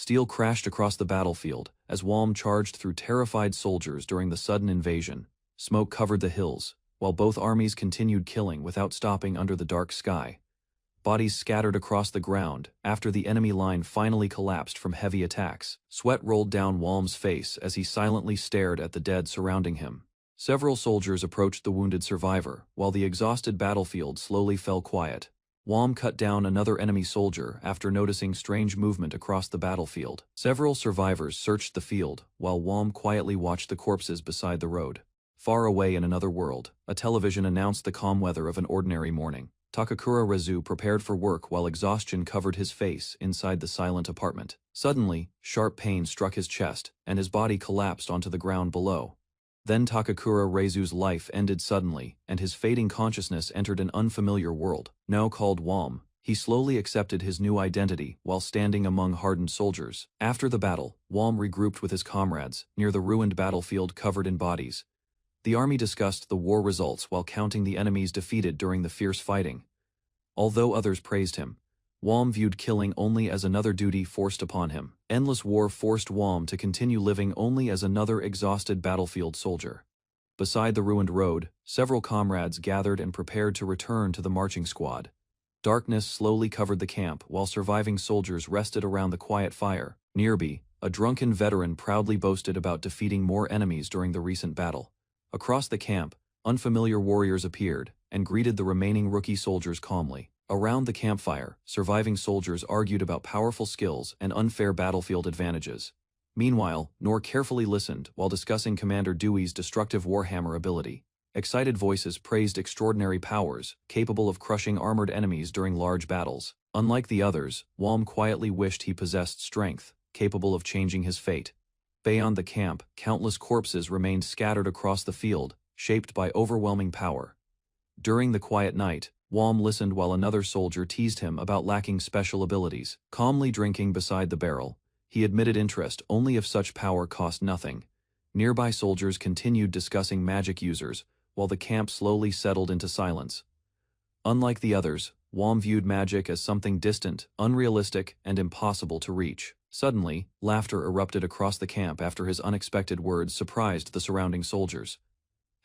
Steel crashed across the battlefield as Walm charged through terrified soldiers during the sudden invasion. Smoke covered the hills, while both armies continued killing without stopping under the dark sky. Bodies scattered across the ground after the enemy line finally collapsed from heavy attacks. Sweat rolled down Walm's face as he silently stared at the dead surrounding him. Several soldiers approached the wounded survivor, while the exhausted battlefield slowly fell quiet. Walm cut down another enemy soldier after noticing strange movement across the battlefield. Several survivors searched the field, while Walm quietly watched the corpses beside the road. Far away in another world, a television announced the calm weather of an ordinary morning. Takakura Rezu prepared for work while exhaustion covered his face inside the silent apartment. Suddenly, sharp pain struck his chest, and his body collapsed onto the ground below. Then Takakura Rezu's life ended suddenly, and his fading consciousness entered an unfamiliar world. Now called Walm, he slowly accepted his new identity while standing among hardened soldiers. After the battle, Walm regrouped with his comrades near the ruined battlefield covered in bodies. The army discussed the war results while counting the enemies defeated during the fierce fighting. Although others praised him, Walm viewed killing only as another duty forced upon him. Endless war forced Walm to continue living only as another exhausted battlefield soldier. Beside the ruined road, several comrades gathered and prepared to return to the marching squad. Darkness slowly covered the camp while surviving soldiers rested around the quiet fire. Nearby, a drunken veteran proudly boasted about defeating more enemies during the recent battle. Across the camp, unfamiliar warriors appeared and greeted the remaining rookie soldiers calmly. Around the campfire, surviving soldiers argued about powerful skills and unfair battlefield advantages. Meanwhile, Nor carefully listened while discussing Commander Dewey's destructive Warhammer ability. Excited voices praised extraordinary powers, capable of crushing armored enemies during large battles. Unlike the others, Walm quietly wished he possessed strength, capable of changing his fate. Beyond the camp, countless corpses remained scattered across the field, shaped by overwhelming power. During the quiet night, Walm listened while another soldier teased him about lacking special abilities. Calmly drinking beside the barrel, he admitted interest only if such power cost nothing. Nearby soldiers continued discussing magic users, while the camp slowly settled into silence. Unlike the others, Walm viewed magic as something distant, unrealistic, and impossible to reach. Suddenly, laughter erupted across the camp after his unexpected words surprised the surrounding soldiers.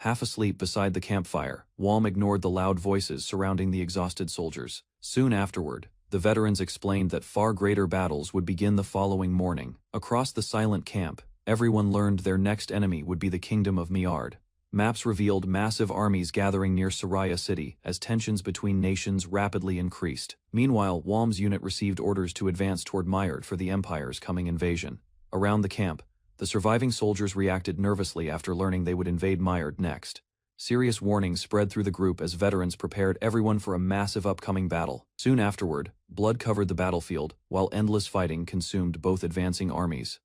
Half asleep beside the campfire, Walm ignored the loud voices surrounding the exhausted soldiers. Soon afterward, the veterans explained that far greater battles would begin the following morning. Across the silent camp, everyone learned their next enemy would be the kingdom of Miard. Maps revealed massive armies gathering near Soraya City as tensions between nations rapidly increased. Meanwhile, Walm's unit received orders to advance toward Miard for the Empire's coming invasion. Around the camp, the surviving soldiers reacted nervously after learning they would invade Miard next. Serious warnings spread through the group as veterans prepared everyone for a massive upcoming battle. Soon afterward, blood covered the battlefield, while endless fighting consumed both advancing armies.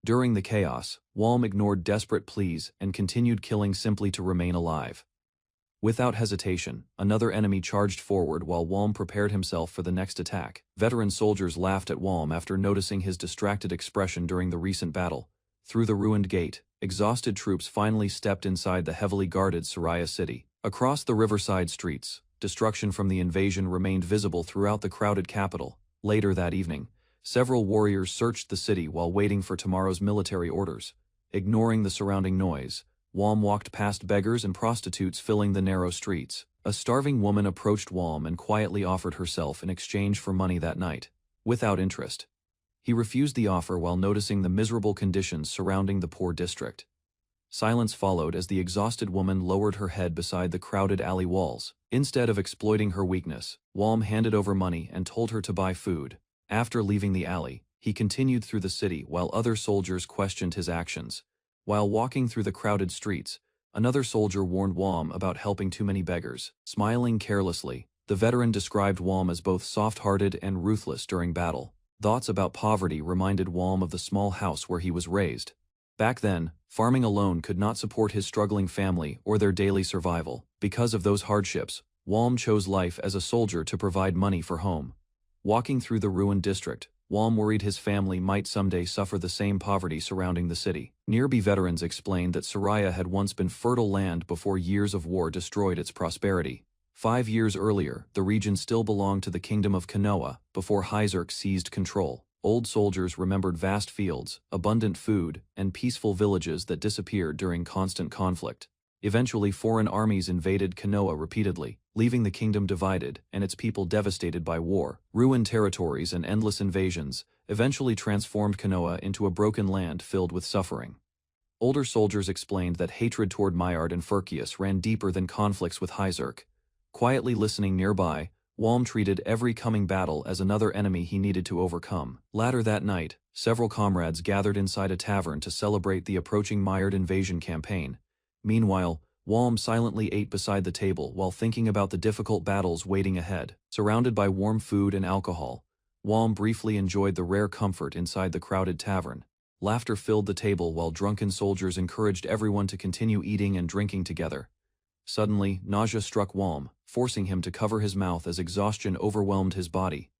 During the chaos, Walm ignored desperate pleas and continued killing simply to remain alive. Without hesitation, another enemy charged forward while Walm prepared himself for the next attack. Veteran soldiers laughed at Walm after noticing his distracted expression during the recent battle. Through the ruined gate, exhausted troops finally stepped inside the heavily guarded Soraya City. Across the riverside streets, destruction from the invasion remained visible throughout the crowded capital. Later that evening, several warriors searched the city while waiting for tomorrow's military orders. Ignoring the surrounding noise, Walm walked past beggars and prostitutes filling the narrow streets. A starving woman approached Walm and quietly offered herself in exchange for money that night. Without interest, he refused the offer while noticing the miserable conditions surrounding the poor district. Silence followed as the exhausted woman lowered her head beside the crowded alley walls. Instead of exploiting her weakness, Walm handed over money and told her to buy food. After leaving the alley, he continued through the city while other soldiers questioned his actions. While walking through the crowded streets, another soldier warned Walm about helping too many beggars. Smiling carelessly, the veteran described Walm as both soft-hearted and ruthless during battle. Thoughts about poverty reminded Walm of the small house where he was raised. Back then, farming alone could not support his struggling family or their daily survival. Because of those hardships, Walm chose life as a soldier to provide money for home. Walking through the ruined district, Walm worried his family might someday suffer the same poverty surrounding the city. Nearby veterans explained that Soraya had once been fertile land before years of war destroyed its prosperity. 5 years earlier, the region still belonged to the kingdom of Konoha before Hyzerk seized control. Old soldiers remembered vast fields, abundant food, and peaceful villages that disappeared during constant conflict. Eventually, foreign armies invaded Konoha repeatedly, leaving the kingdom divided and its people devastated by war. Ruined territories and endless invasions eventually transformed Konoha into a broken land filled with suffering. Older soldiers explained that hatred toward Myard and Furkius ran deeper than conflicts with Hyzerk. Quietly listening nearby, Walm treated every coming battle as another enemy he needed to overcome. Later that night, several comrades gathered inside a tavern to celebrate the approaching Myard invasion campaign. Meanwhile, Walm silently ate beside the table while thinking about the difficult battles waiting ahead. Surrounded by warm food and alcohol, Walm briefly enjoyed the rare comfort inside the crowded tavern. Laughter filled the table while drunken soldiers encouraged everyone to continue eating and drinking together. Suddenly, nausea struck Walm, forcing him to cover his mouth as exhaustion overwhelmed his body.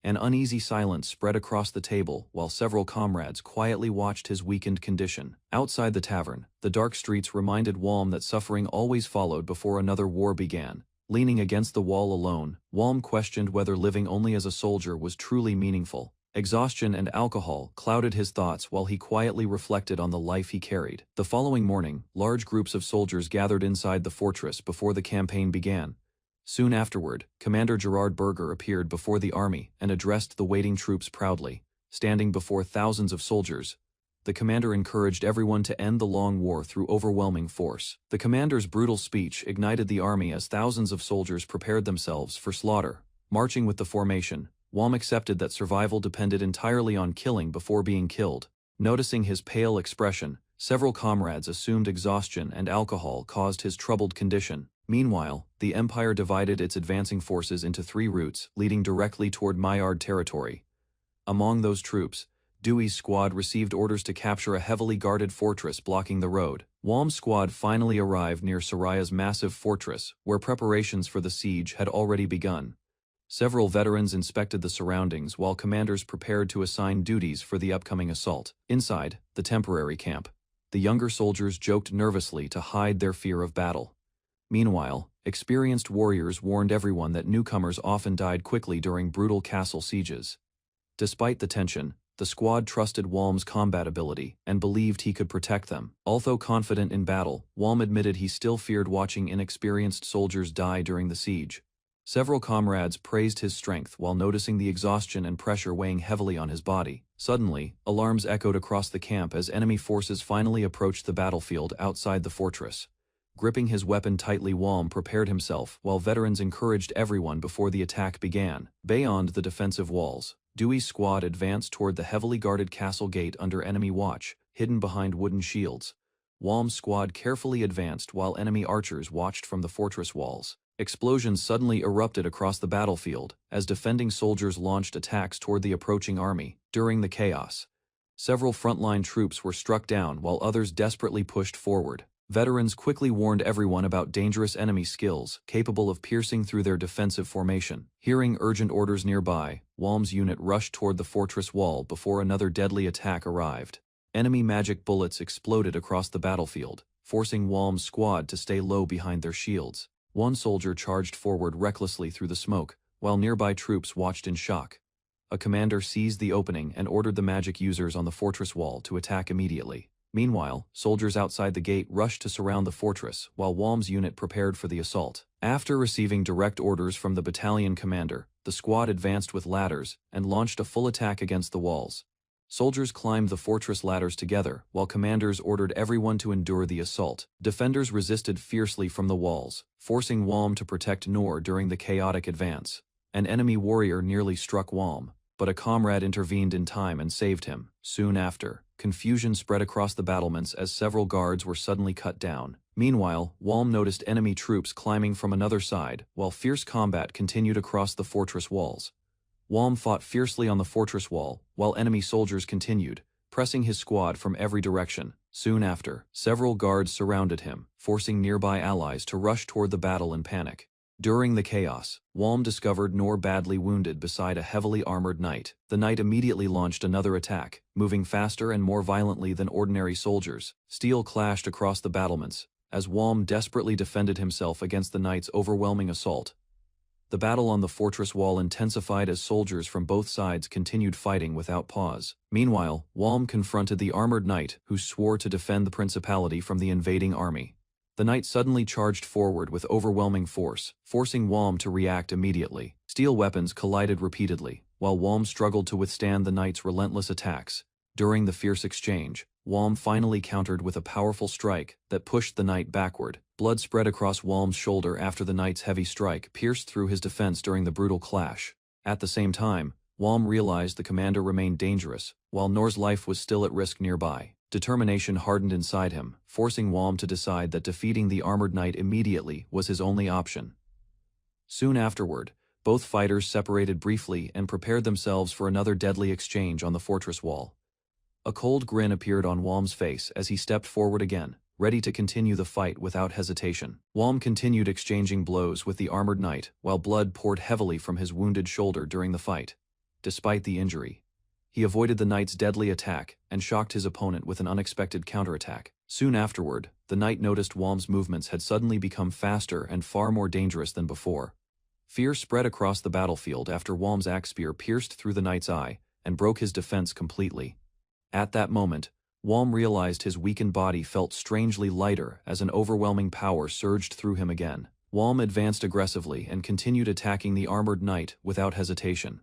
An uneasy silence spread across the table while several comrades quietly watched his weakened condition. Outside the tavern, the dark streets reminded Walm that suffering always followed before another war began. Leaning against the wall alone, Walm questioned whether living only as a soldier was truly meaningful. Exhaustion and alcohol clouded his thoughts while he quietly reflected on the life he carried. The following morning, large groups of soldiers gathered inside the fortress before the campaign began. Soon afterward, Commander Gerard Berger appeared before the army and addressed the waiting troops proudly. Standing before thousands of soldiers, the commander encouraged everyone to end the long war through overwhelming force. The commander's brutal speech ignited the army as thousands of soldiers prepared themselves for slaughter. Marching with the formation, Walm accepted that survival depended entirely on killing before being killed. Noticing his pale expression, several comrades assumed exhaustion and alcohol caused his troubled condition. Meanwhile, the Empire divided its advancing forces into 3 routes, leading directly toward Myard territory. Among those troops, Dewey's squad received orders to capture a heavily guarded fortress blocking the road. Walm's squad finally arrived near Soraya's massive fortress, where preparations for the siege had already begun. Several veterans inspected the surroundings while commanders prepared to assign duties for the upcoming assault. Inside the temporary camp, the younger soldiers joked nervously to hide their fear of battle. Meanwhile, experienced warriors warned everyone that newcomers often died quickly during brutal castle sieges. Despite the tension, the squad trusted Walm's combat ability and believed he could protect them. Although confident in battle, Walm admitted he still feared watching inexperienced soldiers die during the siege. Several comrades praised his strength while noticing the exhaustion and pressure weighing heavily on his body. Suddenly, alarms echoed across the camp as enemy forces finally approached the battlefield outside the fortress. Gripping his weapon tightly, Walm prepared himself while veterans encouraged everyone before the attack began. Beyond the defensive walls, Dewey's squad advanced toward the heavily guarded castle gate under enemy watch, hidden behind wooden shields. Walm's squad carefully advanced while enemy archers watched from the fortress walls. Explosions suddenly erupted across the battlefield as defending soldiers launched attacks toward the approaching army. During the chaos, several frontline troops were struck down while others desperately pushed forward. Veterans quickly warned everyone about dangerous enemy skills capable of piercing through their defensive formation. Hearing urgent orders nearby, Walm's unit rushed toward the fortress wall before another deadly attack arrived. Enemy magic bullets exploded across the battlefield, forcing Walm's squad to stay low behind their shields. One soldier charged forward recklessly through the smoke, while nearby troops watched in shock. A commander seized the opening and ordered the magic users on the fortress wall to attack immediately. Meanwhile, soldiers outside the gate rushed to surround the fortress, while Walm's unit prepared for the assault. After receiving direct orders from the battalion commander, the squad advanced with ladders and launched a full attack against the walls. Soldiers climbed the fortress ladders together, while commanders ordered everyone to endure the assault. Defenders resisted fiercely from the walls, forcing Walm to protect Noor during the chaotic advance. An enemy warrior nearly struck Walm, but a comrade intervened in time and saved him. Soon after, confusion spread across the battlements as several guards were suddenly cut down. Meanwhile, Walm noticed enemy troops climbing from another side, while fierce combat continued across the fortress walls. Walm fought fiercely on the fortress wall, while enemy soldiers continued, pressing his squad from every direction. Soon after, several guards surrounded him, forcing nearby allies to rush toward the battle in panic. During the chaos, Walm discovered Noor badly wounded beside a heavily armored knight. The knight immediately launched another attack, moving faster and more violently than ordinary soldiers. Steel clashed across the battlements, as Walm desperately defended himself against the knight's overwhelming assault. The battle on the fortress wall intensified as soldiers from both sides continued fighting without pause. Meanwhile, Walm confronted the armored knight who swore to defend the principality from the invading army. The knight suddenly charged forward with overwhelming force, forcing Walm to react immediately. Steel weapons collided repeatedly, while Walm struggled to withstand the knight's relentless attacks. During the fierce exchange, Walm finally countered with a powerful strike that pushed the knight backward. Blood spread across Walm's shoulder after the knight's heavy strike pierced through his defense during the brutal clash. At the same time, Walm realized the commander remained dangerous, while Nor's life was still at risk nearby. Determination hardened inside him, forcing Walm to decide that defeating the armored knight immediately was his only option. Soon afterward, both fighters separated briefly and prepared themselves for another deadly exchange on the fortress wall. A cold grin appeared on Walm's face as he stepped forward again, ready to continue the fight without hesitation. Walm continued exchanging blows with the armored knight, while blood poured heavily from his wounded shoulder during the fight. Despite the injury, he avoided the knight's deadly attack and shocked his opponent with an unexpected counterattack. Soon afterward, the knight noticed Walm's movements had suddenly become faster and far more dangerous than before. Fear spread across the battlefield after Walm's axe spear pierced through the knight's eye and broke his defense completely. At that moment, Walm realized his weakened body felt strangely lighter as an overwhelming power surged through him again. Walm advanced aggressively and continued attacking the armored knight without hesitation.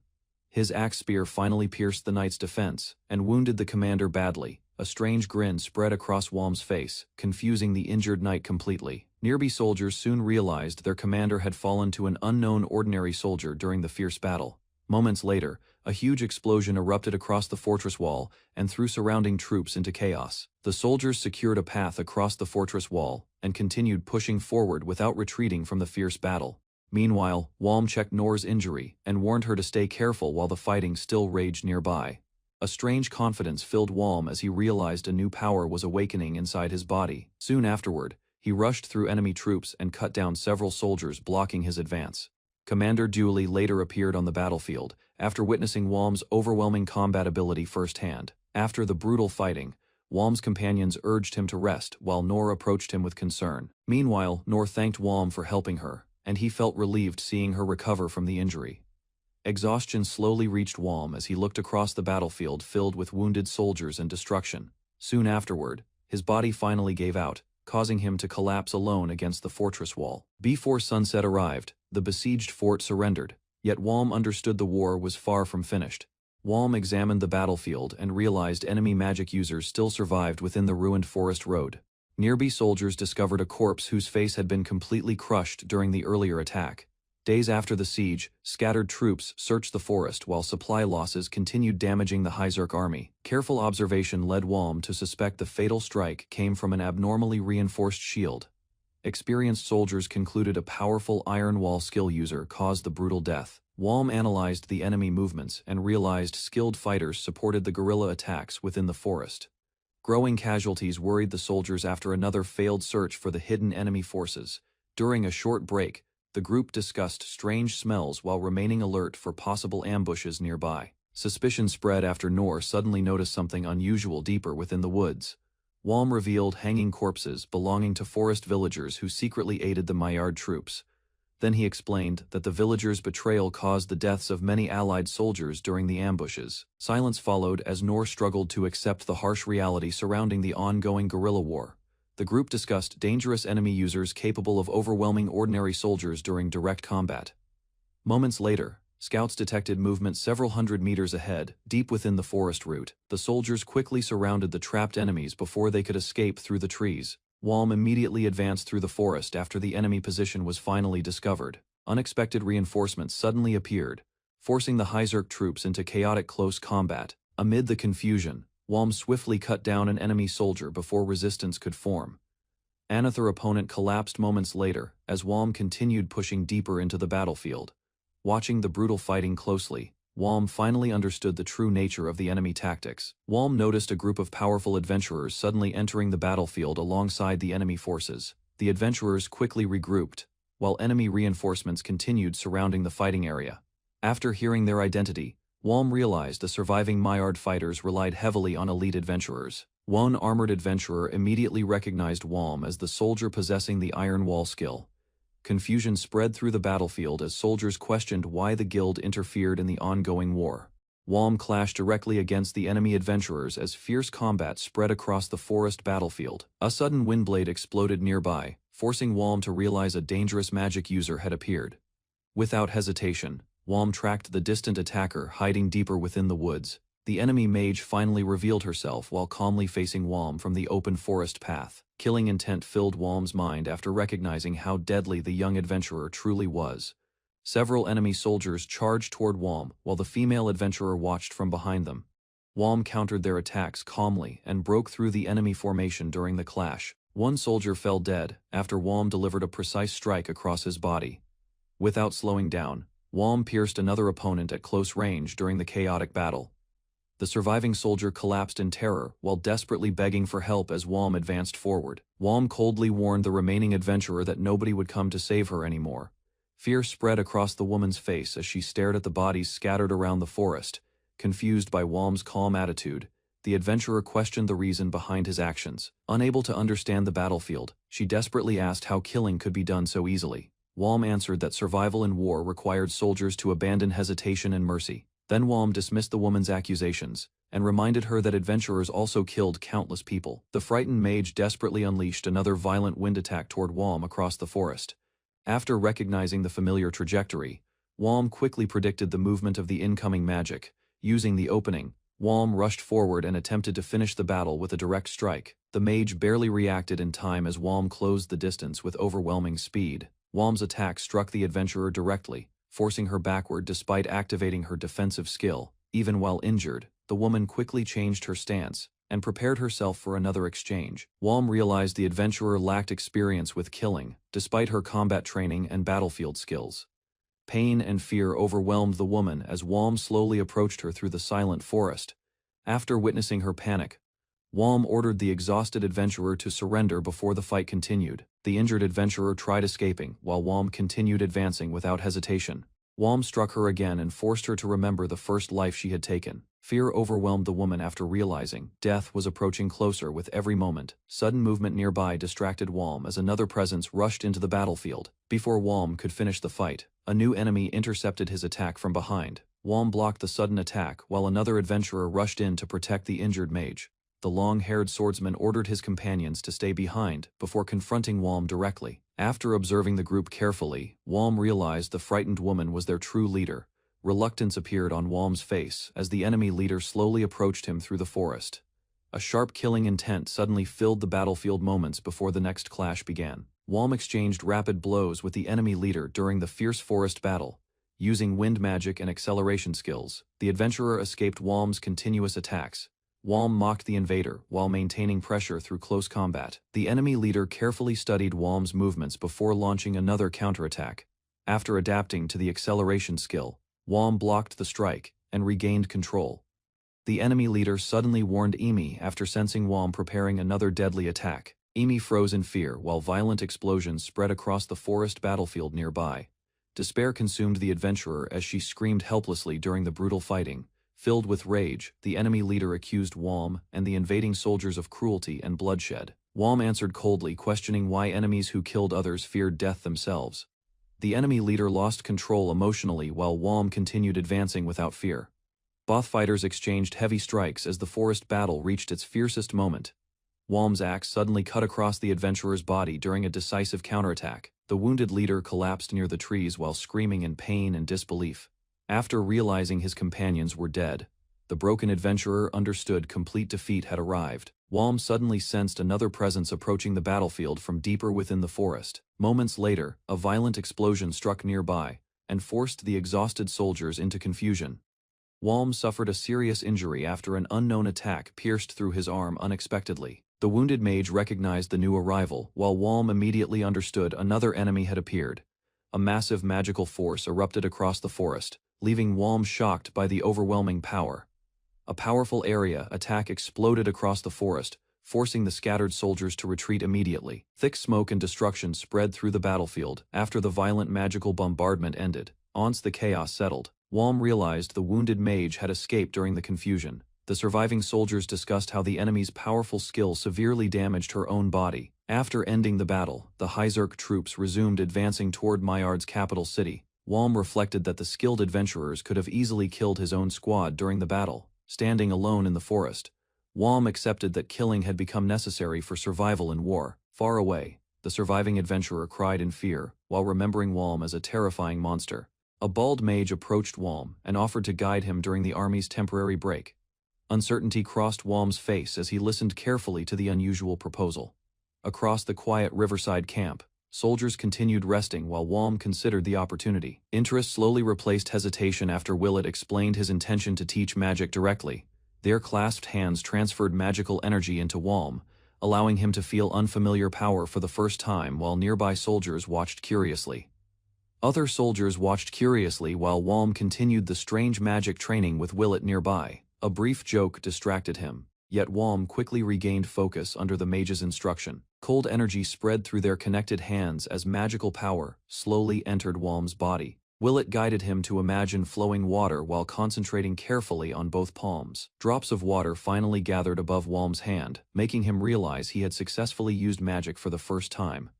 His axe spear finally pierced the knight's defense and wounded the commander badly. A strange grin spread across Walm's face, confusing the injured knight completely. Nearby soldiers soon realized their commander had fallen to an unknown ordinary soldier during the fierce battle. Moments later, a huge explosion erupted across the fortress wall and threw surrounding troops into chaos. The soldiers secured a path across the fortress wall and continued pushing forward without retreating from the fierce battle. Meanwhile, Walm checked Nor's injury and warned her to stay careful while the fighting still raged nearby. A strange confidence filled Walm as he realized a new power was awakening inside his body. Soon afterward, he rushed through enemy troops and cut down several soldiers blocking his advance. Commander Dooley later appeared on the battlefield, after witnessing Walm's overwhelming combat ability firsthand. After the brutal fighting, Walm's companions urged him to rest while Nor approached him with concern. Meanwhile, Nor thanked Walm for helping her, and he felt relieved seeing her recover from the injury. Exhaustion slowly reached Walm as he looked across the battlefield filled with wounded soldiers and destruction. Soon afterward, his body finally gave out, causing him to collapse alone against the fortress wall. Before sunset arrived, the besieged fort surrendered, yet Walm understood the war was far from finished. Walm examined the battlefield and realized enemy magic users still survived within the ruined forest road. Nearby soldiers discovered a corpse whose face had been completely crushed during the earlier attack. Days after the siege, scattered troops searched the forest while supply losses continued damaging the Hyzerk army. Careful observation led Walm to suspect the fatal strike came from an abnormally reinforced shield. Experienced soldiers concluded a powerful iron wall skill user caused the brutal death. Walm analyzed the enemy movements and realized skilled fighters supported the guerrilla attacks within the forest. Growing casualties worried the soldiers after another failed search for the hidden enemy forces. During a short break, the group discussed strange smells while remaining alert for possible ambushes nearby. Suspicion spread after Nor suddenly noticed something unusual deeper within the woods. Walm revealed hanging corpses belonging to forest villagers who secretly aided the Maillard troops. Then he explained that the villagers' betrayal caused the deaths of many allied soldiers during the ambushes. Silence followed as Nor struggled to accept the harsh reality surrounding the ongoing guerrilla war. The group discussed dangerous enemy users capable of overwhelming ordinary soldiers during direct combat. Moments later, scouts detected movement several hundred meters ahead, deep within the forest route. The soldiers quickly surrounded the trapped enemies before they could escape through the trees. Walm immediately advanced through the forest after the enemy position was finally discovered. Unexpected reinforcements suddenly appeared, forcing the Hyzerk troops into chaotic close combat. Amid the confusion, Walm swiftly cut down an enemy soldier before resistance could form. Another opponent collapsed moments later as Walm continued pushing deeper into the battlefield. Watching the brutal fighting closely, Walm finally understood the true nature of the enemy tactics. Walm noticed a group of powerful adventurers suddenly entering the battlefield alongside the enemy forces. The adventurers quickly regrouped, while enemy reinforcements continued surrounding the fighting area. After hearing their identity, Walm realized the surviving Maillard fighters relied heavily on elite adventurers. One armored adventurer immediately recognized Walm as the soldier possessing the Iron Wall skill. Confusion spread through the battlefield as soldiers questioned why the guild interfered in the ongoing war. Wham clashed directly against the enemy adventurers as fierce combat spread across the forest battlefield. A sudden windblade exploded nearby, forcing Wham to realize a dangerous magic user had appeared. Without hesitation, Wham tracked the distant attacker hiding deeper within the woods. The enemy mage finally revealed herself while calmly facing Wham from the open forest path. Killing intent filled Wham's mind after recognizing how deadly the young adventurer truly was. Several enemy soldiers charged toward Wham while the female adventurer watched from behind them. Wham countered their attacks calmly and broke through the enemy formation during the clash. One soldier fell dead after Wham delivered a precise strike across his body. Without slowing down, Wham pierced another opponent at close range during the chaotic battle. The surviving soldier collapsed in terror while desperately begging for help as Wham advanced forward. Wham coldly warned the remaining adventurer that nobody would come to save her anymore. Fear spread across the woman's face as she stared at the bodies scattered around the forest. Confused by Wham's calm attitude, the adventurer questioned the reason behind his actions. Unable to understand the battlefield, she desperately asked how killing could be done so easily. Wham answered that survival in war required soldiers to abandon hesitation and mercy. Then Wham dismissed the woman's accusations and reminded her that adventurers also killed countless people. The frightened mage desperately unleashed another violent wind attack toward Wham across the forest. After recognizing the familiar trajectory, Wham quickly predicted the movement of the incoming magic. Using the opening, Wham rushed forward and attempted to finish the battle with a direct strike. The mage barely reacted in time as Wham closed the distance with overwhelming speed. Wham's attack struck the adventurer directly, forcing her backward despite activating her defensive skill. Even while injured, the woman quickly changed her stance and prepared herself for another exchange. Wham realized the adventurer lacked experience with killing, despite her combat training and battlefield skills. Pain and fear overwhelmed the woman as Wham slowly approached her through the silent forest. After witnessing her panic, Wham ordered the exhausted adventurer to surrender before the fight continued. The injured adventurer tried escaping, while Wham continued advancing without hesitation. Wham struck her again and forced her to remember the first life she had taken. Fear overwhelmed the woman after realizing death was approaching closer with every moment. Sudden movement nearby distracted Wham as another presence rushed into the battlefield. Before Wham could finish the fight, a new enemy intercepted his attack from behind. Wham blocked the sudden attack while another adventurer rushed in to protect the injured mage. The long-haired swordsman ordered his companions to stay behind before confronting Wham directly. After observing the group carefully, Wham realized the frightened woman was their true leader. Reluctance appeared on Wham's face as the enemy leader slowly approached him through the forest. A sharp killing intent suddenly filled the battlefield moments before the next clash began. Wham exchanged rapid blows with the enemy leader during the fierce forest battle. Using wind magic and acceleration skills, the adventurer escaped Wham's continuous attacks. Wham mocked the invader while maintaining pressure through close combat. The enemy leader carefully studied Wham's movements before launching another counterattack. After adapting to the acceleration skill, Wham blocked the strike and regained control. The enemy leader suddenly warned Emi after sensing Wham preparing another deadly attack. Emi froze in fear while violent explosions spread across the forest battlefield nearby. Despair consumed the adventurer as she screamed helplessly during the brutal fighting. Filled with rage, the enemy leader accused Wham and the invading soldiers of cruelty and bloodshed. Wham answered coldly, questioning why enemies who killed others feared death themselves. The enemy leader lost control emotionally while Wham continued advancing without fear. Both fighters exchanged heavy strikes as the forest battle reached its fiercest moment. Wham's axe suddenly cut across the adventurer's body during a decisive counterattack. The wounded leader collapsed near the trees while screaming in pain and disbelief. After realizing his companions were dead, the broken adventurer understood complete defeat had arrived. Wham suddenly sensed another presence approaching the battlefield from deeper within the forest. Moments later, a violent explosion struck nearby and forced the exhausted soldiers into confusion. Wham suffered a serious injury after an unknown attack pierced through his arm unexpectedly. The wounded mage recognized the new arrival, while Wham immediately understood another enemy had appeared. A massive magical force erupted across the forest, leaving Wham shocked by the overwhelming power. A powerful area attack exploded across the forest, forcing the scattered soldiers to retreat immediately. Thick smoke and destruction spread through the battlefield after the violent magical bombardment ended. Once the chaos settled, Wham realized the wounded mage had escaped during the confusion. The surviving soldiers discussed how the enemy's powerful skill severely damaged her own body. After ending the battle, the Hyzerk troops resumed advancing toward Myard's capital city. Walm reflected that the skilled adventurers could have easily killed his own squad during the battle. Standing alone in the forest, Walm accepted that killing had become necessary for survival in war. Far away, the surviving adventurer cried in fear, while remembering Walm as a terrifying monster. A bald mage approached Walm and offered to guide him during the army's temporary break. Uncertainty crossed Walm's face as he listened carefully to the unusual proposal. Across the quiet riverside camp, soldiers continued resting while Walm considered the opportunity. Interest slowly replaced hesitation after Willett explained his intention to teach magic directly. Their clasped hands transferred magical energy into Walm, allowing him to feel unfamiliar power for the first time while nearby soldiers watched curiously. Other soldiers watched curiously while Walm continued the strange magic training with Willett nearby. A brief joke distracted him, yet Walm quickly regained focus under the mage's instruction. Cold energy spread through their connected hands as magical power slowly entered Walm's body. Willett guided him to imagine flowing water while concentrating carefully on both palms. Drops of water finally gathered above Walm's hand, making him realize he had successfully used magic for the first time.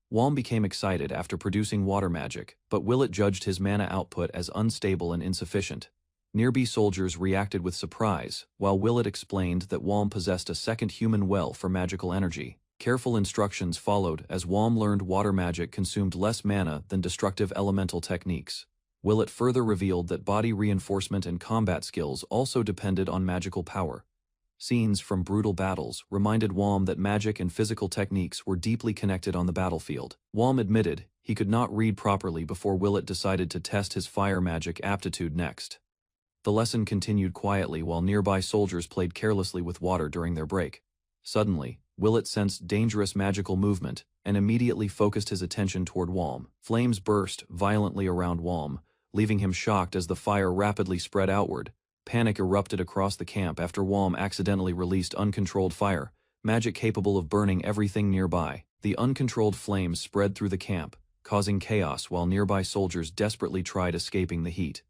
Walm became excited after producing water magic, but Willett judged his mana output as unstable and insufficient. Nearby soldiers reacted with surprise, while Willett explained that Walm possessed a second human well for magical energy. Careful instructions followed as Walm learned water magic consumed less mana than destructive elemental techniques. Willett further revealed that body reinforcement and combat skills also depended on magical power. Scenes from brutal battles reminded Walm that magic and physical techniques were deeply connected on the battlefield. Walm admitted he could not read properly before Willett decided to test his fire magic aptitude next. The lesson continued quietly while nearby soldiers played carelessly with water during their break. Suddenly, Willett sensed dangerous magical movement and immediately focused his attention toward Walm. Flames burst violently around Walm, leaving him shocked as the fire rapidly spread outward. Panic erupted across the camp after Walm accidentally released uncontrolled fire, magic capable of burning everything nearby. The uncontrolled flames spread through the camp, causing chaos while nearby soldiers desperately tried escaping the heat.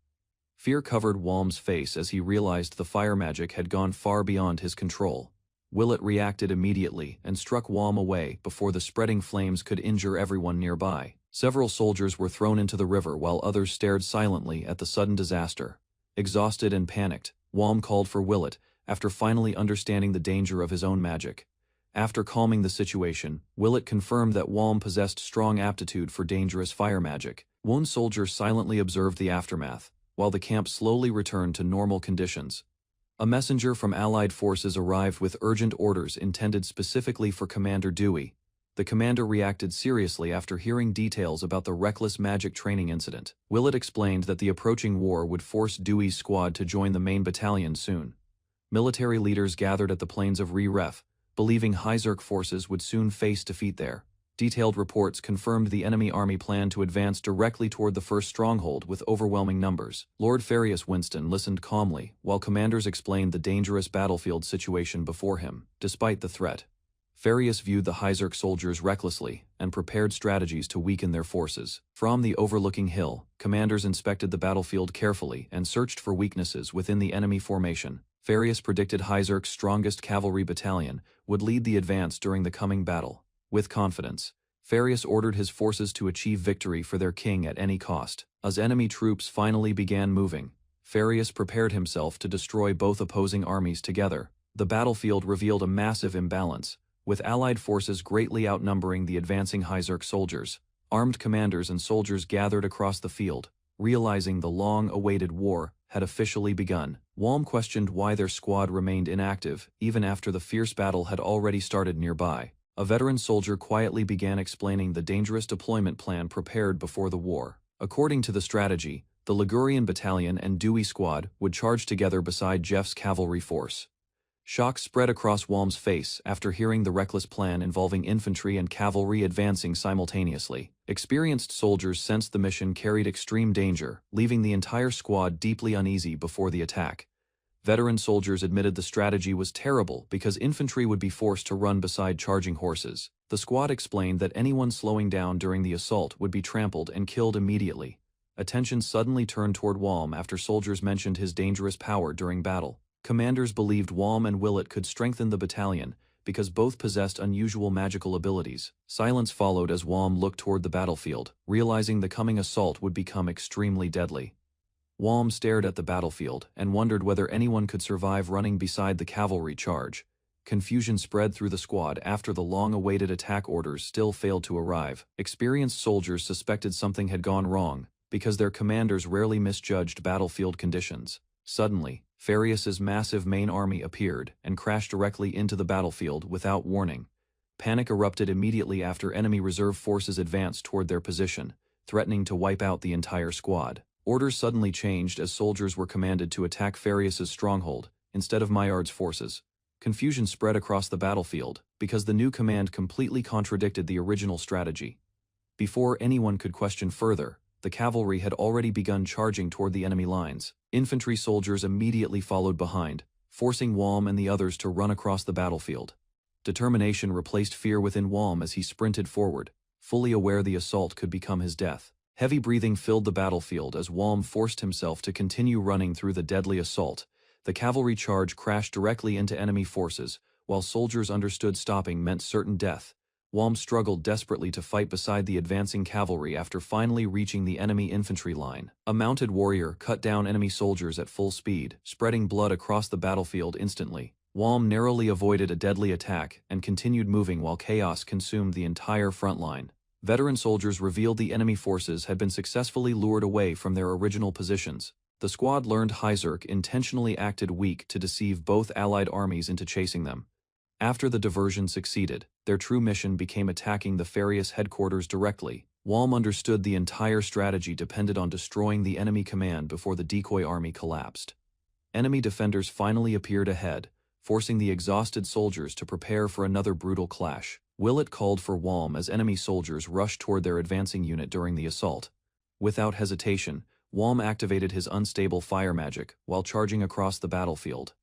Fear covered Walm's face as he realized the fire magic had gone far beyond his control. Willett reacted immediately and struck Walm away before the spreading flames could injure everyone nearby. Several soldiers were thrown into the river while others stared silently at the sudden disaster. Exhausted and panicked, Walm called for Willett after finally understanding the danger of his own magic. After calming the situation, Willett confirmed that Walm possessed strong aptitude for dangerous fire magic. One soldier silently observed the aftermath, while the camp slowly returned to normal conditions. A messenger from Allied forces arrived with urgent orders intended specifically for Commander Dewey. The commander reacted seriously after hearing details about the reckless magic training incident. Willett explained that the approaching war would force Dewey's squad to join the main battalion soon. Military leaders gathered at the plains of Re-Ref, believing Hyzerk forces would soon face defeat there. Detailed reports confirmed the enemy army planned to advance directly toward the first stronghold with overwhelming numbers. Lord Farius Winston listened calmly while commanders explained the dangerous battlefield situation before him. Despite the threat, Farius viewed the Hyzerk soldiers recklessly and prepared strategies to weaken their forces. From the overlooking hill, commanders inspected the battlefield carefully and searched for weaknesses within the enemy formation. Farius predicted Hyzerk's strongest cavalry battalion would lead the advance during the coming battle. With confidence, Farius ordered his forces to achieve victory for their king at any cost. As enemy troops finally began moving, Farius prepared himself to destroy both opposing armies together. The battlefield revealed a massive imbalance, with Allied forces greatly outnumbering the advancing Hyzerk soldiers. Armed commanders and soldiers gathered across the field, realizing the long-awaited war had officially begun. Walm questioned why their squad remained inactive even after the fierce battle had already started nearby. A veteran soldier quietly began explaining the dangerous deployment plan prepared before the war. According to the strategy, the Ligurian battalion and Dewey squad would charge together beside Jeff's cavalry force. Shock spread across Walm's face after hearing the reckless plan involving infantry and cavalry advancing simultaneously. Experienced soldiers sensed the mission carried extreme danger, leaving the entire squad deeply uneasy before the attack. Veteran soldiers admitted the strategy was terrible because infantry would be forced to run beside charging horses. The squad explained that anyone slowing down during the assault would be trampled and killed immediately. Attention suddenly turned toward Walm after soldiers mentioned his dangerous power during battle. Commanders believed Walm and Willett could strengthen the battalion, because both possessed unusual magical abilities. Silence followed as Walm looked toward the battlefield, realizing the coming assault would become extremely deadly. Walm stared at the battlefield and wondered whether anyone could survive running beside the cavalry charge. Confusion spread through the squad after the long-awaited attack orders still failed to arrive. Experienced soldiers suspected something had gone wrong, because their commanders rarely misjudged battlefield conditions. Suddenly, Farius's massive main army appeared and crashed directly into the battlefield without warning. Panic erupted immediately after enemy reserve forces advanced toward their position, threatening to wipe out the entire squad. Orders suddenly changed as soldiers were commanded to attack Farius's stronghold, instead of Maillard's forces. Confusion spread across the battlefield, because the new command completely contradicted the original strategy. Before anyone could question further, the cavalry had already begun charging toward the enemy lines. Infantry soldiers immediately followed behind, forcing Walm and the others to run across the battlefield. Determination replaced fear within Walm as he sprinted forward, fully aware the assault could become his death. Heavy breathing filled the battlefield as Walm forced himself to continue running through the deadly assault. The cavalry charge crashed directly into enemy forces, while soldiers understood stopping meant certain death. Walm struggled desperately to fight beside the advancing cavalry after finally reaching the enemy infantry line. A mounted warrior cut down enemy soldiers at full speed, spreading blood across the battlefield instantly. Walm narrowly avoided a deadly attack and continued moving while chaos consumed the entire front line. Veteran soldiers revealed the enemy forces had been successfully lured away from their original positions. The squad learned Hyzerk intentionally acted weak to deceive both allied armies into chasing them. After the diversion succeeded, their true mission became attacking the Farius headquarters directly. Walm understood the entire strategy depended on destroying the enemy command before the decoy army collapsed. Enemy defenders finally appeared ahead, forcing the exhausted soldiers to prepare for another brutal clash. Willett called for Walm as enemy soldiers rushed toward their advancing unit during the assault. Without hesitation, Walm activated his unstable fire magic while charging across the battlefield.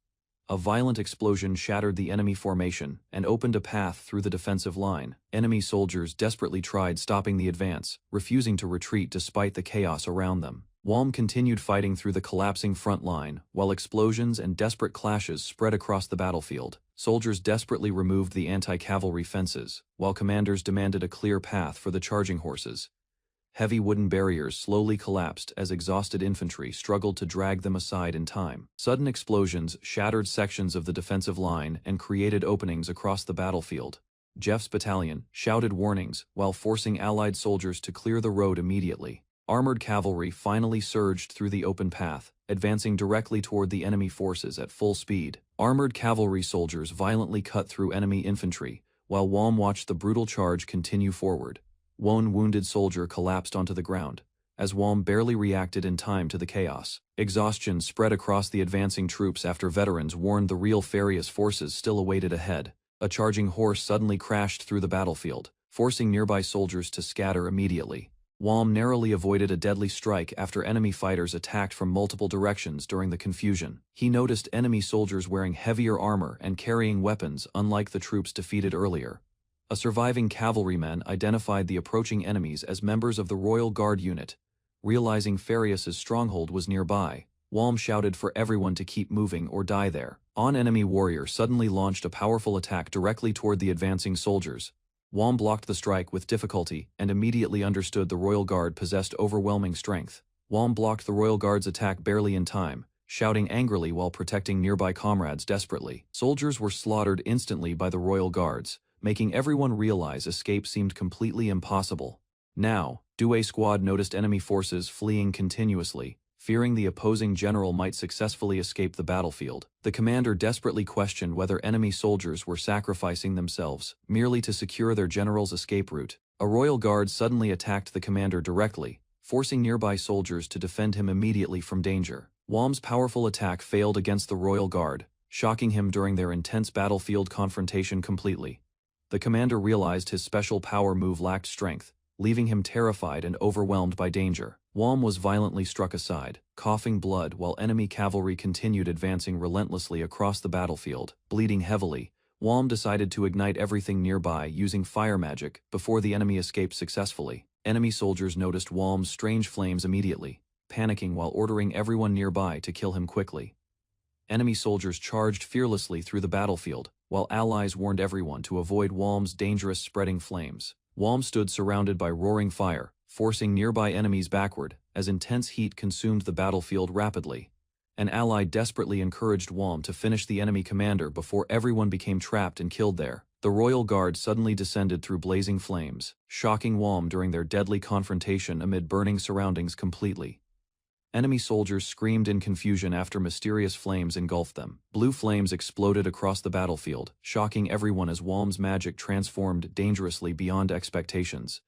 A violent explosion shattered the enemy formation and opened a path through the defensive line. Enemy soldiers desperately tried stopping the advance, refusing to retreat despite the chaos around them. Walm continued fighting through the collapsing front line, while explosions and desperate clashes spread across the battlefield. Soldiers desperately removed the anti-cavalry fences, while commanders demanded a clear path for the charging horses. Heavy wooden barriers slowly collapsed as exhausted infantry struggled to drag them aside in time. Sudden explosions shattered sections of the defensive line and created openings across the battlefield. Jeff's battalion shouted warnings while forcing Allied soldiers to clear the road immediately. Armored cavalry finally surged through the open path, advancing directly toward the enemy forces at full speed. Armored cavalry soldiers violently cut through enemy infantry, while Walm watched the brutal charge continue forward. One wounded soldier collapsed onto the ground, as Walm barely reacted in time to the chaos. Exhaustion spread across the advancing troops after veterans warned the real Farius forces still awaited ahead. A charging horse suddenly crashed through the battlefield, forcing nearby soldiers to scatter immediately. Walm narrowly avoided a deadly strike after enemy fighters attacked from multiple directions during the confusion. He noticed enemy soldiers wearing heavier armor and carrying weapons unlike the troops defeated earlier. A surviving cavalryman identified the approaching enemies as members of the Royal Guard unit. Realizing Farius's stronghold was nearby, Walm shouted for everyone to keep moving or die there. An enemy warrior suddenly launched a powerful attack directly toward the advancing soldiers. Walm blocked the strike with difficulty and immediately understood the Royal Guard possessed overwhelming strength. Walm blocked the Royal Guard's attack barely in time, shouting angrily while protecting nearby comrades desperately. Soldiers were slaughtered instantly by the Royal Guards, making everyone realize escape seemed completely impossible. Now, Due Squad noticed enemy forces fleeing continuously, fearing the opposing general might successfully escape the battlefield. The commander desperately questioned whether enemy soldiers were sacrificing themselves merely to secure their general's escape route. A Royal Guard suddenly attacked the commander directly, forcing nearby soldiers to defend him immediately from danger. Walm's powerful attack failed against the Royal Guard, shocking him during their intense battlefield confrontation completely. The commander realized his special power move lacked strength, leaving him terrified and overwhelmed by danger. Walm was violently struck aside, coughing blood while enemy cavalry continued advancing relentlessly across the battlefield. Bleeding heavily, Walm decided to ignite everything nearby using fire magic before the enemy escaped successfully. Enemy soldiers noticed Walm's strange flames immediately, panicking while ordering everyone nearby to kill him quickly. Enemy soldiers charged fearlessly through the battlefield, while allies warned everyone to avoid Walm's dangerous spreading flames. Walm stood surrounded by roaring fire, forcing nearby enemies backward, as intense heat consumed the battlefield rapidly. An ally desperately encouraged Walm to finish the enemy commander before everyone became trapped and killed there. The royal guard suddenly descended through blazing flames, shocking Walm during their deadly confrontation amid burning surroundings completely. Enemy soldiers screamed in confusion after mysterious flames engulfed them. Blue flames exploded across the battlefield, shocking everyone as Walm's magic transformed dangerously beyond expectations.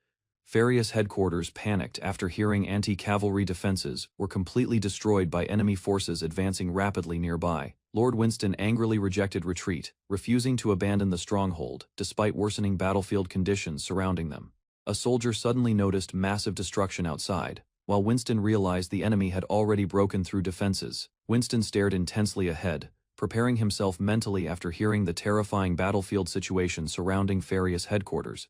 Farius headquarters panicked after hearing anti-cavalry defenses were completely destroyed by enemy forces advancing rapidly nearby. Lord Winston angrily rejected retreat, refusing to abandon the stronghold despite worsening battlefield conditions surrounding them. A soldier suddenly noticed massive destruction outside, while Winston realized the enemy had already broken through defenses. Winston stared intensely ahead, preparing himself mentally after hearing the terrifying battlefield situation surrounding Farius headquarters.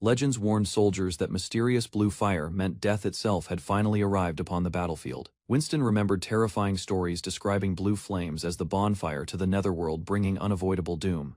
Legends warned soldiers that mysterious blue fire meant death itself had finally arrived upon the battlefield. Winston remembered terrifying stories describing blue flames as the bonfire to the netherworld, bringing unavoidable doom.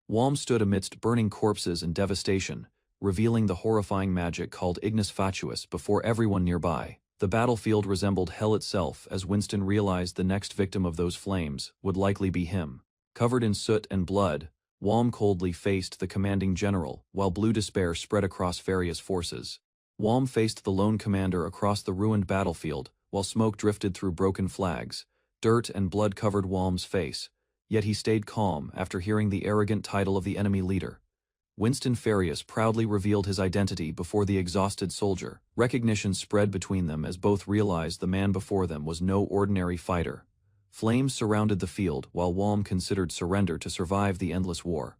Walm stood amidst burning corpses and devastation, revealing the horrifying magic called Ignis Fatuus before everyone nearby. The battlefield resembled hell itself as Winston realized the next victim of those flames would likely be him. Covered in soot and blood, Walm coldly faced the commanding general, while blue despair spread across Farius forces. Walm faced the lone commander across the ruined battlefield, while smoke drifted through broken flags. Dirt and blood covered Walm's face, yet he stayed calm after hearing the arrogant title of the enemy leader. Winston Farius proudly revealed his identity before the exhausted soldier. Recognition spread between them as both realized the man before them was no ordinary fighter. Flames surrounded the field while Walm considered surrender to survive the endless war.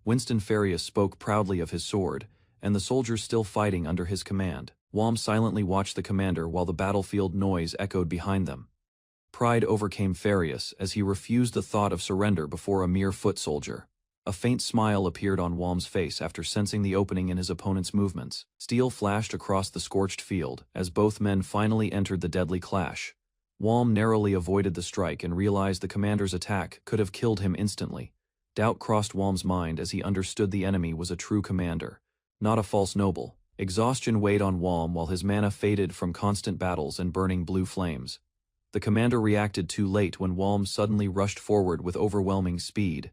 Winston Farius spoke proudly of his sword, and the soldiers still fighting under his command. Walm silently watched the commander while the battlefield noise echoed behind them. Pride overcame Farius as he refused the thought of surrender before a mere foot soldier. A faint smile appeared on Walm's face after sensing the opening in his opponent's movements. Steel flashed across the scorched field as both men finally entered the deadly clash. Walm narrowly avoided the strike and realized the commander's attack could have killed him instantly. Doubt crossed Walm's mind as he understood the enemy was a true commander, not a false noble. Exhaustion weighed on Walm while his mana faded from constant battles and burning blue flames. The commander reacted too late when Walm suddenly rushed forward with overwhelming speed.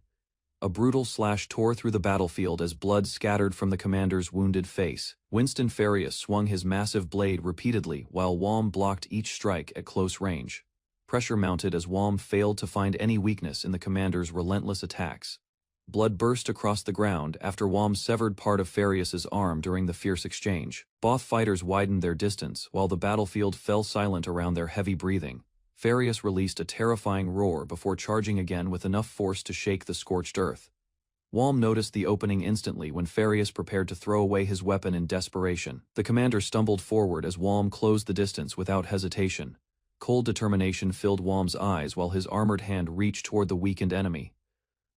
A brutal slash tore through the battlefield as blood scattered from the commander's wounded face. Winston Farius swung his massive blade repeatedly while Walm blocked each strike at close range. Pressure mounted as Walm failed to find any weakness in the commander's relentless attacks. Blood burst across the ground after Walm severed part of Farius's arm during the fierce exchange. Both fighters widened their distance while the battlefield fell silent around their heavy breathing. Farius released a terrifying roar before charging again with enough force to shake the scorched earth. Walm noticed the opening instantly when Farius prepared to throw away his weapon in desperation. The commander stumbled forward as Walm closed the distance without hesitation. Cold determination filled Walm's eyes while his armored hand reached toward the weakened enemy.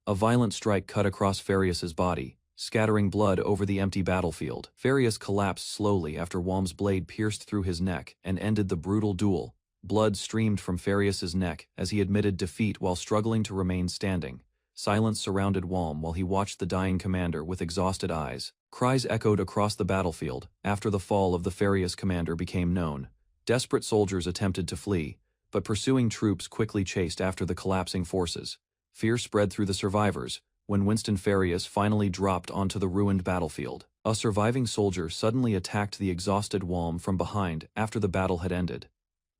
A violent strike cut across Farius's body, scattering blood over the empty battlefield. Farius collapsed slowly after Walm's blade pierced through his neck and ended the brutal duel. Blood streamed from Farius's neck as he admitted defeat while struggling to remain standing. Silence surrounded Walm while he watched the dying commander with exhausted eyes. Cries echoed across the battlefield after the fall of the Farius commander became known. Desperate soldiers attempted to flee, but pursuing troops quickly chased after the collapsing forces. Fear spread through the survivors when Winston Farius finally dropped onto the ruined battlefield. A surviving soldier suddenly attacked the exhausted Walm from behind after the battle had ended.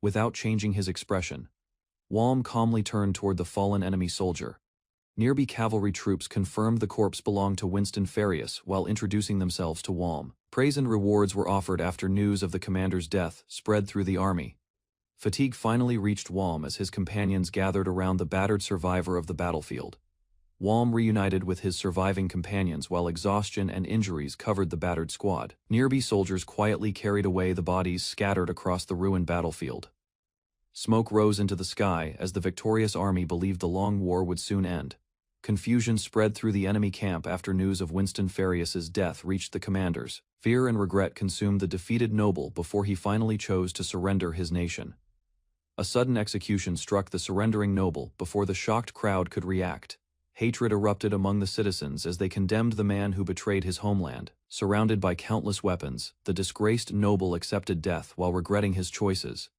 Without changing his expression, Walm calmly turned toward the fallen enemy soldier. Nearby cavalry troops confirmed the corpse belonged to Winston Farius while introducing themselves to Walm. Praise and rewards were offered after news of the commander's death spread through the army. Fatigue finally reached Walm as his companions gathered around the battered survivor of the battlefield. Walm reunited with his surviving companions while exhaustion and injuries covered the battered squad. Nearby soldiers quietly carried away the bodies scattered across the ruined battlefield. Smoke rose into the sky as the victorious army believed the long war would soon end. Confusion spread through the enemy camp after news of Winston Farius's death reached the commanders. Fear and regret consumed the defeated noble before he finally chose to surrender his nation. A sudden execution struck the surrendering noble before the shocked crowd could react. Hatred erupted among the citizens as they condemned the man who betrayed his homeland. Surrounded by countless weapons, the disgraced noble accepted death while regretting his choices.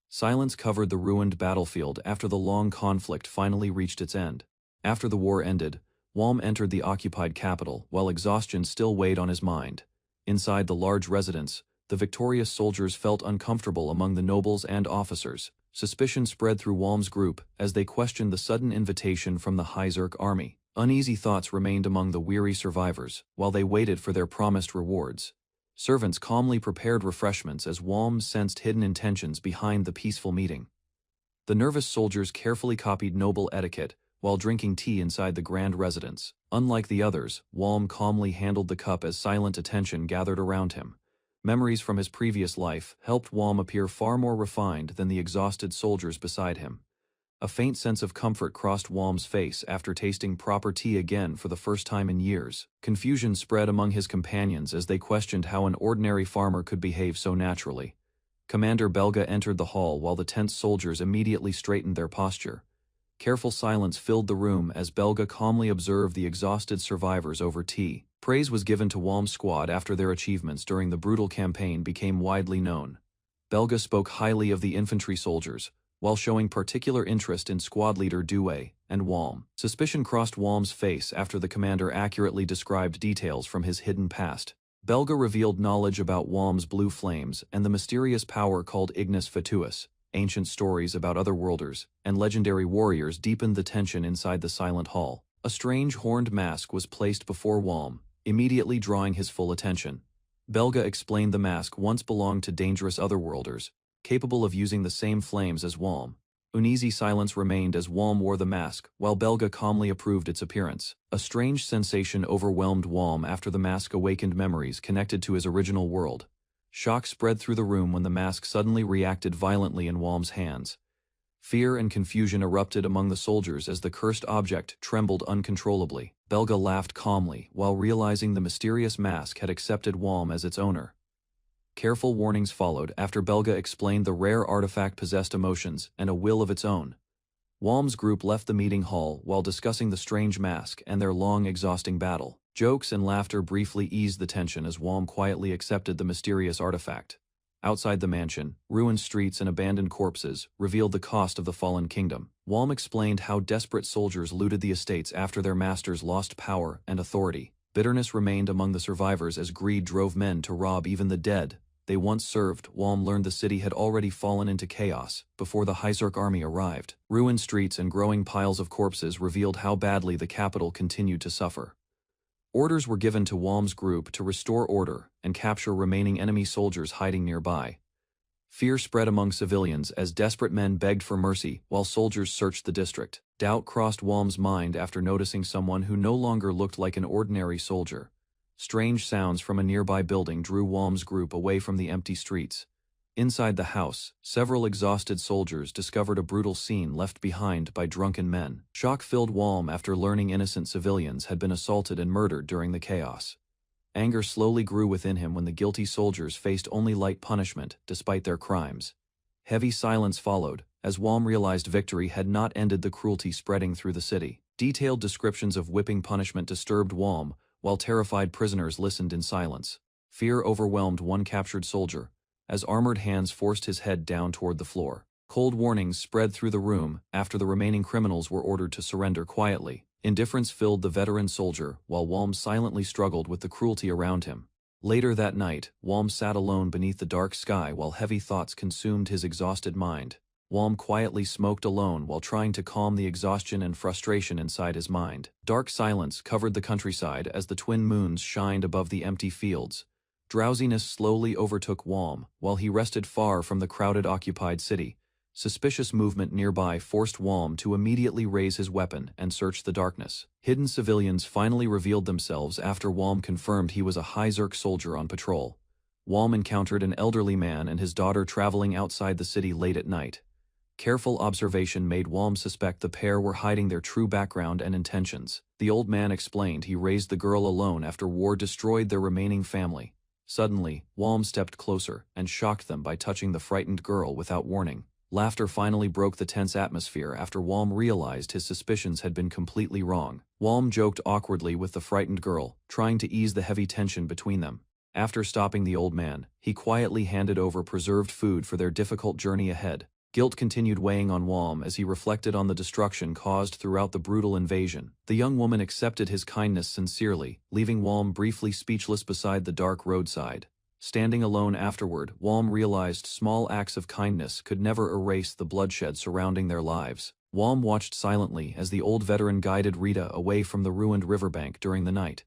Silence covered the ruined battlefield after the long conflict finally reached its end. After the war ended, Walm entered the occupied capital while exhaustion still weighed on his mind. Inside the large residence, the victorious soldiers felt uncomfortable among the nobles and officers. Suspicion spread through Walm's group as they questioned the sudden invitation from the Hyzerk army. Uneasy thoughts remained among the weary survivors while they waited for their promised rewards. Servants calmly prepared refreshments as Walm sensed hidden intentions behind the peaceful meeting. The nervous soldiers carefully copied noble etiquette while drinking tea inside the grand residence. Unlike the others, Walm calmly handled the cup as silent attention gathered around him. Memories from his previous life helped Walm appear far more refined than the exhausted soldiers beside him. A faint sense of comfort crossed Walm's face after tasting proper tea again for the first time in years. Confusion spread among his companions as they questioned how an ordinary farmer could behave so naturally. Commander Belga entered the hall while the tense soldiers immediately straightened their posture. Careful silence filled the room as Belga calmly observed the exhausted survivors over tea. Praise was given to Walm's squad after their achievements during the brutal campaign became widely known. Belga spoke highly of the infantry soldiers, while showing particular interest in squad leader Due and Walm. Suspicion crossed Walm's face after the commander accurately described details from his hidden past. Belga revealed knowledge about Walm's blue flames and the mysterious power called Ignis Fatuus. Ancient stories about otherworlders and legendary warriors deepened the tension inside the silent hall. A strange horned mask was placed before Walm, immediately drawing his full attention. Belga explained the mask once belonged to dangerous otherworlders, capable of using the same flames as Walm. Uneasy silence remained as Walm wore the mask, while Belga calmly approved its appearance. A strange sensation overwhelmed Walm after the mask awakened memories connected to his original world. Shock spread through the room when the mask suddenly reacted violently in Walm's hands. Fear and confusion erupted among the soldiers as the cursed object trembled uncontrollably. Belga laughed calmly while realizing the mysterious mask had accepted Walm as its owner. Careful warnings followed after Belga explained the rare artifact possessed emotions and a will of its own. Walm's group left the meeting hall while discussing the strange mask and their long, exhausting battle. Jokes and laughter briefly eased the tension as Walm quietly accepted the mysterious artifact. Outside the mansion, ruined streets and abandoned corpses revealed the cost of the fallen kingdom. Walm explained how desperate soldiers looted the estates after their masters lost power and authority. Bitterness remained among the survivors as greed drove men to rob even the dead they once served. Walm learned the city had already fallen into chaos before the Hyzerk army arrived. Ruined streets and growing piles of corpses revealed how badly the capital continued to suffer. Orders were given to Walm's group to restore order and capture remaining enemy soldiers hiding nearby. Fear spread among civilians as desperate men begged for mercy while soldiers searched the district. Doubt crossed Walm's mind after noticing someone who no longer looked like an ordinary soldier. Strange sounds from a nearby building drew Walm's group away from the empty streets. Inside the house, several exhausted soldiers discovered a brutal scene left behind by drunken men. Shock filled Walm after learning innocent civilians had been assaulted and murdered during the chaos. Anger slowly grew within him when the guilty soldiers faced only light punishment despite their crimes. Heavy silence followed, as Walm realized victory had not ended the cruelty spreading through the city. Detailed descriptions of whipping punishment disturbed Walm, while terrified prisoners listened in silence. Fear overwhelmed one captured soldier, as armored hands forced his head down toward the floor. Cold warnings spread through the room after the remaining criminals were ordered to surrender quietly. Indifference filled the veteran soldier, while Walm silently struggled with the cruelty around him. Later that night, Walm sat alone beneath the dark sky while heavy thoughts consumed his exhausted mind. Walm quietly smoked alone while trying to calm the exhaustion and frustration inside his mind. Dark silence covered the countryside as the twin moons shined above the empty fields. Drowsiness slowly overtook Walm while he rested far from the crowded occupied city. Suspicious movement nearby forced Walm to immediately raise his weapon and search the darkness. Hidden civilians finally revealed themselves after Walm confirmed he was a Hyzerk soldier on patrol. Walm encountered an elderly man and his daughter traveling outside the city late at night. Careful observation made Walm suspect the pair were hiding their true background and intentions. The old man explained he raised the girl alone after war destroyed their remaining family. Suddenly, Walm stepped closer and shocked them by touching the frightened girl without warning. Laughter finally broke the tense atmosphere after Walm realized his suspicions had been completely wrong. Walm joked awkwardly with the frightened girl, trying to ease the heavy tension between them. After stopping the old man, he quietly handed over preserved food for their difficult journey ahead. Guilt continued weighing on Walm as he reflected on the destruction caused throughout the brutal invasion. The young woman accepted his kindness sincerely, leaving Walm briefly speechless beside the dark roadside. Standing alone afterward, Walm realized small acts of kindness could never erase the bloodshed surrounding their lives. Walm watched silently as the old veteran guided Rita away from the ruined riverbank during the night.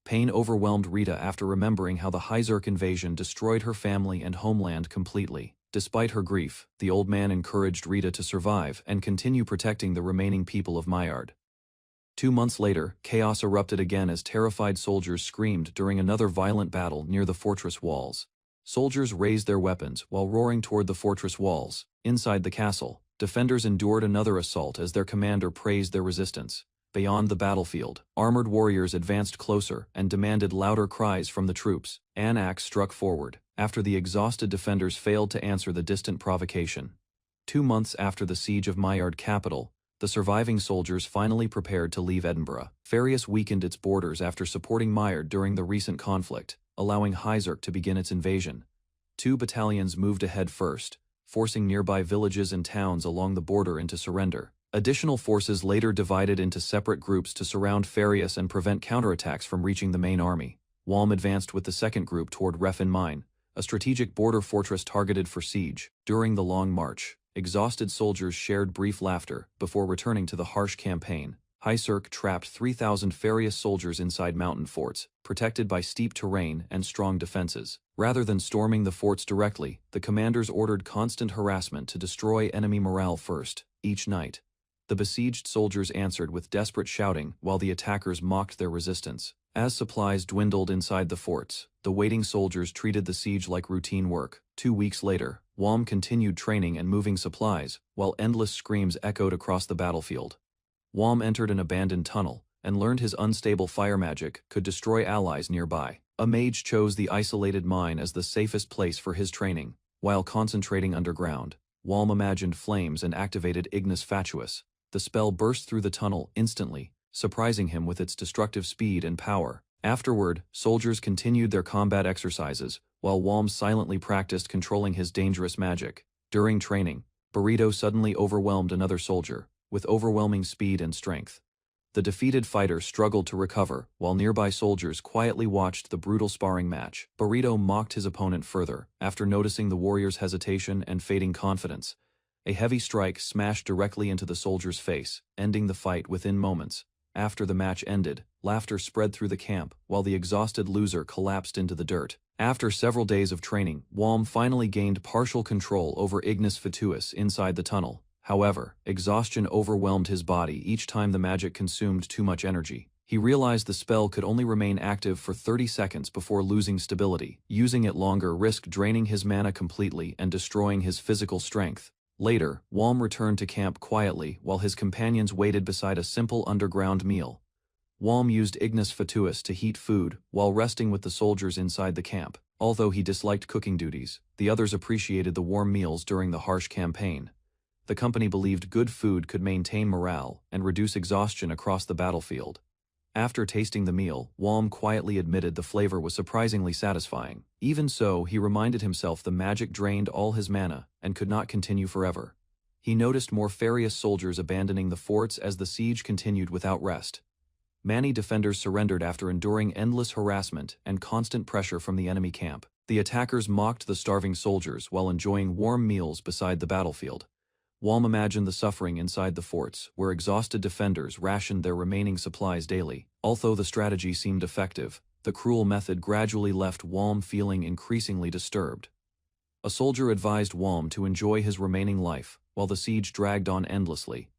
Pain overwhelmed Rita after remembering how the Hyzerk invasion destroyed her family and homeland completely. Despite her grief, the old man encouraged Rita to survive and continue protecting the remaining people of Myard. 2 months later, chaos erupted again as terrified soldiers screamed during another violent battle near the fortress walls. Soldiers raised their weapons while roaring toward the fortress walls. Inside the castle, defenders endured another assault as their commander praised their resistance. Beyond the battlefield, armored warriors advanced closer and demanded louder cries from the troops. An axe struck forward, after the exhausted defenders failed to answer the distant provocation. 2 months after the siege of Myard capital, the surviving soldiers finally prepared to leave Edinburgh. Farius weakened its borders after supporting Myard during the recent conflict, allowing Hyzerk to begin its invasion. 2 battalions moved ahead first, forcing nearby villages and towns along the border into surrender. Additional forces later divided into separate groups to surround Farius and prevent counterattacks from reaching the main army. Walm advanced with the second group toward Refin Mine, a strategic border fortress targeted for siege. During the long march, exhausted soldiers shared brief laughter before returning to the harsh campaign. Hyzerk trapped 3,000 Farius soldiers inside mountain forts, protected by steep terrain and strong defenses. Rather than storming the forts directly, the commanders ordered constant harassment to destroy enemy morale first. Each night, the besieged soldiers answered with desperate shouting while the attackers mocked their resistance. As supplies dwindled inside the forts, the waiting soldiers treated the siege like routine work. 2 weeks later, Walm continued training and moving supplies, while endless screams echoed across the battlefield. Walm entered an abandoned tunnel, and learned his unstable fire magic could destroy allies nearby. A mage chose the isolated mine as the safest place for his training. While concentrating underground, Walm imagined flames and activated Ignis Fatuus. The spell burst through the tunnel instantly, surprising him with its destructive speed and power. Afterward, soldiers continued their combat exercises, while Walm silently practiced controlling his dangerous magic. During training, Burrito suddenly overwhelmed another soldier, with overwhelming speed and strength. The defeated fighter struggled to recover, while nearby soldiers quietly watched the brutal sparring match. Burrito mocked his opponent further, after noticing the warrior's hesitation and fading confidence. A heavy strike smashed directly into the soldier's face, ending the fight within moments. After the match ended, laughter spread through the camp, while the exhausted loser collapsed into the dirt. After several days of training, Walm finally gained partial control over Ignis Fatuus inside the tunnel. However, exhaustion overwhelmed his body each time the magic consumed too much energy. He realized the spell could only remain active for 30 seconds before losing stability. Using it longer risked draining his mana completely and destroying his physical strength. Later, Walm returned to camp quietly while his companions waited beside a simple underground meal. Walm used Ignis Fatuus to heat food while resting with the soldiers inside the camp. Although he disliked cooking duties, the others appreciated the warm meals during the harsh campaign. The company believed good food could maintain morale and reduce exhaustion across the battlefield. After tasting the meal, Walm quietly admitted the flavor was surprisingly satisfying. Even so, he reminded himself the magic drained all his mana and could not continue forever. He noticed more Farius soldiers abandoning the forts as the siege continued without rest. Many defenders surrendered after enduring endless harassment and constant pressure from the enemy camp. The attackers mocked the starving soldiers while enjoying warm meals beside the battlefield. Walm imagined the suffering inside the forts, where exhausted defenders rationed their remaining supplies daily. Although the strategy seemed effective, the cruel method gradually left Walm feeling increasingly disturbed. A soldier advised Walm to enjoy his remaining life, while the siege dragged on endlessly.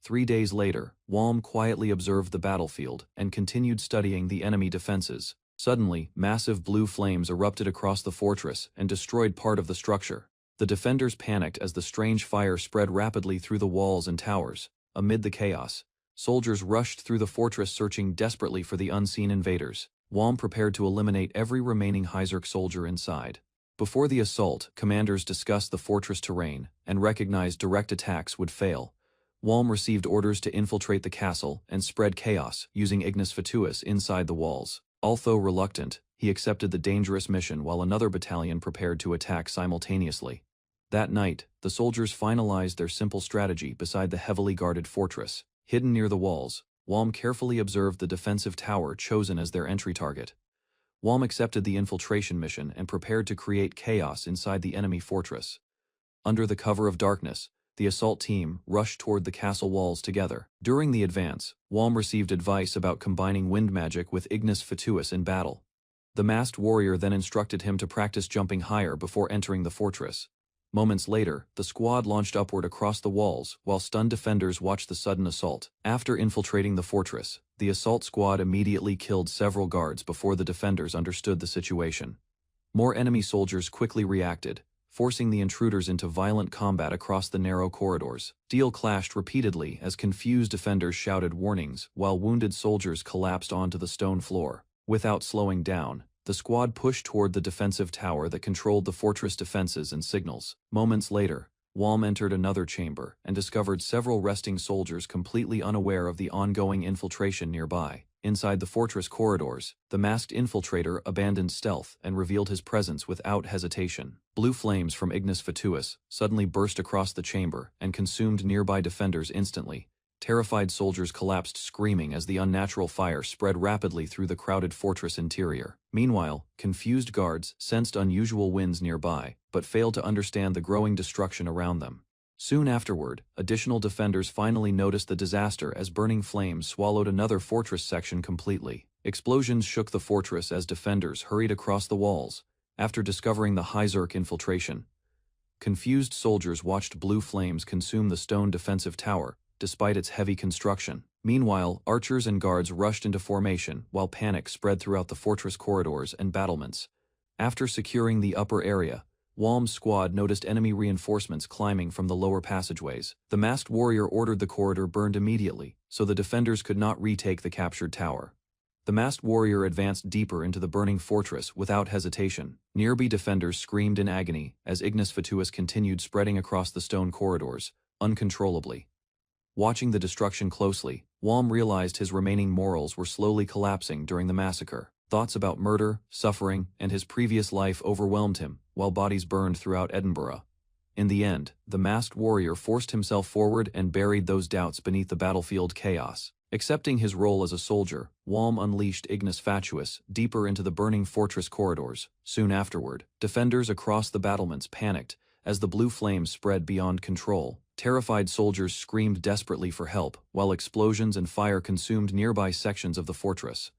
3 days later, Walm quietly observed the battlefield and continued studying the enemy defenses. Suddenly, massive blue flames erupted across the fortress and destroyed part of the structure. The defenders panicked as the strange fire spread rapidly through the walls and towers. Amid the chaos, soldiers rushed through the fortress searching desperately for the unseen invaders. Walm prepared to eliminate every remaining Hyzerk soldier inside. Before the assault, commanders discussed the fortress terrain and recognized direct attacks would fail. Walm received orders to infiltrate the castle and spread chaos using Ignis Fatuus inside the walls. Although reluctant, he accepted the dangerous mission while another battalion prepared to attack simultaneously. That night, the soldiers finalized their simple strategy beside the heavily guarded fortress. Hidden near the walls, Walm carefully observed the defensive tower chosen as their entry target. Walm accepted the infiltration mission and prepared to create chaos inside the enemy fortress. Under the cover of darkness, the assault team rushed toward the castle walls together. During the advance, Walm received advice about combining wind magic with Ignis Fatuus in battle. The masked warrior then instructed him to practice jumping higher before entering the fortress. Moments later, the squad launched upward across the walls while stunned defenders watched the sudden assault. After infiltrating the fortress, the assault squad immediately killed several guards before the defenders understood the situation. More enemy soldiers quickly reacted, forcing the intruders into violent combat across the narrow corridors. Steel clashed repeatedly as confused defenders shouted warnings while wounded soldiers collapsed onto the stone floor. Without slowing down, the squad pushed toward the defensive tower that controlled the fortress defenses and signals. Moments later, Walm entered another chamber and discovered several resting soldiers completely unaware of the ongoing infiltration nearby. Inside the fortress corridors, the masked infiltrator abandoned stealth and revealed his presence without hesitation. Blue flames from Ignis Fatuus suddenly burst across the chamber and consumed nearby defenders instantly. Terrified soldiers collapsed screaming as the unnatural fire spread rapidly through the crowded fortress interior. Meanwhile, confused guards sensed unusual winds nearby, but failed to understand the growing destruction around them. Soon afterward, additional defenders finally noticed the disaster as burning flames swallowed another fortress section completely. Explosions shook the fortress as defenders hurried across the walls. After discovering the Hyzerk infiltration, confused soldiers watched blue flames consume the stone defensive tower, despite its heavy construction. Meanwhile, archers and guards rushed into formation while panic spread throughout the fortress corridors and battlements. After securing the upper area, Walm's squad noticed enemy reinforcements climbing from the lower passageways. The masked warrior ordered the corridor burned immediately, so the defenders could not retake the captured tower. The masked warrior advanced deeper into the burning fortress without hesitation. Nearby defenders screamed in agony as Ignis Fatuus continued spreading across the stone corridors, uncontrollably. Watching the destruction closely, Walm realized his remaining morals were slowly collapsing during the massacre. Thoughts about murder, suffering, and his previous life overwhelmed him, while bodies burned throughout Edinburgh. In the end, the masked warrior forced himself forward and buried those doubts beneath the battlefield chaos. Accepting his role as a soldier, Walm unleashed Ignis Fatuus deeper into the burning fortress corridors. Soon afterward, defenders across the battlements panicked as the blue flames spread beyond control. Terrified soldiers screamed desperately for help, while explosions and fire consumed nearby sections of the fortress.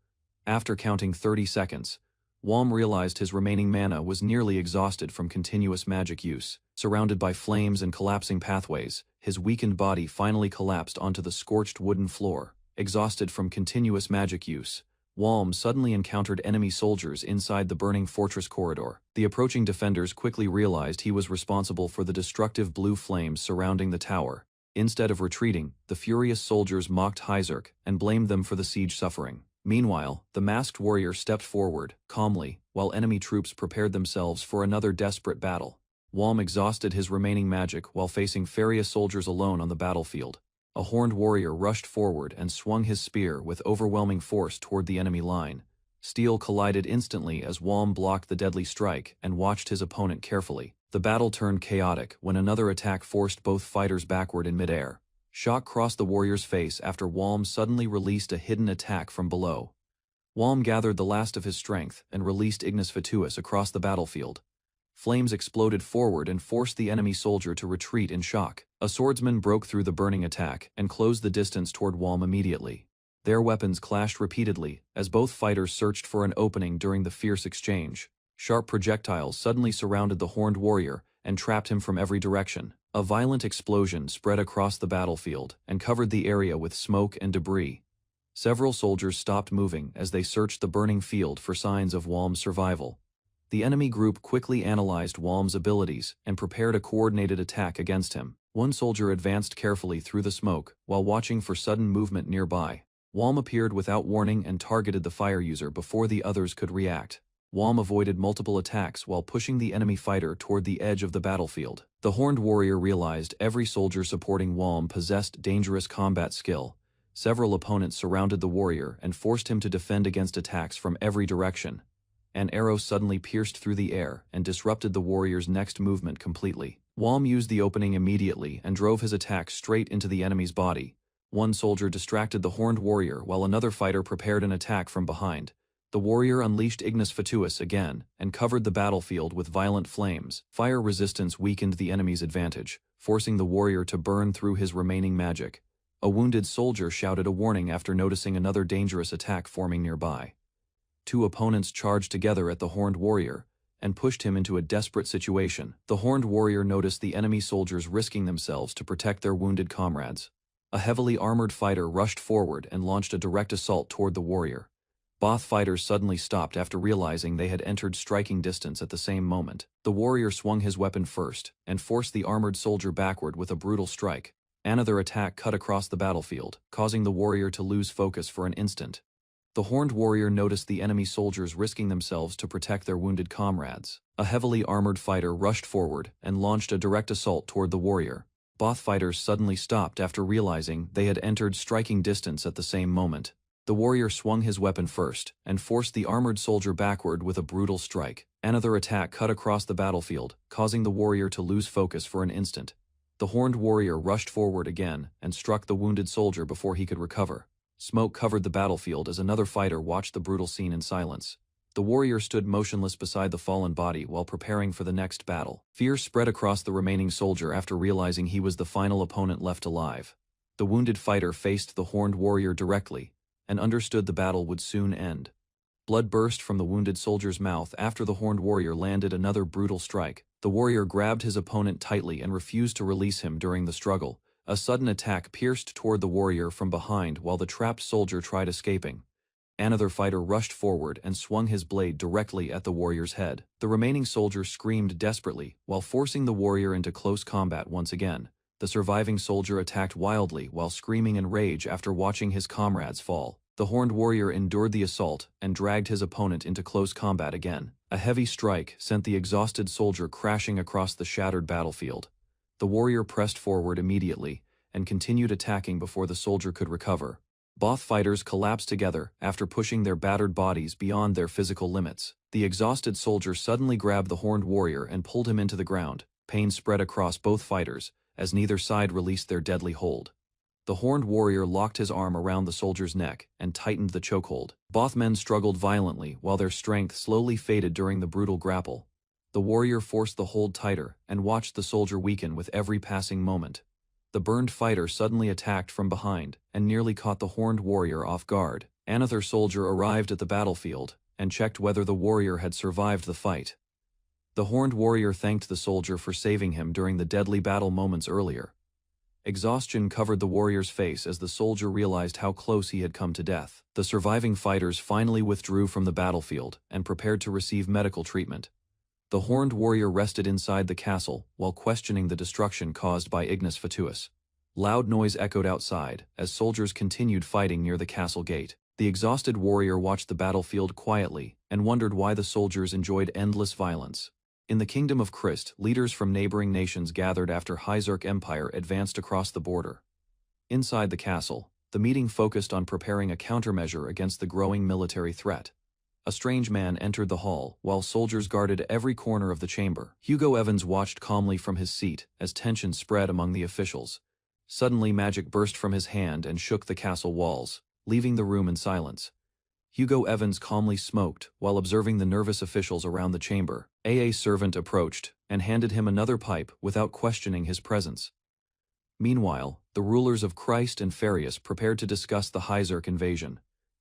After counting 30 seconds, Walm realized his remaining mana was nearly exhausted from continuous magic use. Surrounded by flames and collapsing pathways, his weakened body finally collapsed onto the scorched wooden floor. Exhausted from continuous magic use, Walm suddenly encountered enemy soldiers inside the burning fortress corridor. The approaching defenders quickly realized he was responsible for the destructive blue flames surrounding the tower. Instead of retreating, the furious soldiers mocked Hyzerk and blamed them for the siege suffering. Meanwhile, the masked warrior stepped forward, calmly, while enemy troops prepared themselves for another desperate battle. Walm exhausted his remaining magic while facing furious soldiers alone on the battlefield. A horned warrior rushed forward and swung his spear with overwhelming force toward the enemy line. Steel collided instantly as Walm blocked the deadly strike and watched his opponent carefully. The battle turned chaotic when another attack forced both fighters backward in midair. Shock crossed the warrior's face after Walm suddenly released a hidden attack from below. Walm gathered the last of his strength and released Ignis Fatuus across the battlefield. Flames exploded forward and forced the enemy soldier to retreat in shock. A swordsman broke through the burning attack and closed the distance toward Walm immediately. Their weapons clashed repeatedly as both fighters searched for an opening during the fierce exchange. Sharp projectiles suddenly surrounded the horned warrior and trapped him from every direction. A violent explosion spread across the battlefield and covered the area with smoke and debris. Several soldiers stopped moving as they searched the burning field for signs of Walm's survival. The enemy group quickly analyzed Walm's abilities and prepared a coordinated attack against him. One soldier advanced carefully through the smoke while watching for sudden movement nearby. Walm appeared without warning and targeted the fire user before the others could react. Wom avoided multiple attacks while pushing the enemy fighter toward the edge of the battlefield. The horned warrior realized every soldier supporting Wom possessed dangerous combat skill. Several opponents surrounded the warrior and forced him to defend against attacks from every direction. An arrow suddenly pierced through the air and disrupted the warrior's next movement completely. Wom used the opening immediately and drove his attack straight into the enemy's body. One soldier distracted the horned warrior while another fighter prepared an attack from behind. The warrior unleashed Ignis Fatuus again and covered the battlefield with violent flames. Fire resistance weakened the enemy's advantage, forcing the warrior to burn through his remaining magic. A wounded soldier shouted a warning after noticing another dangerous attack forming nearby. Two opponents charged together at the horned warrior and pushed him into a desperate situation. The horned warrior noticed the enemy soldiers risking themselves to protect their wounded comrades. A heavily armored fighter rushed forward and launched a direct assault toward the warrior. Both fighters suddenly stopped after realizing they had entered striking distance at the same moment. The warrior swung his weapon first and forced the armored soldier backward with a brutal strike. Another attack cut across the battlefield, causing the warrior to lose focus for an instant. The horned warrior noticed the enemy soldiers risking themselves to protect their wounded comrades. A heavily armored fighter rushed forward and launched a direct assault toward the warrior. Both fighters suddenly stopped after realizing they had entered striking distance at the same moment. The warrior swung his weapon first and forced the armored soldier backward with a brutal strike. Another attack cut across the battlefield, causing the warrior to lose focus for an instant. The horned warrior rushed forward again and struck the wounded soldier before he could recover. Smoke covered the battlefield as another fighter watched the brutal scene in silence. The warrior stood motionless beside the fallen body while preparing for the next battle. Fear spread across the remaining soldier after realizing he was the final opponent left alive. The wounded fighter faced the horned warrior directly and understood the battle would soon end. Blood burst from the wounded soldier's mouth after the horned warrior landed another brutal strike. The warrior grabbed his opponent tightly and refused to release him during the struggle. A sudden attack pierced toward the warrior from behind while the trapped soldier tried escaping. Another fighter rushed forward and swung his blade directly at the warrior's head. The remaining soldier screamed desperately while forcing the warrior into close combat once again. The surviving soldier attacked wildly while screaming in rage after watching his comrades fall. The horned warrior endured the assault and dragged his opponent into close combat again. A heavy strike sent the exhausted soldier crashing across the shattered battlefield. The warrior pressed forward immediately and continued attacking before the soldier could recover. Both fighters collapsed together after pushing their battered bodies beyond their physical limits. The exhausted soldier suddenly grabbed the horned warrior and pulled him into the ground. Pain spread across both fighters as neither side released their deadly hold. The horned warrior locked his arm around the soldier's neck and tightened the chokehold. Both men struggled violently while their strength slowly faded during the brutal grapple. The warrior forced the hold tighter and watched the soldier weaken with every passing moment. The burned fighter suddenly attacked from behind and nearly caught the horned warrior off guard. Another soldier arrived at the battlefield and checked whether the warrior had survived the fight. The horned warrior thanked the soldier for saving him during the deadly battle moments earlier. Exhaustion covered the warrior's face as the soldier realized how close he had come to death. The surviving fighters finally withdrew from the battlefield and prepared to receive medical treatment. The horned warrior rested inside the castle while questioning the destruction caused by Ignis Fatuus. Loud noise echoed outside as soldiers continued fighting near the castle gate. The exhausted warrior watched the battlefield quietly and wondered why the soldiers enjoyed endless violence. In the Kingdom of Christ, leaders from neighboring nations gathered after Hyzarch Empire advanced across the border. Inside the castle, the meeting focused on preparing a countermeasure against the growing military threat. A strange man entered the hall while soldiers guarded every corner of the chamber. Hugo Evans watched calmly from his seat as tension spread among the officials. Suddenly magic burst from his hand and shook the castle walls, leaving the room in silence. Hugo Evans calmly smoked while observing the nervous officials around the chamber. A servant approached and handed him another pipe without questioning his presence. Meanwhile, the rulers of Christ and Farius prepared to discuss the Hyzarch invasion.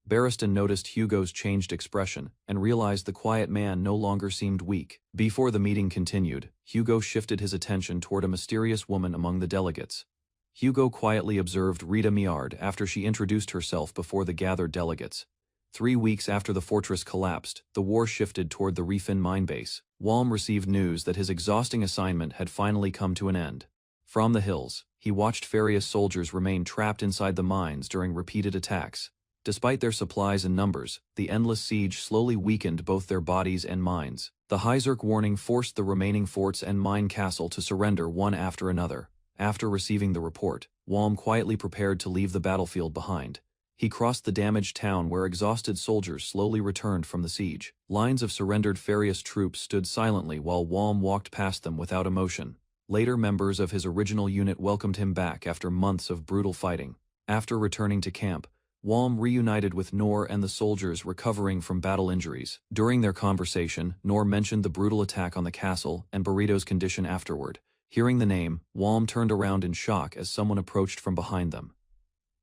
Barristan noticed Hugo's changed expression and realized the quiet man no longer seemed weak. Before the meeting continued, Hugo shifted his attention toward a mysterious woman among the delegates. Hugo quietly observed Rita Miard after she introduced herself before the gathered delegates. 3 weeks after the fortress collapsed, the war shifted toward the Refin mine base. Walm received news that his exhausting assignment had finally come to an end. From the hills, he watched Farius soldiers remain trapped inside the mines during repeated attacks. Despite their supplies and numbers, the endless siege slowly weakened both their bodies and minds. The Hyzerk warning forced the remaining forts and mine castle to surrender one after another. After receiving the report, Walm quietly prepared to leave the battlefield behind. He crossed the damaged town where exhausted soldiers slowly returned from the siege. Lines of surrendered Farius troops stood silently while Walm walked past them without emotion. Later members of his original unit welcomed him back after months of brutal fighting. After returning to camp, Walm reunited with Nor and the soldiers recovering from battle injuries. During their conversation, Nor mentioned the brutal attack on the castle and Burrito's condition afterward. Hearing the name, Walm turned around in shock as someone approached from behind them.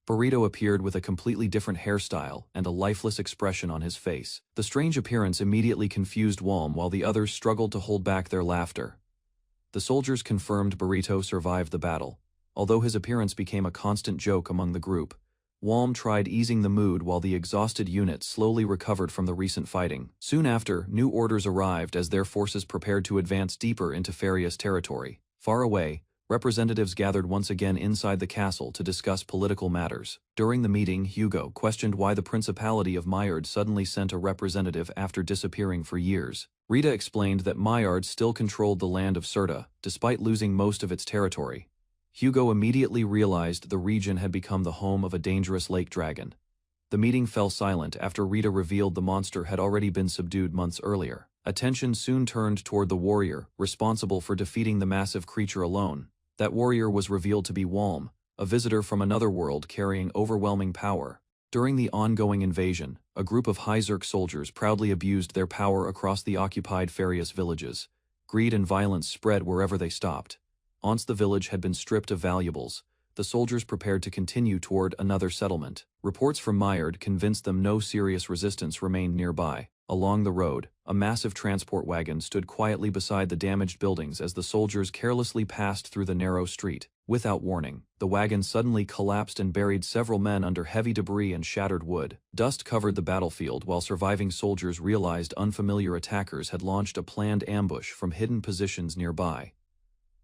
Burrito appeared with a completely different hairstyle and a lifeless expression on his face. The strange appearance immediately confused Walm while the others struggled to hold back their laughter. The soldiers confirmed Burrito survived the battle. Although his appearance became a constant joke among the group, Walm tried easing the mood while the exhausted unit slowly recovered from the recent fighting. Soon after, new orders arrived as their forces prepared to advance deeper into Farius territory. Far away, representatives gathered once again inside the castle to discuss political matters. During the meeting, Hugo questioned why the Principality of Myard suddenly sent a representative after disappearing for years. Rita explained that Myard still controlled the land of Serta, despite losing most of its territory. Hugo immediately realized the region had become the home of a dangerous lake dragon. The meeting fell silent after Rita revealed the monster had already been subdued months earlier. Attention soon turned toward the warrior, responsible for defeating the massive creature alone. That warrior was revealed to be Walm, a visitor from another world carrying overwhelming power. During the ongoing invasion, a group of Hyzerk soldiers proudly abused their power across the occupied Farius villages. Greed and violence spread wherever they stopped. Once the village had been stripped of valuables, the soldiers prepared to continue toward another settlement. Reports from Myard convinced them no serious resistance remained nearby. Along the road, a massive transport wagon stood quietly beside the damaged buildings as the soldiers carelessly passed through the narrow street. Without warning, the wagon suddenly collapsed and buried several men under heavy debris and shattered wood. Dust covered the battlefield while surviving soldiers realized unfamiliar attackers had launched a planned ambush from hidden positions nearby.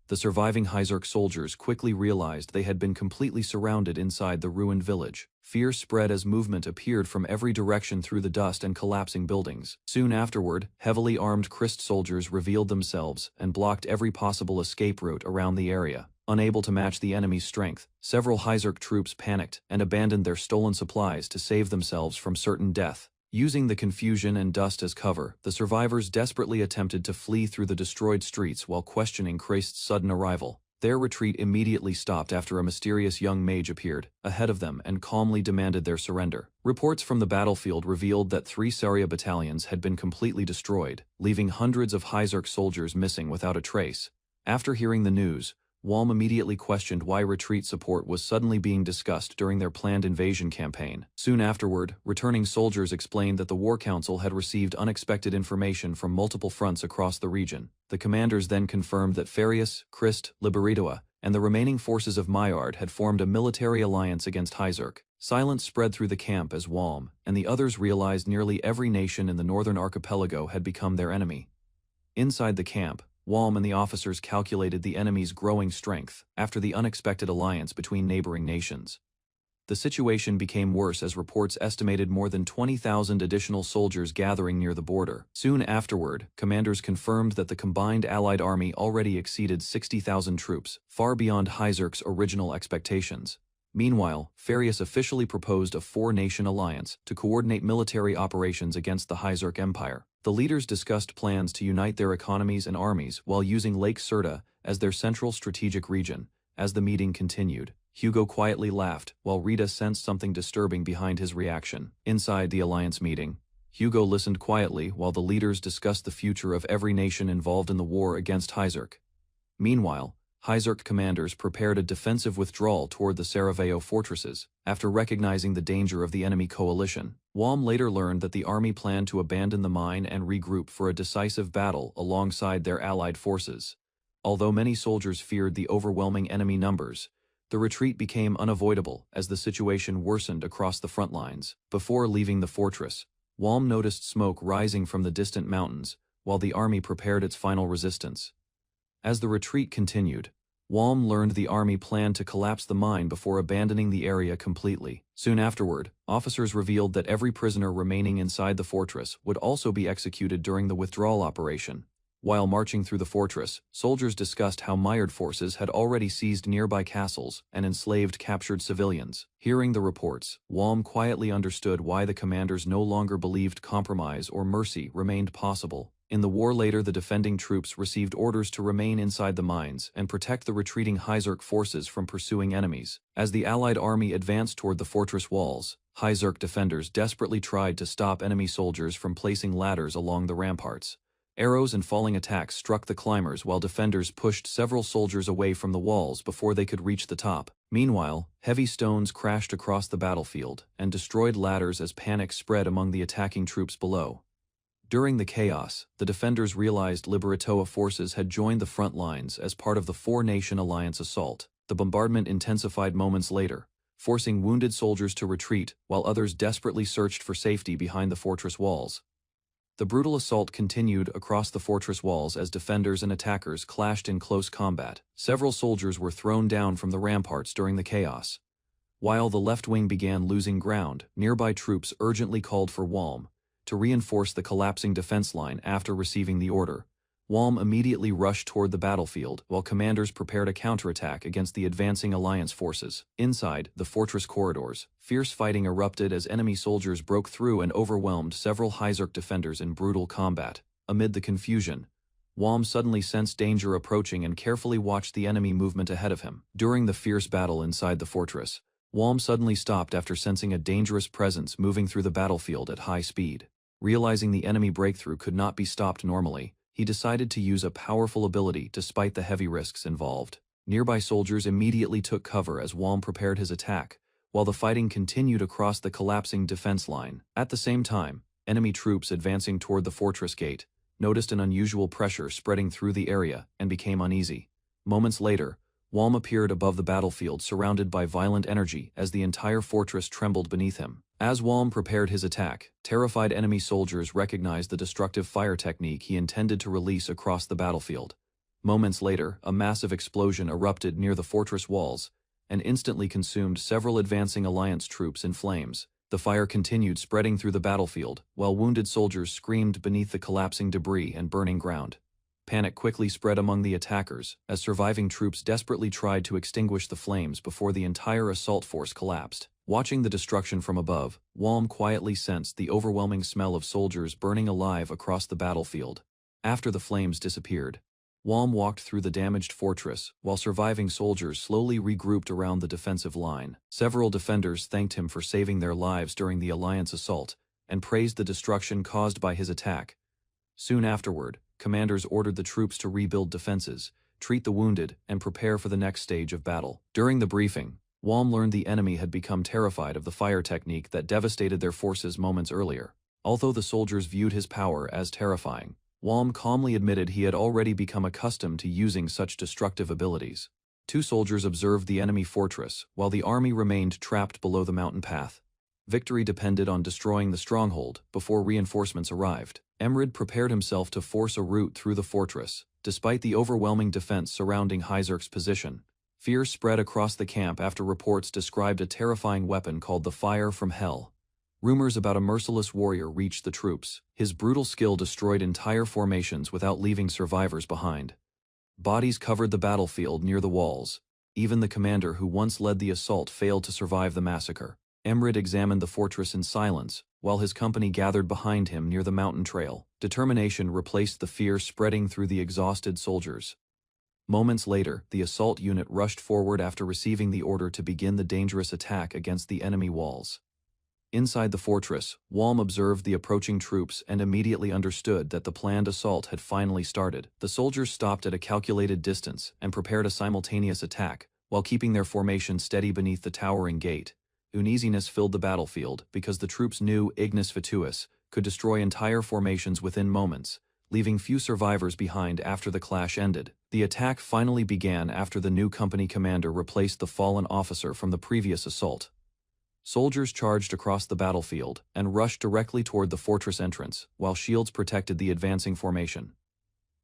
The surviving Hyzerk soldiers quickly realized they had been completely surrounded inside the ruined village. Fear spread as movement appeared from every direction through the dust and collapsing buildings. Soon afterward, heavily armed Christ soldiers revealed themselves and blocked every possible escape route around the area. Unable to match the enemy's strength, several Hyzerk troops panicked and abandoned their stolen supplies to save themselves from certain death. Using the confusion and dust as cover, the survivors desperately attempted to flee through the destroyed streets while questioning Christ's sudden arrival. Their retreat immediately stopped after a mysterious young mage appeared ahead of them and calmly demanded their surrender. Reports from the battlefield revealed that 3 Saria battalions had been completely destroyed, leaving hundreds of Hyzerk soldiers missing without a trace. After hearing the news, Walm immediately questioned why retreat support was suddenly being discussed during their planned invasion campaign. Soon afterward, returning soldiers explained that the War Council had received unexpected information from multiple fronts across the region. The commanders then confirmed that Farius, Christ, Liberitua, and the remaining forces of Myard had formed a military alliance against Hyzerk. Silence spread through the camp as Walm and the others realized nearly every nation in the northern archipelago had become their enemy. Inside the camp, Walm and the officers calculated the enemy's growing strength after the unexpected alliance between neighboring nations. The situation became worse as reports estimated more than 20,000 additional soldiers gathering near the border. Soon afterward, commanders confirmed that the combined Allied army already exceeded 60,000 troops, far beyond Hyzerk's original expectations. Meanwhile, Farius officially proposed a 4-nation alliance to coordinate military operations against the Hyzerk Empire. The leaders discussed plans to unite their economies and armies while using Lake Serta as their central strategic region. As the meeting continued, Hugo quietly laughed while Rita sensed something disturbing behind his reaction. Inside the alliance meeting, Hugo listened quietly while the leaders discussed the future of every nation involved in the war against Hyzerk. Meanwhile, Hyzerk commanders prepared a defensive withdrawal toward the Saraveo fortresses, after recognizing the danger of the enemy coalition. Walm later learned that the army planned to abandon the mine and regroup for a decisive battle alongside their allied forces. Although many soldiers feared the overwhelming enemy numbers, the retreat became unavoidable as the situation worsened across the front lines. Before leaving the fortress, Walm noticed smoke rising from the distant mountains, while the army prepared its final resistance. As the retreat continued, Walm learned the army planned to collapse the mine before abandoning the area completely. Soon afterward, officers revealed that every prisoner remaining inside the fortress would also be executed during the withdrawal operation. While marching through the fortress, soldiers discussed how mired forces had already seized nearby castles and enslaved captured civilians. Hearing the reports, Walm quietly understood why the commanders no longer believed compromise or mercy remained possible. In the war later, the defending troops received orders to remain inside the mines and protect the retreating Hyzerk forces from pursuing enemies. As the Allied army advanced toward the fortress walls, Hyzerk defenders desperately tried to stop enemy soldiers from placing ladders along the ramparts. Arrows and falling attacks struck the climbers while defenders pushed several soldiers away from the walls before they could reach the top. Meanwhile, heavy stones crashed across the battlefield and destroyed ladders as panic spread among the attacking troops below. During the chaos, the defenders realized Liberatoa forces had joined the front lines as part of the Four-Nation Alliance assault. The bombardment intensified moments later, forcing wounded soldiers to retreat while others desperately searched for safety behind the fortress walls. The brutal assault continued across the fortress walls as defenders and attackers clashed in close combat. Several soldiers were thrown down from the ramparts during the chaos. While the left wing began losing ground, nearby troops urgently called for Walm to reinforce the collapsing defense line after receiving the order. Walm immediately rushed toward the battlefield while commanders prepared a counterattack against the advancing alliance forces. Inside the fortress corridors, fierce fighting erupted as enemy soldiers broke through and overwhelmed several Hyzerk defenders in brutal combat. Amid the confusion, Walm suddenly sensed danger approaching and carefully watched the enemy movement ahead of him. During the fierce battle inside the fortress, Walm suddenly stopped after sensing a dangerous presence moving through the battlefield at high speed. Realizing the enemy breakthrough could not be stopped normally, he decided to use a powerful ability despite the heavy risks involved. Nearby soldiers immediately took cover as Walm prepared his attack, while the fighting continued across the collapsing defense line. At the same time, enemy troops advancing toward the fortress gate noticed an unusual pressure spreading through the area and became uneasy. Moments later, Walm appeared above the battlefield surrounded by violent energy as the entire fortress trembled beneath him. As Walm prepared his attack, terrified enemy soldiers recognized the destructive fire technique he intended to release across the battlefield. Moments later, a massive explosion erupted near the fortress walls and instantly consumed several advancing alliance troops in flames. The fire continued spreading through the battlefield, while wounded soldiers screamed beneath the collapsing debris and burning ground. Panic quickly spread among the attackers as surviving troops desperately tried to extinguish the flames before the entire assault force collapsed. Watching the destruction from above, Walm quietly sensed the overwhelming smell of soldiers burning alive across the battlefield. After the flames disappeared, Walm walked through the damaged fortress while surviving soldiers slowly regrouped around the defensive line. Several defenders thanked him for saving their lives during the Alliance assault and praised the destruction caused by his attack. Soon afterward, commanders ordered the troops to rebuild defenses, treat the wounded, and prepare for the next stage of battle. During the briefing, Walm learned the enemy had become terrified of the fire technique that devastated their forces moments earlier. Although the soldiers viewed his power as terrifying, Walm calmly admitted he had already become accustomed to using such destructive abilities. Two soldiers observed the enemy fortress, while the army remained trapped below the mountain path. Victory depended on destroying the stronghold before reinforcements arrived. Emrid prepared himself to force a route through the fortress. Despite the overwhelming defense surrounding Hyzerk's position, fear spread across the camp after reports described a terrifying weapon called the Fire from Hell. Rumors about a merciless warrior reached the troops. His brutal skill destroyed entire formations without leaving survivors behind. Bodies covered the battlefield near the walls. Even the commander who once led the assault failed to survive the massacre. Emrid examined the fortress in silence, while his company gathered behind him near the mountain trail. Determination replaced the fear spreading through the exhausted soldiers. Moments later, the assault unit rushed forward after receiving the order to begin the dangerous attack against the enemy walls. Inside the fortress, Walm observed the approaching troops and immediately understood that the planned assault had finally started. The soldiers stopped at a calculated distance and prepared a simultaneous attack, while keeping their formation steady beneath the towering gate. Uneasiness filled the battlefield because the troops knew Ignis Fatuus could destroy entire formations within moments, leaving few survivors behind after the clash ended. The attack finally began after the new company commander replaced the fallen officer from the previous assault. Soldiers charged across the battlefield and rushed directly toward the fortress entrance, while shields protected the advancing formation.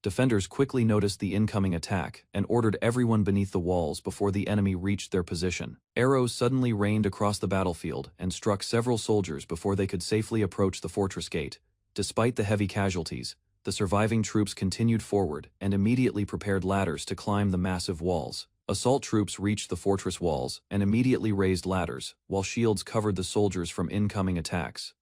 Defenders quickly noticed the incoming attack and ordered everyone beneath the walls before the enemy reached their position. Arrows suddenly rained across the battlefield and struck several soldiers before they could safely approach the fortress gate. Despite the heavy casualties, the surviving troops continued forward and immediately prepared ladders to climb the massive walls. Assault troops reached the fortress walls and immediately raised ladders, while shields covered the soldiers from incoming attacks.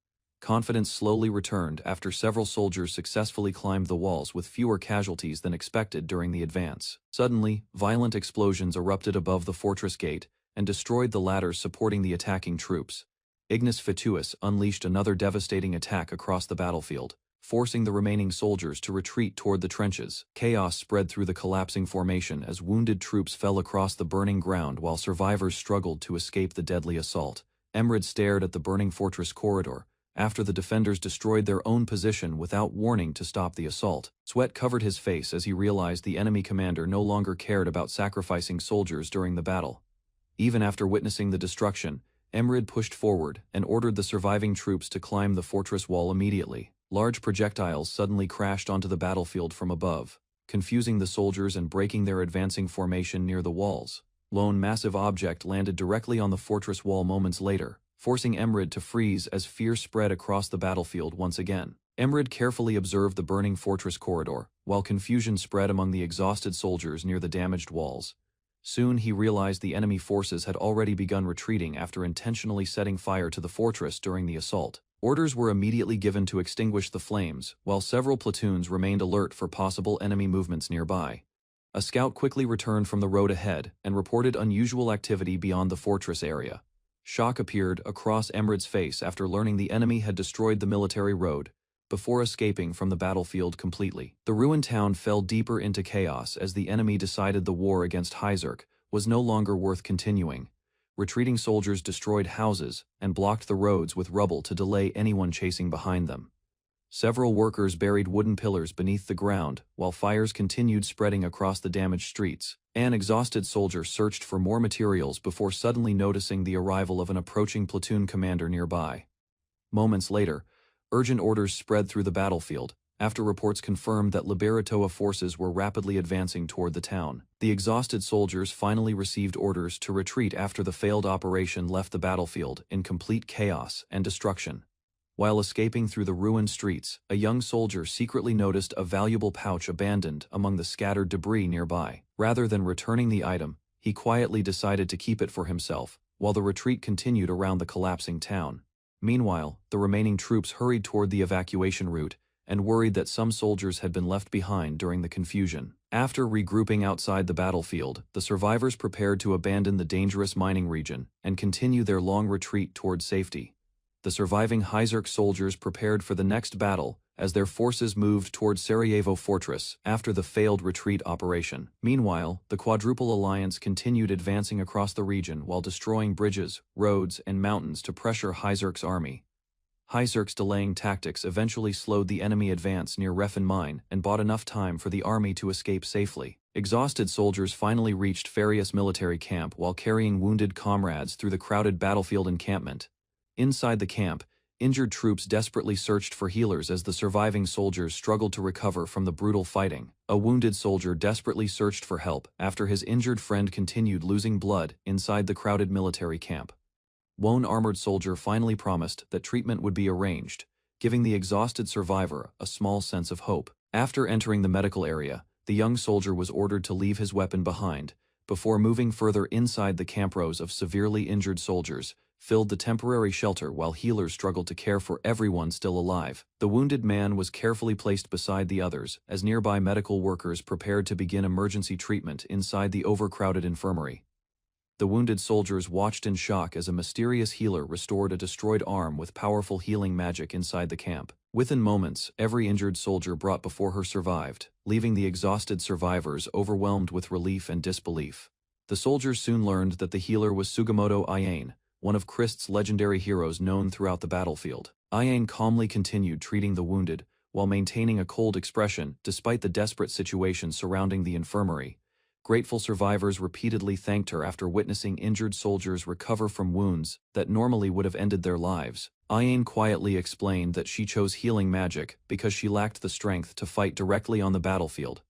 Confidence slowly returned after several soldiers successfully climbed the walls with fewer casualties than expected during the advance. Suddenly, violent explosions erupted above the fortress gate and destroyed the ladders supporting the attacking troops. Ignis Fatuus unleashed another devastating attack across the battlefield, forcing the remaining soldiers to retreat toward the trenches. Chaos spread through the collapsing formation as wounded troops fell across the burning ground while survivors struggled to escape the deadly assault. Emrid stared at the burning fortress corridor, after the defenders destroyed their own position without warning to stop the assault. Sweat covered his face as he realized the enemy commander no longer cared about sacrificing soldiers during the battle. Even after witnessing the destruction, Emrid pushed forward and ordered the surviving troops to climb the fortress wall immediately. Large projectiles suddenly crashed onto the battlefield from above, confusing the soldiers and breaking their advancing formation near the walls. Lone massive object landed directly on the fortress wall moments later, forcing Emrid to freeze as fear spread across the battlefield once again. Emrid carefully observed the burning fortress corridor, while confusion spread among the exhausted soldiers near the damaged walls. Soon he realized the enemy forces had already begun retreating after intentionally setting fire to the fortress during the assault. Orders were immediately given to extinguish the flames, while several platoons remained alert for possible enemy movements nearby. A scout quickly returned from the road ahead and reported unusual activity beyond the fortress area. Shock appeared across Emrid's face after learning the enemy had destroyed the military road, before escaping from the battlefield completely. The ruined town fell deeper into chaos as the enemy decided the war against Hyzerk was no longer worth continuing. Retreating soldiers destroyed houses and blocked the roads with rubble to delay anyone chasing behind them. Several workers buried wooden pillars beneath the ground while fires continued spreading across the damaged streets. An exhausted soldier searched for more materials before suddenly noticing the arrival of an approaching platoon commander nearby. Moments later, urgent orders spread through the battlefield, after reports confirmed that Liberatoa forces were rapidly advancing toward the town. The exhausted soldiers finally received orders to retreat after the failed operation left the battlefield in complete chaos and destruction. While escaping through the ruined streets, a young soldier secretly noticed a valuable pouch abandoned among the scattered debris nearby. Rather than returning the item, he quietly decided to keep it for himself, while the retreat continued around the collapsing town. Meanwhile, the remaining troops hurried toward the evacuation route and worried that some soldiers had been left behind during the confusion. After regrouping outside the battlefield, the survivors prepared to abandon the dangerous mining region and continue their long retreat toward safety. The surviving Hyzerk soldiers prepared for the next battle as their forces moved toward Sarajevo Fortress after the failed retreat operation. Meanwhile, the Quadruple Alliance continued advancing across the region while destroying bridges, roads, and mountains to pressure Hyzerk's army. Hyzerk's delaying tactics eventually slowed the enemy advance near Refin Mine and bought enough time for the army to escape safely. Exhausted soldiers finally reached Farius military camp while carrying wounded comrades through the crowded battlefield encampment. Inside the camp, injured troops desperately searched for healers as the surviving soldiers struggled to recover from the brutal fighting. A wounded soldier desperately searched for help after his injured friend continued losing blood inside the crowded military camp. One armored soldier finally promised that treatment would be arranged, giving the exhausted survivor a small sense of hope. After entering the medical area, the young soldier was ordered to leave his weapon behind, before moving further inside the camp. Rows of severely injured soldiers filled the temporary shelter while healers struggled to care for everyone still alive. The wounded man was carefully placed beside the others as nearby medical workers prepared to begin emergency treatment inside the overcrowded infirmary. The wounded soldiers watched in shock as a mysterious healer restored a destroyed arm with powerful healing magic inside the camp. Within moments, every injured soldier brought before her survived, leaving the exhausted survivors overwhelmed with relief and disbelief. The soldiers soon learned that the healer was Sugimoto Iane, one of Christ's legendary heroes known throughout the battlefield. Iane calmly continued treating the wounded, while maintaining a cold expression despite the desperate situation surrounding the infirmary. Grateful survivors repeatedly thanked her after witnessing injured soldiers recover from wounds that normally would have ended their lives. Iane quietly explained that she chose healing magic because she lacked the strength to fight directly on the battlefield.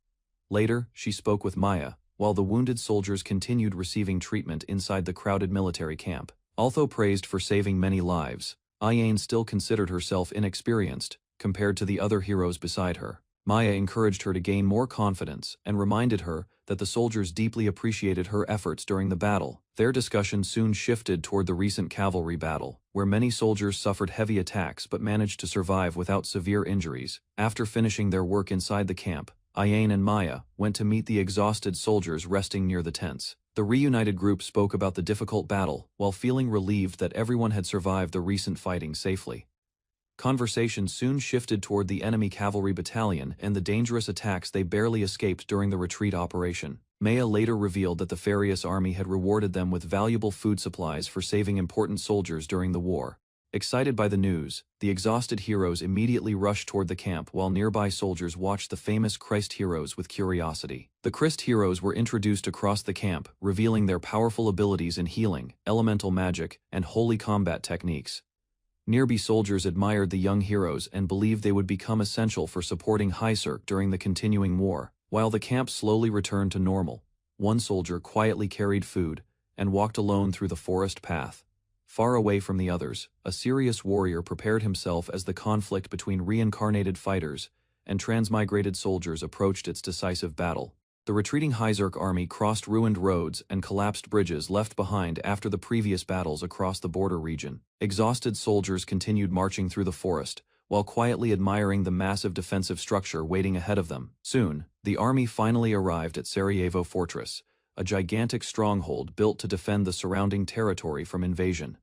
Later, she spoke with Maya, while the wounded soldiers continued receiving treatment inside the crowded military camp. Although praised for saving many lives, Iane still considered herself inexperienced compared to the other heroes beside her. Maya encouraged her to gain more confidence and reminded her that the soldiers deeply appreciated her efforts during the battle. Their discussion soon shifted toward the recent cavalry battle, where many soldiers suffered heavy attacks but managed to survive without severe injuries. After finishing their work inside the camp, Iane and Maya went to meet the exhausted soldiers resting near the tents. The reunited group spoke about the difficult battle, while feeling relieved that everyone had survived the recent fighting safely. Conversation soon shifted toward the enemy cavalry battalion and the dangerous attacks they barely escaped during the retreat operation. Maya later revealed that the Farius army had rewarded them with valuable food supplies for saving important soldiers during the war. Excited by the news, the exhausted heroes immediately rushed toward the camp while nearby soldiers watched the famous Christ heroes with curiosity. The Christ heroes were introduced across the camp, revealing their powerful abilities in healing, elemental magic, and holy combat techniques. Nearby soldiers admired the young heroes and believed they would become essential for supporting Hyserk during the continuing war. While the camp slowly returned to normal, one soldier quietly carried food and walked alone through the forest path. Far away from the others, a serious warrior prepared himself as the conflict between reincarnated fighters and transmigrated soldiers approached its decisive battle. The retreating Hyserk army crossed ruined roads and collapsed bridges left behind after the previous battles across the border region. Exhausted soldiers continued marching through the forest, while quietly admiring the massive defensive structure waiting ahead of them. Soon, the army finally arrived at Sarajevo Fortress, a gigantic stronghold built to defend the surrounding territory from invasion.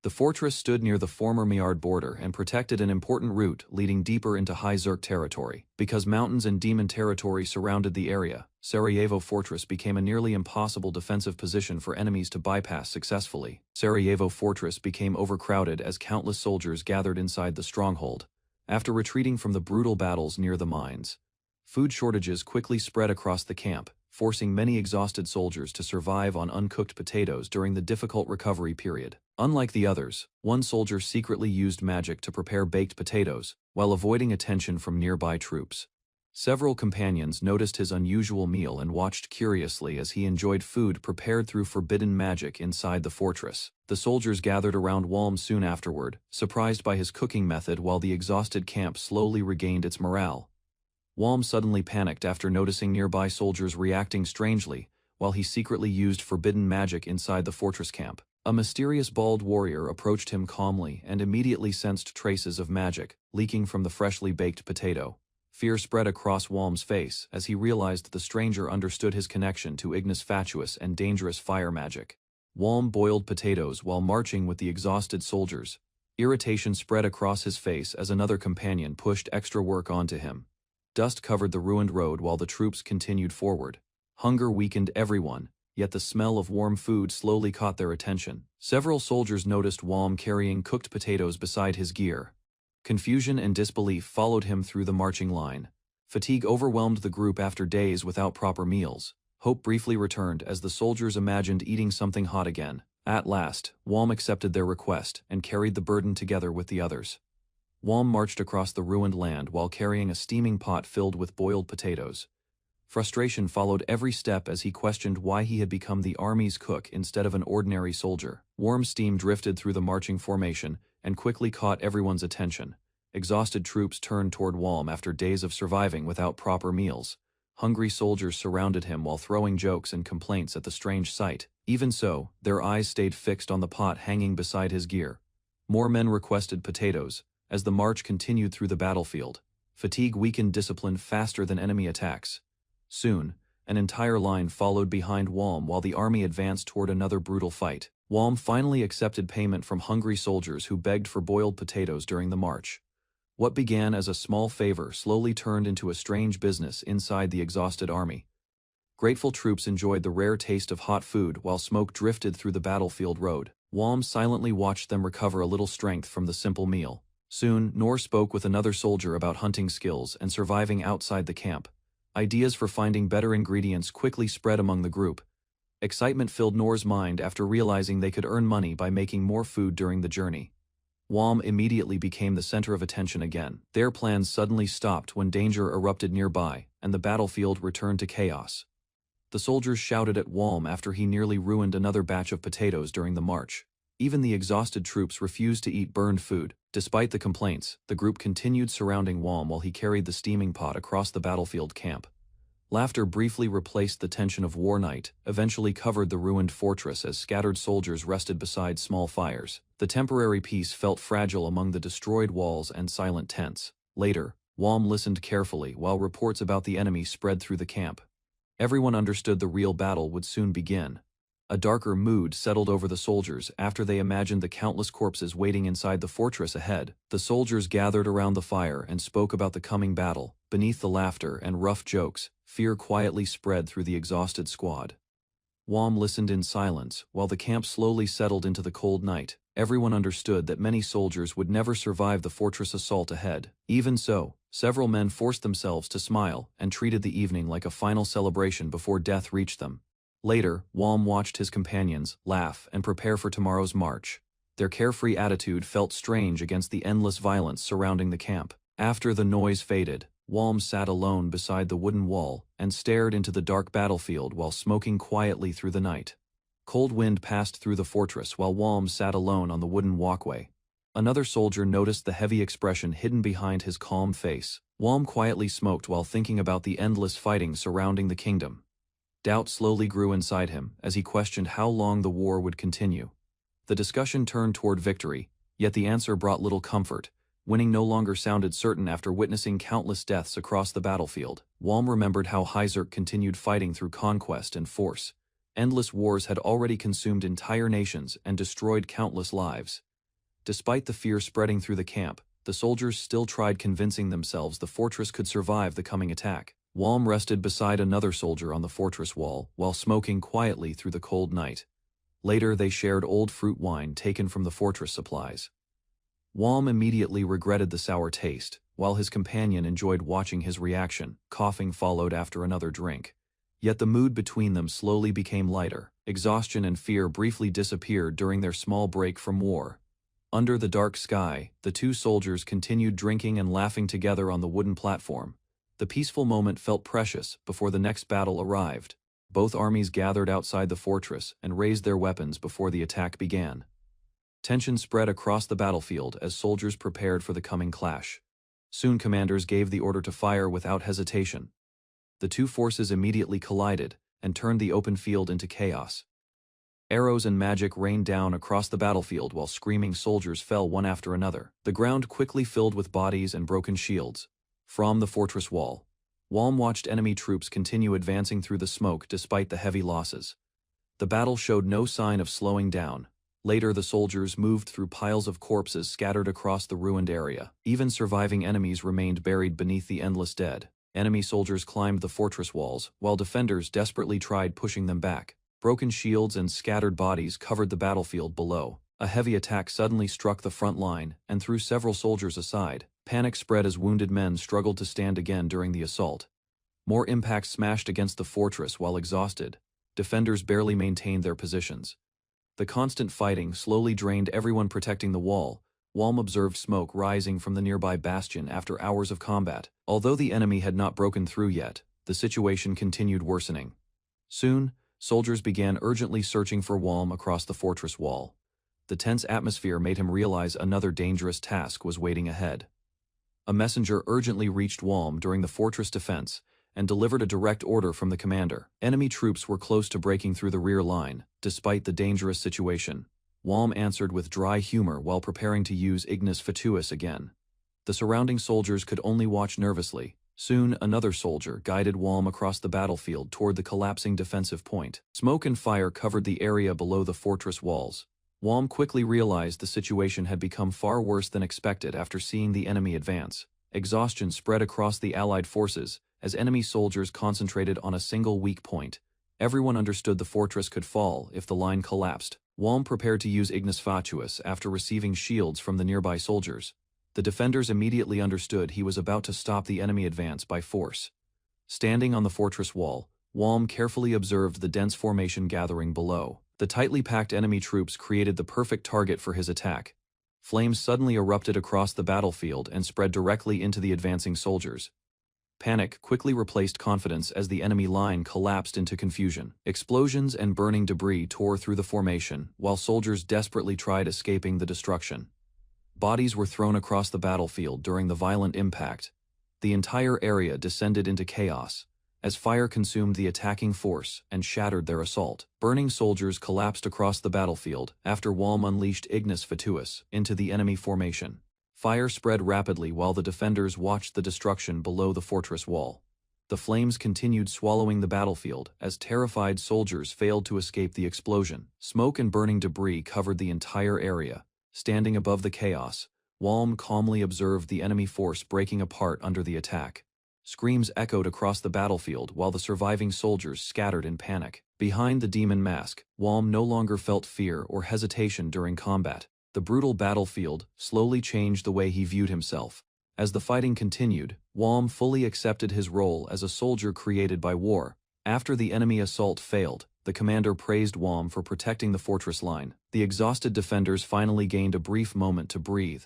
The fortress stood near the former Miard border and protected an important route leading deeper into Hyserk territory. Because mountains and demon territory surrounded the area, Sarajevo Fortress became a nearly impossible defensive position for enemies to bypass successfully. Sarajevo Fortress became overcrowded as countless soldiers gathered inside the stronghold. After retreating from the brutal battles near the mines, food shortages quickly spread across the camp, forcing many exhausted soldiers to survive on uncooked potatoes during the difficult recovery period. Unlike the others, one soldier secretly used magic to prepare baked potatoes, while avoiding attention from nearby troops. Several companions noticed his unusual meal and watched curiously as he enjoyed food prepared through forbidden magic inside the fortress. The soldiers gathered around Walm soon afterward, surprised by his cooking method while the exhausted camp slowly regained its morale. Walm suddenly panicked after noticing nearby soldiers reacting strangely, while he secretly used forbidden magic inside the fortress camp. A mysterious bald warrior approached him calmly and immediately sensed traces of magic leaking from the freshly baked potato. Fear spread across Walm's face as he realized the stranger understood his connection to Ignis Fatuus and dangerous fire magic. Walm boiled potatoes while marching with the exhausted soldiers. Irritation spread across his face as another companion pushed extra work onto him. Dust covered the ruined road while the troops continued forward. Hunger weakened everyone, yet the smell of warm food slowly caught their attention. Several soldiers noticed Walm carrying cooked potatoes beside his gear. Confusion and disbelief followed him through the marching line. Fatigue overwhelmed the group after days without proper meals. Hope briefly returned as the soldiers imagined eating something hot again. At last, Walm accepted their request and carried the burden together with the others. Walm marched across the ruined land while carrying a steaming pot filled with boiled potatoes. Frustration followed every step as he questioned why he had become the army's cook instead of an ordinary soldier. Warm steam drifted through the marching formation and quickly caught everyone's attention. Exhausted troops turned toward Walm after days of surviving without proper meals. Hungry soldiers surrounded him while throwing jokes and complaints at the strange sight. Even so, their eyes stayed fixed on the pot hanging beside his gear. More men requested potatoes as the march continued through the battlefield. Fatigue weakened discipline faster than enemy attacks. Soon, an entire line followed behind Walm while the army advanced toward another brutal fight. Walm finally accepted payment from hungry soldiers who begged for boiled potatoes during the march. What began as a small favor slowly turned into a strange business inside the exhausted army. Grateful troops enjoyed the rare taste of hot food while smoke drifted through the battlefield road. Walm silently watched them recover a little strength from the simple meal. Soon, Nor spoke with another soldier about hunting skills and surviving outside the camp. Ideas for finding better ingredients quickly spread among the group. Excitement filled Nor's mind after realizing they could earn money by making more food during the journey. Wom immediately became the center of attention again. Their plans suddenly stopped when danger erupted nearby, and the battlefield returned to chaos. The soldiers shouted at Wom after he nearly ruined another batch of potatoes during the march. Even the exhausted troops refused to eat burned food. Despite the complaints, the group continued surrounding Wom while he carried the steaming pot across the battlefield camp. Laughter briefly replaced the tension of war night, eventually covered the ruined fortress as scattered soldiers rested beside small fires. The temporary peace felt fragile among the destroyed walls and silent tents. Later, Wom listened carefully while reports about the enemy spread through the camp. Everyone understood the real battle would soon begin. A darker mood settled over the soldiers after they imagined the countless corpses waiting inside the fortress ahead. The soldiers gathered around the fire and spoke about the coming battle. Beneath the laughter and rough jokes, fear quietly spread through the exhausted squad. Wom listened in silence while the camp slowly settled into the cold night. Everyone understood that many soldiers would never survive the fortress assault ahead. Even so, several men forced themselves to smile and treated the evening like a final celebration before death reached them. Later, Wom watched his companions laugh and prepare for tomorrow's march. Their carefree attitude felt strange against the endless violence surrounding the camp. After the noise faded, Wom sat alone beside the wooden wall and stared into the dark battlefield while smoking quietly through the night. Cold wind passed through the fortress while Wom sat alone on the wooden walkway. Another soldier noticed the heavy expression hidden behind his calm face. Wom quietly smoked while thinking about the endless fighting surrounding the kingdom. Doubt slowly grew inside him as he questioned how long the war would continue. The discussion turned toward victory, yet the answer brought little comfort. Winning no longer sounded certain after witnessing countless deaths across the battlefield. Wom remembered how Hyzerk continued fighting through conquest and force. Endless wars had already consumed entire nations and destroyed countless lives. Despite the fear spreading through the camp, the soldiers still tried convincing themselves the fortress could survive the coming attack. Wom rested beside another soldier on the fortress wall while smoking quietly through the cold night. Later they shared old fruit wine taken from the fortress supplies. Wom immediately regretted the sour taste, while his companion enjoyed watching his reaction. Coughing followed after another drink. Yet the mood between them slowly became lighter. Exhaustion and fear briefly disappeared during their small break from war. Under the dark sky, the two soldiers continued drinking and laughing together on the wooden platform. The peaceful moment felt precious before the next battle arrived. Both armies gathered outside the fortress and raised their weapons before the attack began. Tension spread across the battlefield as soldiers prepared for the coming clash. Soon commanders gave the order to fire without hesitation. The two forces immediately collided and turned the open field into chaos. Arrows and magic rained down across the battlefield while screaming soldiers fell one after another. The ground quickly filled with bodies and broken shields. From the fortress wall, Wom watched enemy troops continue advancing through the smoke despite the heavy losses. The battle showed no sign of slowing down. Later the soldiers moved through piles of corpses scattered across the ruined area. Even surviving enemies remained buried beneath the endless dead. Enemy soldiers climbed the fortress walls, while defenders desperately tried pushing them back. Broken shields and scattered bodies covered the battlefield below. A heavy attack suddenly struck the front line and threw several soldiers aside. Panic spread as wounded men struggled to stand again during the assault. More impacts smashed against the fortress while exhausted. Defenders barely maintained their positions. The constant fighting slowly drained everyone protecting the wall. Wom observed smoke rising from the nearby bastion after hours of combat. Although the enemy had not broken through yet, the situation continued worsening. Soon, soldiers began urgently searching for Wom across the fortress wall. The tense atmosphere made him realize another dangerous task was waiting ahead. A messenger urgently reached Wom during the fortress defense and delivered a direct order from the commander. Enemy troops were close to breaking through the rear line. Despite the dangerous situation, Wom answered with dry humor while preparing to use ignis fatuus again. The surrounding soldiers could only watch nervously. Soon, another soldier guided Wom across the battlefield toward the collapsing defensive point. Smoke and fire covered the area below the fortress walls. Wom quickly realized the situation had become far worse than expected after seeing the enemy advance. Exhaustion spread across the Allied forces as enemy soldiers concentrated on a single weak point. Everyone understood the fortress could fall if the line collapsed. Wom prepared to use ignis fatuus after receiving shields from the nearby soldiers. The defenders immediately understood he was about to stop the enemy advance by force. Standing on the fortress wall, Wom carefully observed the dense formation gathering below. The tightly packed enemy troops created the perfect target for his attack. Flames suddenly erupted across the battlefield and spread directly into the advancing soldiers. Panic quickly replaced confidence as the enemy line collapsed into confusion. Explosions and burning debris tore through the formation, while soldiers desperately tried escaping the destruction. Bodies were thrown across the battlefield during the violent impact. The entire area descended into chaos, as fire consumed the attacking force and shattered their assault. Burning soldiers collapsed across the battlefield after Walm unleashed Ignis Fatuus into the enemy formation. Fire spread rapidly while the defenders watched the destruction below the fortress wall. The flames continued swallowing the battlefield as terrified soldiers failed to escape the explosion. Smoke and burning debris covered the entire area. Standing above the chaos, Walm calmly observed the enemy force breaking apart under the attack. Screams echoed across the battlefield while the surviving soldiers scattered in panic. Behind the demon mask, Walm no longer felt fear or hesitation during combat. The brutal battlefield slowly changed the way he viewed himself. As the fighting continued, Walm fully accepted his role as a soldier created by war. After the enemy assault failed, the commander praised Walm for protecting the fortress line. The exhausted defenders finally gained a brief moment to breathe.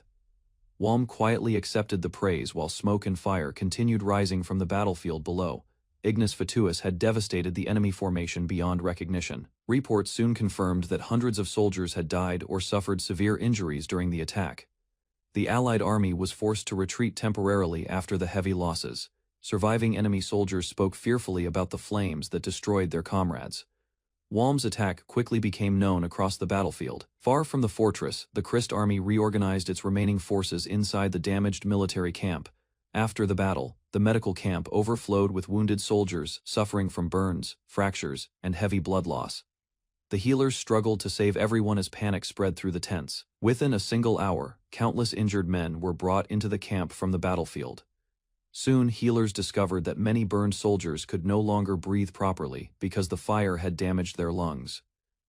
Walm quietly accepted the praise while smoke and fire continued rising from the battlefield below. Ignis Fatuus had devastated the enemy formation beyond recognition. Reports soon confirmed that hundreds of soldiers had died or suffered severe injuries during the attack. The Allied army was forced to retreat temporarily after the heavy losses. Surviving enemy soldiers spoke fearfully about the flames that destroyed their comrades. Walm's attack quickly became known across the battlefield. Far from the fortress, the Christ army reorganized its remaining forces inside the damaged military camp. After the battle, the medical camp overflowed with wounded soldiers suffering from burns, fractures, and heavy blood loss. The healers struggled to save everyone as panic spread through the tents. Within a single hour, countless injured men were brought into the camp from the battlefield. Soon, healers discovered that many burned soldiers could no longer breathe properly because the fire had damaged their lungs.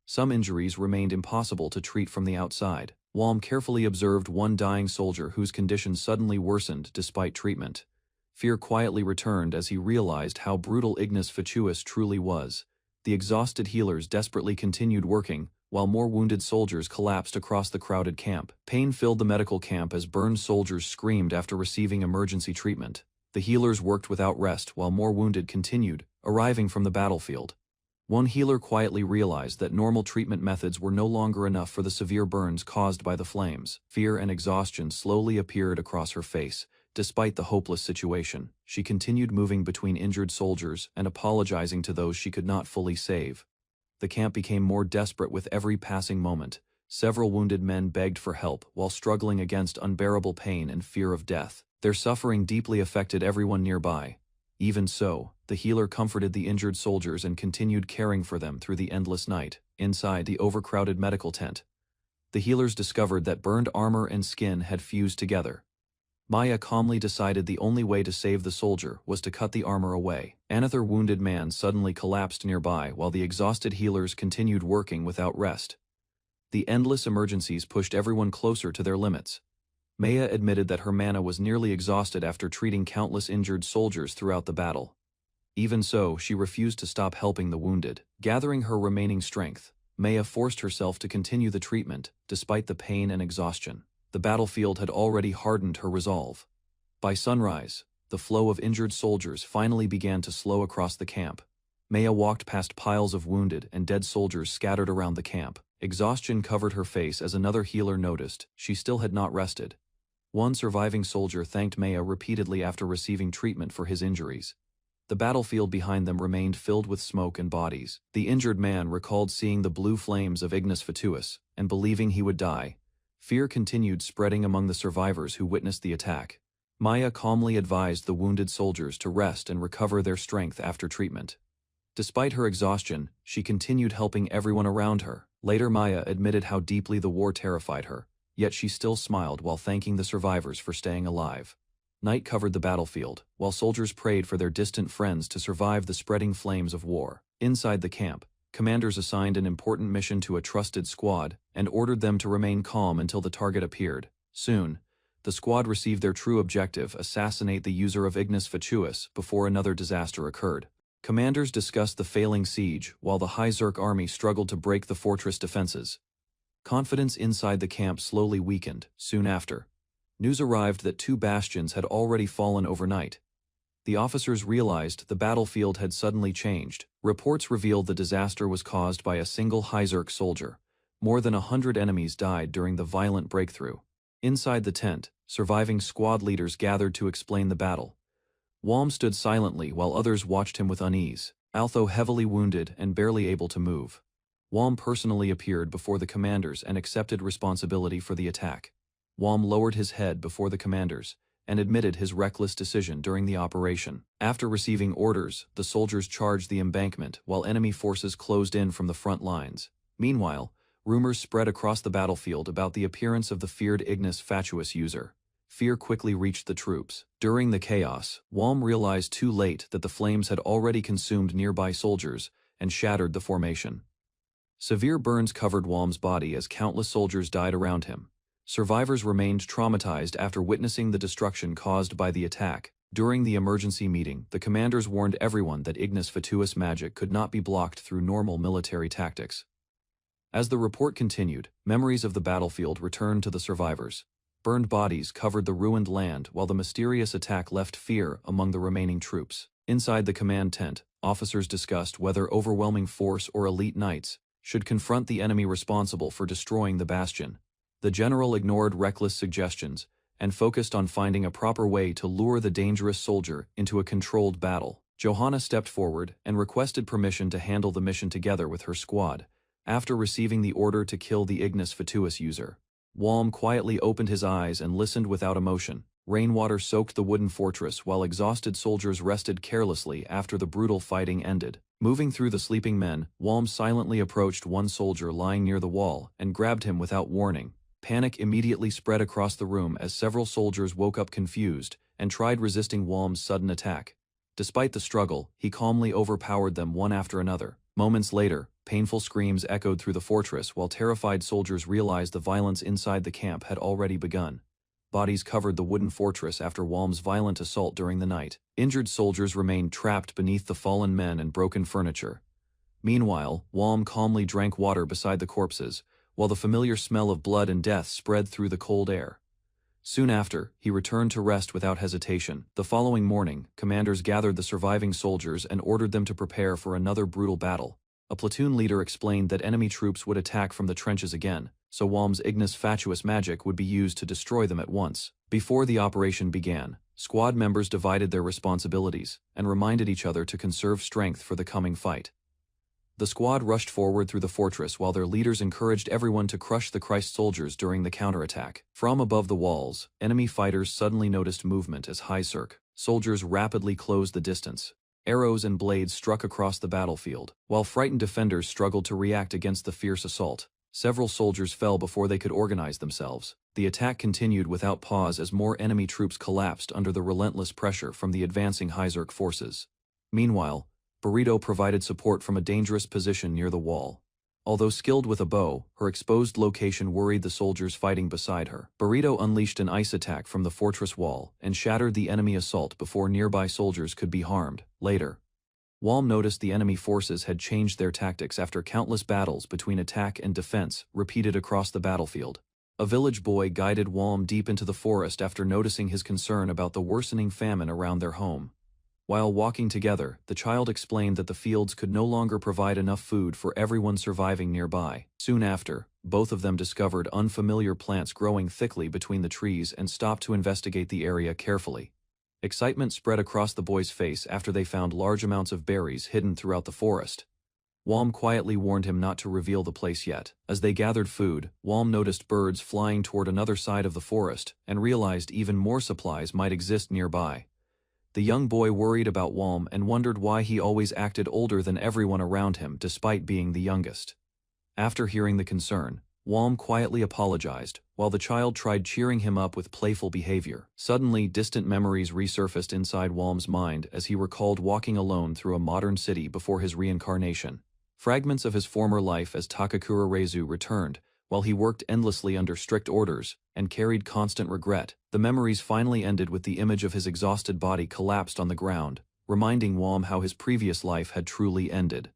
Some injuries remained impossible to treat from the outside. Walm carefully observed one dying soldier whose condition suddenly worsened despite treatment. Fear quietly returned as he realized how brutal Ignis Fatuus truly was. The exhausted healers desperately continued working, while more wounded soldiers collapsed across the crowded camp. Pain filled the medical camp as burned soldiers screamed after receiving emergency treatment. The healers worked without rest while more wounded continued, arriving from the battlefield. One healer quietly realized that normal treatment methods were no longer enough for the severe burns caused by the flames. Fear and exhaustion slowly appeared across her face. Despite the hopeless situation, she continued moving between injured soldiers and apologizing to those she could not fully save. The camp became more desperate with every passing moment. Several wounded men begged for help while struggling against unbearable pain and fear of death. Their suffering deeply affected everyone nearby. Even so, the healer comforted the injured soldiers and continued caring for them through the endless night. Inside the overcrowded medical tent, the healers discovered that burned armor and skin had fused together. Maya calmly decided the only way to save the soldier was to cut the armor away. Another wounded man suddenly collapsed nearby while the exhausted healers continued working without rest. The endless emergencies pushed everyone closer to their limits. Maya admitted that her mana was nearly exhausted after treating countless injured soldiers throughout the battle. Even so, she refused to stop helping the wounded. Gathering her remaining strength, Maya forced herself to continue the treatment, despite the pain and exhaustion. The battlefield had already hardened her resolve. By sunrise, the flow of injured soldiers finally began to slow across the camp. Maya walked past piles of wounded and dead soldiers scattered around the camp. Exhaustion covered her face as another healer noticed she still had not rested. One surviving soldier thanked Maya repeatedly after receiving treatment for his injuries. The battlefield behind them remained filled with smoke and bodies. The injured man recalled seeing the blue flames of Ignis Fatuus and believing he would die. Fear continued spreading among the survivors who witnessed the attack. Maya calmly advised the wounded soldiers to rest and recover their strength after treatment. Despite her exhaustion, she continued helping everyone around her. Later, Maya admitted how deeply the war terrified her, yet she still smiled while thanking the survivors for staying alive. Night covered the battlefield, while soldiers prayed for their distant friends to survive the spreading flames of war. Inside the camp, commanders assigned an important mission to a trusted squad and ordered them to remain calm until the target appeared. Soon, the squad received their true objective: assassinate the user of Ignis Fatuus before another disaster occurred. Commanders discussed the failing siege while the High Zerk army struggled to break the fortress defenses. Confidence inside the camp slowly weakened. Soon after, news arrived that 2 bastions had already fallen overnight. The officers realized the battlefield had suddenly changed. Reports revealed the disaster was caused by a single Hyzerk soldier. More than 100 enemies died during the violent breakthrough. Inside the tent, surviving squad leaders gathered to explain the battle. Walm stood silently while others watched him with unease. Although heavily wounded and barely able to move, Walm personally appeared before the commanders and accepted responsibility for the attack. Walm lowered his head before the commanders and admitted his reckless decision during the operation. After receiving orders, the soldiers charged the embankment while enemy forces closed in from the front lines. Meanwhile, rumors spread across the battlefield about the appearance of the feared Ignis Fatuus user. Fear quickly reached the troops. During the chaos, Walm realized too late that the flames had already consumed nearby soldiers and shattered the formation. Severe burns covered Walm's body as countless soldiers died around him. Survivors remained traumatized after witnessing the destruction caused by the attack. During the emergency meeting, the commanders warned everyone that Ignis Fatuus magic could not be blocked through normal military tactics. As the report continued, memories of the battlefield returned to the survivors. Burned bodies covered the ruined land while the mysterious attack left fear among the remaining troops. Inside the command tent, officers discussed whether overwhelming force or elite knights should confront the enemy responsible for destroying the bastion. The general ignored reckless suggestions and focused on finding a proper way to lure the dangerous soldier into a controlled battle. Johanna stepped forward and requested permission to handle the mission together with her squad, after receiving the order to kill the Ignis Fatuus user. Walm quietly opened his eyes and listened without emotion. Rainwater soaked the wooden fortress while exhausted soldiers rested carelessly after the brutal fighting ended. Moving through the sleeping men, Walm silently approached one soldier lying near the wall and grabbed him without warning. Panic immediately spread across the room as several soldiers woke up confused and tried resisting Walm's sudden attack. Despite the struggle, he calmly overpowered them one after another. Moments later, painful screams echoed through the fortress while terrified soldiers realized the violence inside the camp had already begun. Bodies covered the wooden fortress after Walm's violent assault during the night. Injured soldiers remained trapped beneath the fallen men and broken furniture. Meanwhile, Walm calmly drank water beside the corpses, while the familiar smell of blood and death spread through the cold air. Soon after, he returned to rest without hesitation. The following morning, commanders gathered the surviving soldiers and ordered them to prepare for another brutal battle. A platoon leader explained that enemy troops would attack from the trenches again, so Walm's Ignis Fatuus magic would be used to destroy them at once. Before the operation began, squad members divided their responsibilities and reminded each other to conserve strength for the coming fight. The squad rushed forward through the fortress while their leaders encouraged everyone to crush the Christ soldiers during the counterattack. From above the walls, enemy fighters suddenly noticed movement as Hyzerk soldiers rapidly closed the distance. Arrows and blades struck across the battlefield, while frightened defenders struggled to react against the fierce assault. Several soldiers fell before they could organize themselves. The attack continued without pause as more enemy troops collapsed under the relentless pressure from the advancing Hyzerk forces. Meanwhile, Burrito provided support from a dangerous position near the wall. Although skilled with a bow, her exposed location worried the soldiers fighting beside her. Burrito unleashed an ice attack from the fortress wall and shattered the enemy assault before nearby soldiers could be harmed. Later, Walm noticed the enemy forces had changed their tactics after countless battles between attack and defense repeated across the battlefield. A village boy guided Walm deep into the forest after noticing his concern about the worsening famine around their home. While walking together, the child explained that the fields could no longer provide enough food for everyone surviving nearby. Soon after, both of them discovered unfamiliar plants growing thickly between the trees and stopped to investigate the area carefully. Excitement spread across the boy's face after they found large amounts of berries hidden throughout the forest. Walm quietly warned him not to reveal the place yet. As they gathered food, Walm noticed birds flying toward another side of the forest and realized even more supplies might exist nearby. The young boy worried about Walm and wondered why he always acted older than everyone around him despite being the youngest. After hearing the concern, Walm quietly apologized, while the child tried cheering him up with playful behavior. Suddenly, distant memories resurfaced inside Walm's mind as he recalled walking alone through a modern city before his reincarnation. Fragments of his former life as Takakura Reizu returned, while he worked endlessly under strict orders and carried constant regret. The memories finally ended with the image of his exhausted body collapsed on the ground, reminding Walm how his previous life had truly ended.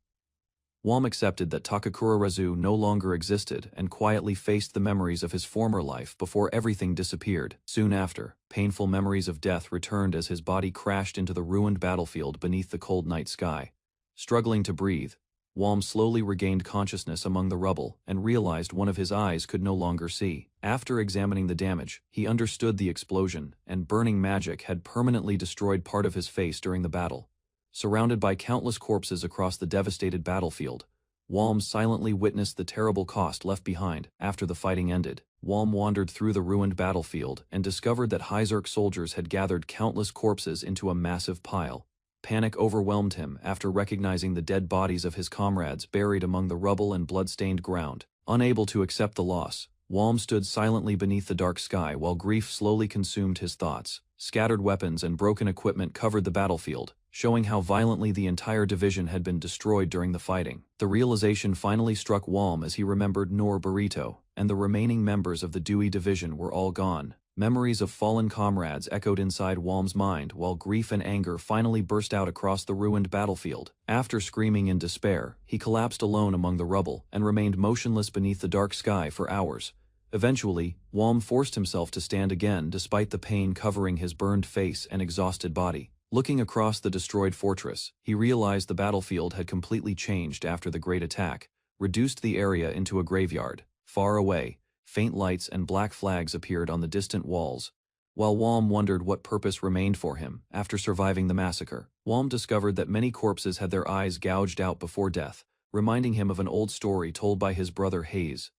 Walm accepted that Takakura Rezu no longer existed and quietly faced the memories of his former life before everything disappeared. Soon after, painful memories of death returned as his body crashed into the ruined battlefield beneath the cold night sky. Struggling to breathe, Walm slowly regained consciousness among the rubble and realized one of his eyes could no longer see. After examining the damage, he understood the explosion and burning magic had permanently destroyed part of his face during the battle. Surrounded by countless corpses across the devastated battlefield, Walm silently witnessed the terrible cost left behind. After the fighting ended, Walm wandered through the ruined battlefield and discovered that Hyzerk soldiers had gathered countless corpses into a massive pile. Panic overwhelmed him after recognizing the dead bodies of his comrades buried among the rubble and blood-stained ground. Unable to accept the loss, Walm stood silently beneath the dark sky while grief slowly consumed his thoughts. Scattered weapons and broken equipment covered the battlefield, showing how violently the entire division had been destroyed during the fighting. The realization finally struck Walm as he remembered Nor Burrito, and the remaining members of the Dewey division were all gone. Memories of fallen comrades echoed inside Walm's mind while grief and anger finally burst out across the ruined battlefield. After screaming in despair, he collapsed alone among the rubble and remained motionless beneath the dark sky for hours. Eventually, Walm forced himself to stand again despite the pain covering his burned face and exhausted body. Looking across the destroyed fortress, he realized the battlefield had completely changed after the Great Attack, reduced the area into a graveyard. Far away, faint lights and black flags appeared on the distant walls. While Walm wondered what purpose remained for him after surviving the massacre, Walm discovered that many corpses had their eyes gouged out before death, reminding him of an old story told by his brother Hayes.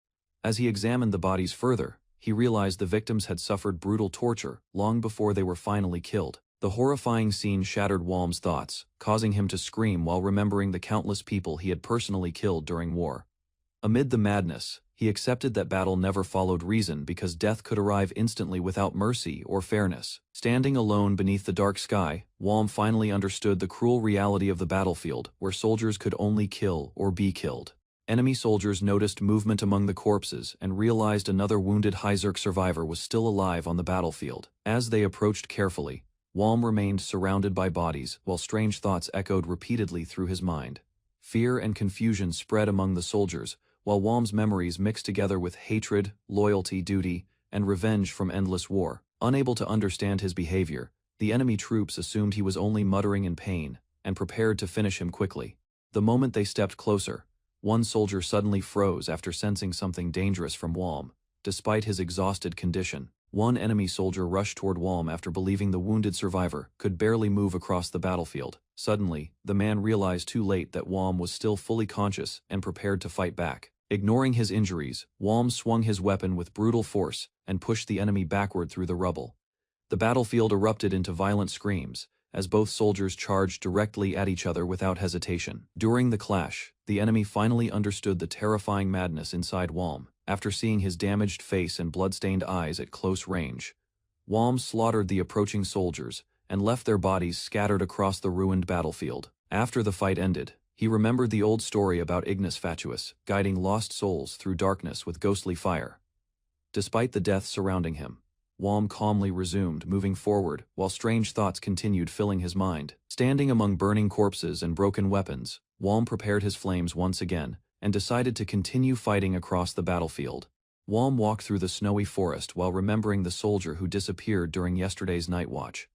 As he examined the bodies further, he realized the victims had suffered brutal torture long before they were finally killed. The horrifying scene shattered Walm's thoughts, causing him to scream while remembering the countless people he had personally killed during war. Amid the madness, he accepted that battle never followed reason because death could arrive instantly without mercy or fairness. Standing alone beneath the dark sky, Walm finally understood the cruel reality of the battlefield, where soldiers could only kill or be killed. Enemy soldiers noticed movement among the corpses and realized another wounded Hyzerk survivor was still alive on the battlefield. As they approached carefully, Walm remained surrounded by bodies while strange thoughts echoed repeatedly through his mind. Fear and confusion spread among the soldiers, while Walm's memories mixed together with hatred, loyalty, duty, and revenge from endless war. Unable to understand his behavior, the enemy troops assumed he was only muttering in pain and prepared to finish him quickly. The moment they stepped closer, one soldier suddenly froze after sensing something dangerous from Walm. Despite his exhausted condition, one enemy soldier rushed toward Walm after believing the wounded survivor could barely move across the battlefield. Suddenly, the man realized too late that Walm was still fully conscious and prepared to fight back. Ignoring his injuries, Walm swung his weapon with brutal force and pushed the enemy backward through the rubble. The battlefield erupted into violent screams as both soldiers charged directly at each other without hesitation. During the clash, the enemy finally understood the terrifying madness inside Walm. After seeing his damaged face and blood-stained eyes at close range, Walm slaughtered the approaching soldiers and left their bodies scattered across the ruined battlefield. After the fight ended, he remembered the old story about Ignis Fatuus, guiding lost souls through darkness with ghostly fire. Despite the death surrounding him, Walm calmly resumed moving forward while strange thoughts continued filling his mind. Standing among burning corpses and broken weapons, Walm prepared his flames once again and decided to continue fighting across the battlefield. Walm walked through the snowy forest while remembering the soldier who disappeared during yesterday's night watch.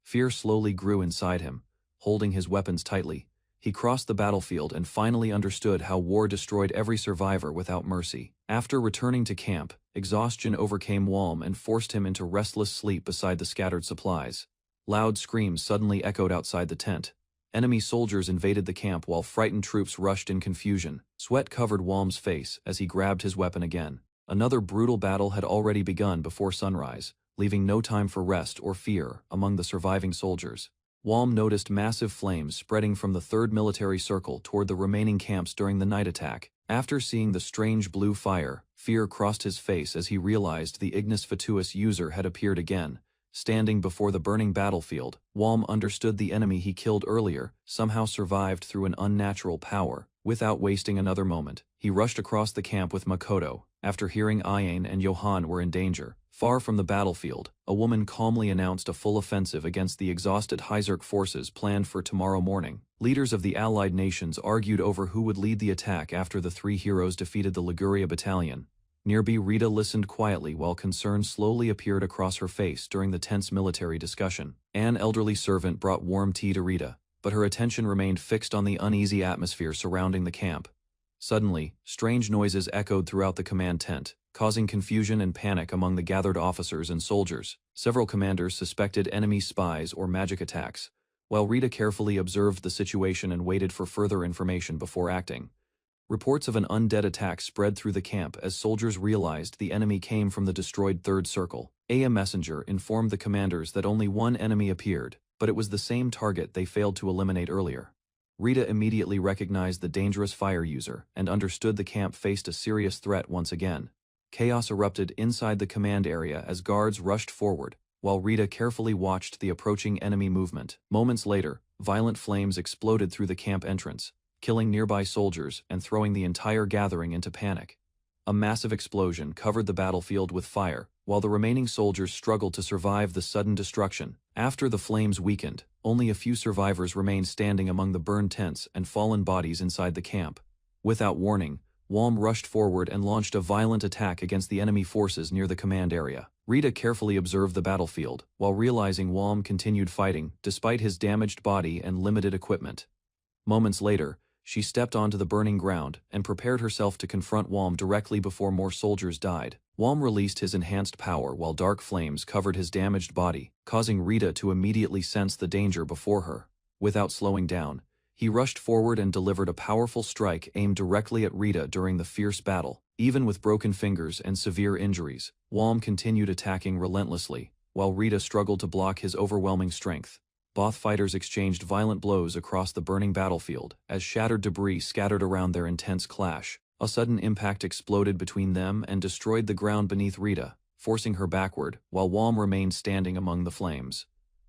Fear slowly grew inside him. Holding his weapons tightly, he crossed the battlefield and finally understood how war destroyed every survivor without mercy. After returning to camp, exhaustion overcame Walm and forced him into restless sleep beside the scattered supplies. Loud screams suddenly echoed outside the tent. Enemy soldiers invaded the camp while frightened troops rushed in confusion. Sweat covered Walm's face as he grabbed his weapon again. Another brutal battle had already begun before sunrise, leaving no time for rest or fear among the surviving soldiers. Walm noticed massive flames spreading from the 3rd Military Circle toward the remaining camps during the night attack. After seeing the strange blue fire, fear crossed his face as he realized the Ignis Fatuus user had appeared again. Standing before the burning battlefield, Walm understood the enemy he killed earlier somehow survived through an unnatural power. Without wasting another moment, he rushed across the camp with Makoto. After hearing Iane and Johan were in danger, Far from the battlefield, a woman calmly announced a full offensive against the exhausted Hyzerk forces planned for tomorrow morning. Leaders of the allied nations argued over who would lead the attack after the three heroes defeated the Liguria battalion. Nearby, Rita listened quietly while concern slowly appeared across her face during the tense military discussion. An elderly servant brought warm tea to Rita, but her attention remained fixed on the uneasy atmosphere surrounding the camp. Suddenly, strange noises echoed throughout the command tent, causing confusion and panic among the gathered officers and soldiers. Several commanders suspected enemy spies or magic attacks, while Rita carefully observed the situation and waited for further information before acting. Reports of an undead attack spread through the camp as soldiers realized the enemy came from the destroyed Third Circle. A messenger informed the commanders that only one enemy appeared, but it was the same target they failed to eliminate earlier. Rita immediately recognized the dangerous fire user and understood the camp faced a serious threat once again. Chaos erupted inside the command area as guards rushed forward, while Rita carefully watched the approaching enemy movement. Moments later, violent flames exploded through the camp entrance, killing nearby soldiers and throwing the entire gathering into panic. A massive explosion covered the battlefield with fire, while the remaining soldiers struggled to survive the sudden destruction. After the flames weakened, only a few survivors remained standing among the burned tents and fallen bodies inside the camp. Without warning, Walm rushed forward and launched a violent attack against the enemy forces near the command area. Rita carefully observed the battlefield, while realizing Walm continued fighting despite his damaged body and limited equipment. Moments later, she stepped onto the burning ground and prepared herself to confront Walm directly before more soldiers died. Walm released his enhanced power while dark flames covered his damaged body, causing Rita to immediately sense the danger before her. Without slowing down, he rushed forward and delivered a powerful strike aimed directly at Rita during the fierce battle. Even with broken fingers and severe injuries, Walm continued attacking relentlessly, while Rita struggled to block his overwhelming strength. Both fighters exchanged violent blows across the burning battlefield as shattered debris scattered around their intense clash. A sudden impact exploded between them and destroyed the ground beneath Rita, forcing her backward, while Walm remained standing among the flames.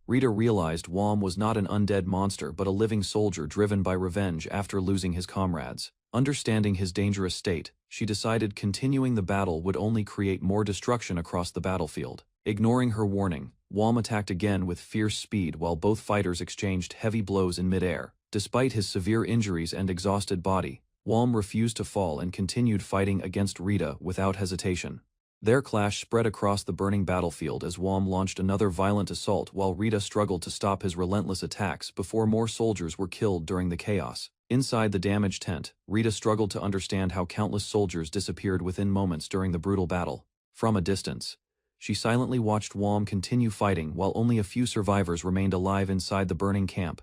Rita realized Walm was not an undead monster but a living soldier driven by revenge after losing his comrades. Understanding his dangerous state, she decided continuing the battle would only create more destruction across the battlefield. Ignoring her warning, Walm attacked again with fierce speed while both fighters exchanged heavy blows in midair. Despite his severe injuries and exhausted body, Walm refused to fall and continued fighting against Rita without hesitation. Their clash spread across the burning battlefield as Walm launched another violent assault while Rita struggled to stop his relentless attacks before more soldiers were killed during the chaos. Inside the damaged tent, Rita struggled to understand how countless soldiers disappeared within moments during the brutal battle. From a distance, she silently watched Walm continue fighting while only a few survivors remained alive inside the burning camp.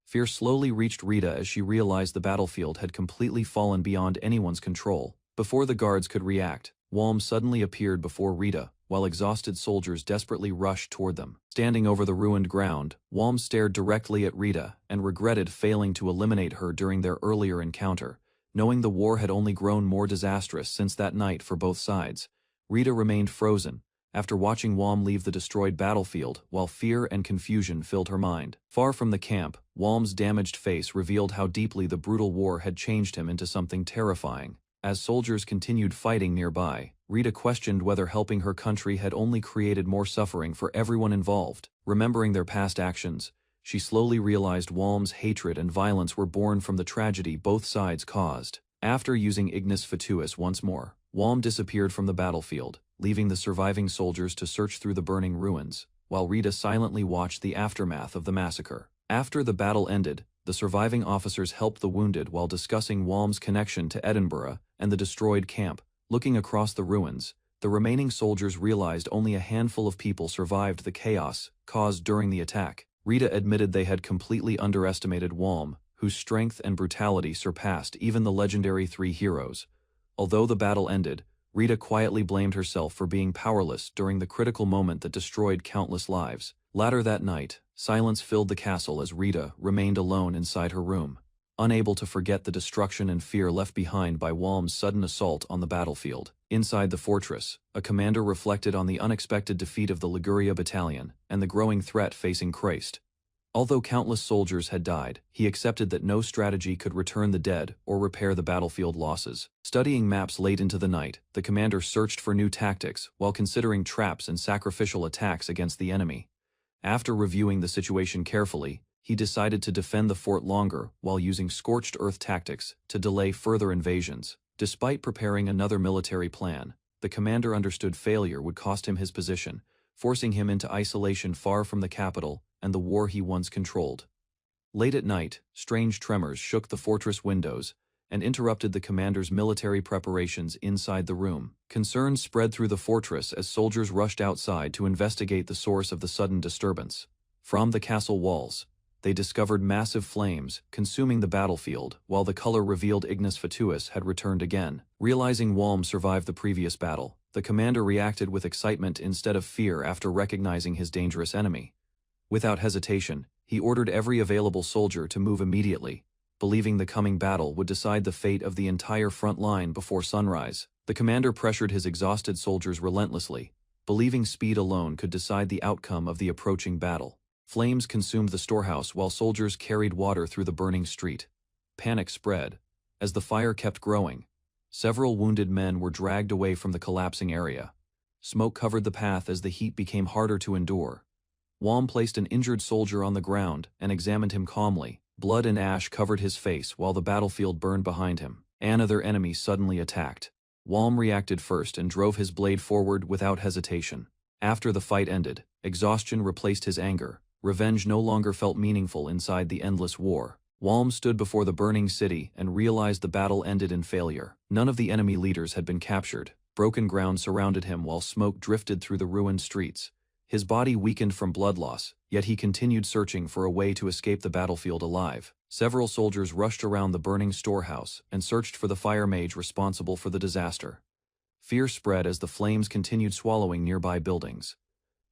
Fear slowly reached Rita as she realized the battlefield had completely fallen beyond anyone's control. Before the guards could react, Walm suddenly appeared before Rita, while exhausted soldiers desperately rushed toward them. Standing over the ruined ground, Walm stared directly at Rita and regretted failing to eliminate her during their earlier encounter. Knowing the war had only grown more disastrous since that night for both sides, Rita remained frozen, after watching Walm leave the destroyed battlefield while fear and confusion filled her mind. Far from the camp, Walm's damaged face revealed how deeply the brutal war had changed him into something terrifying. As soldiers continued fighting nearby, Rita questioned whether helping her country had only created more suffering for everyone involved. Remembering their past actions, she slowly realized Walm's hatred and violence were born from the tragedy both sides caused. After using Ignis Fatuus once more, Walm disappeared from the battlefield, leaving the surviving soldiers to search through the burning ruins, while Rita silently watched the aftermath of the massacre. After the battle ended, the surviving officers helped the wounded while discussing Walm's connection to Edinburgh and the destroyed camp. Looking across the ruins, the remaining soldiers realized only a handful of people survived the chaos caused during the attack. Rita admitted they had completely underestimated Walm, whose strength and brutality surpassed even the legendary three heroes. Although the battle ended, Rita quietly blamed herself for being powerless during the critical moment that destroyed countless lives. Later that night, silence filled the castle as Rita remained alone inside her room, unable to forget the destruction and fear left behind by Walm's sudden assault on the battlefield. Inside the fortress, a commander reflected on the unexpected defeat of the Liguria battalion and the growing threat facing Christ. Although countless soldiers had died, he accepted that no strategy could return the dead or repair the battlefield losses. Studying maps late into the night, the commander searched for new tactics while considering traps and sacrificial attacks against the enemy. After reviewing the situation carefully, he decided to defend the fort longer while using scorched earth tactics to delay further invasions. Despite preparing another military plan, the commander understood failure would cost him his position, forcing him into isolation far from the capital and the war he once controlled. Late at night, strange tremors shook the fortress windows and interrupted the commander's military preparations inside the room. Concerns spread through the fortress as soldiers rushed outside to investigate the source of the sudden disturbance. From the castle walls, they discovered massive flames consuming the battlefield, while the color revealed Ignis Fatuus had returned again. Realizing Walm survived the previous battle, the commander reacted with excitement instead of fear after recognizing his dangerous enemy. Without hesitation, he ordered every available soldier to move immediately, believing the coming battle would decide the fate of the entire front line before sunrise. The commander pressured his exhausted soldiers relentlessly, believing speed alone could decide the outcome of the approaching battle. Flames consumed the storehouse while soldiers carried water through the burning street. Panic spread. As the fire kept growing, several wounded men were dragged away from the collapsing area. Smoke covered the path as the heat became harder to endure. Walm placed an injured soldier on the ground and examined him calmly. Blood and ash covered his face while the battlefield burned behind him. Another enemy suddenly attacked. Walm reacted first and drove his blade forward without hesitation. After the fight ended, exhaustion replaced his anger. Revenge no longer felt meaningful inside the endless war. Walm stood before the burning city and realized the battle ended in failure. None of the enemy leaders had been captured. Broken ground surrounded him while smoke drifted through the ruined streets. His body weakened from blood loss, yet he continued searching for a way to escape the battlefield alive. Several soldiers rushed around the burning storehouse and searched for the fire mage responsible for the disaster. Fear spread as the flames continued swallowing nearby buildings.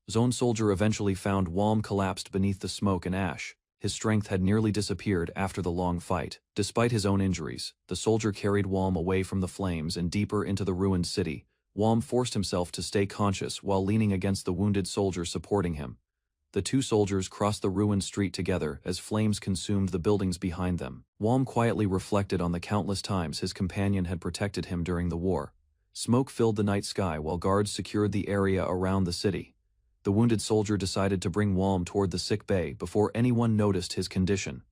Zone soldier eventually found Walm collapsed beneath the smoke and ash. His strength had nearly disappeared after the long fight. Despite his own injuries, the soldier carried Walm away from the flames and deeper into the ruined city. Walm forced himself to stay conscious while leaning against the wounded soldier supporting him. The two soldiers crossed the ruined street together as flames consumed the buildings behind them. Walm quietly reflected on the countless times his companion had protected him during the war. Smoke filled the night sky while guards secured the area around the city. The wounded soldier decided to bring Walm toward the sick bay before anyone noticed his condition.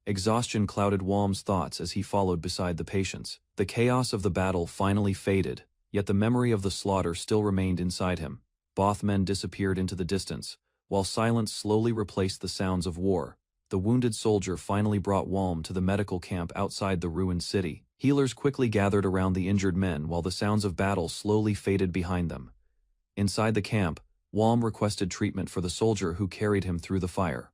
Exhaustion clouded Walm's thoughts as he followed beside the patients. The chaos of the battle finally faded, yet the memory of the slaughter still remained inside him. Both men disappeared into the distance, while silence slowly replaced the sounds of war. The wounded soldier finally brought Walm to the medical camp outside the ruined city. Healers quickly gathered around the injured men while the sounds of battle slowly faded behind them. Inside the camp, Walm requested treatment for the soldier who carried him through the fire.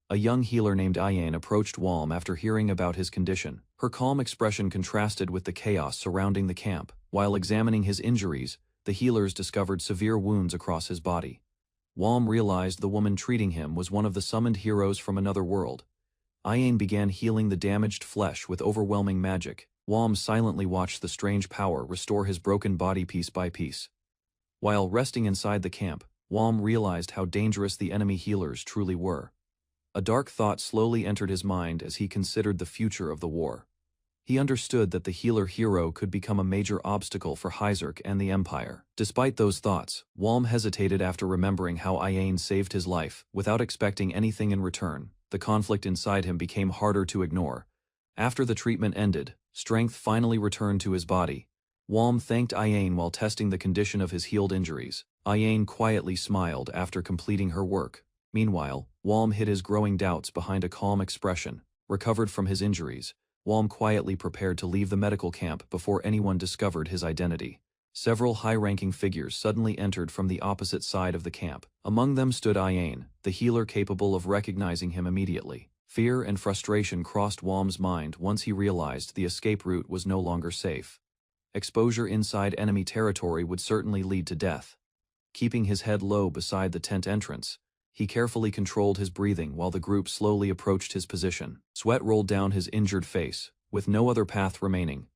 A young healer named Isekai'd approached Walm after hearing about his condition. Her calm expression contrasted with the chaos surrounding the camp. While examining his injuries, the healers discovered severe wounds across his body. Walm realized the woman treating him was one of the summoned heroes from another world. Isekai'd began healing the damaged flesh with overwhelming magic. Walm silently watched the strange power restore his broken body piece by piece. While resting inside the camp, Walm realized how dangerous the enemy healers truly were. A dark thought slowly entered his mind as he considered the future of the war. He understood that the healer hero could become a major obstacle for Hyzerk and the Empire. Despite those thoughts, Walm hesitated after remembering how Isekai'd saved his life without expecting anything in return. The conflict inside him became harder to ignore. After the treatment ended, strength finally returned to his body. Walm thanked Isekai'd while testing the condition of his healed injuries. Isekai'd quietly smiled after completing her work. Meanwhile, Walm hid his growing doubts behind a calm expression. Recovered from his injuries, Walm quietly prepared to leave the medical camp before anyone discovered his identity. Several high-ranking figures suddenly entered from the opposite side of the camp. Among them stood Isekai'd, the healer capable of recognizing him immediately. Fear and frustration crossed Walm's mind once he realized the escape route was no longer safe. Exposure inside enemy territory would certainly lead to death. Keeping his head low beside the tent entrance, he carefully controlled his breathing while the group slowly approached his position. Sweat rolled down his injured face. With no other path remaining,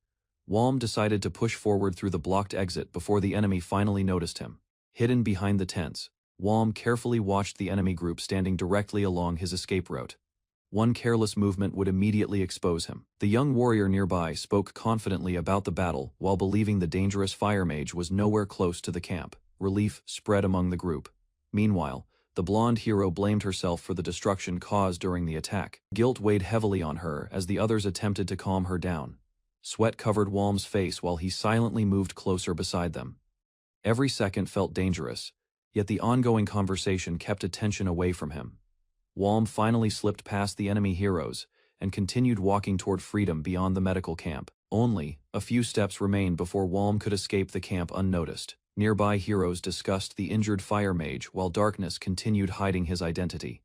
Walm decided to push forward through the blocked exit before the enemy finally noticed him. Hidden behind the tents, Walm carefully watched the enemy group standing directly along his escape route. One careless movement would immediately expose him. The young warrior nearby spoke confidently about the battle while believing the dangerous fire mage was nowhere close to the camp. Relief spread among the group. Meanwhile, the blonde hero blamed herself for the destruction caused during the attack. Guilt weighed heavily on her as the others attempted to calm her down. Sweat covered Walm's face while he silently moved closer beside them. Every second felt dangerous, yet the ongoing conversation kept attention away from him. Walm finally slipped past the enemy heroes and continued walking toward freedom beyond the medical camp. Only a few steps remained before Walm could escape the camp unnoticed. Nearby heroes discussed the injured fire mage while darkness continued hiding his identity.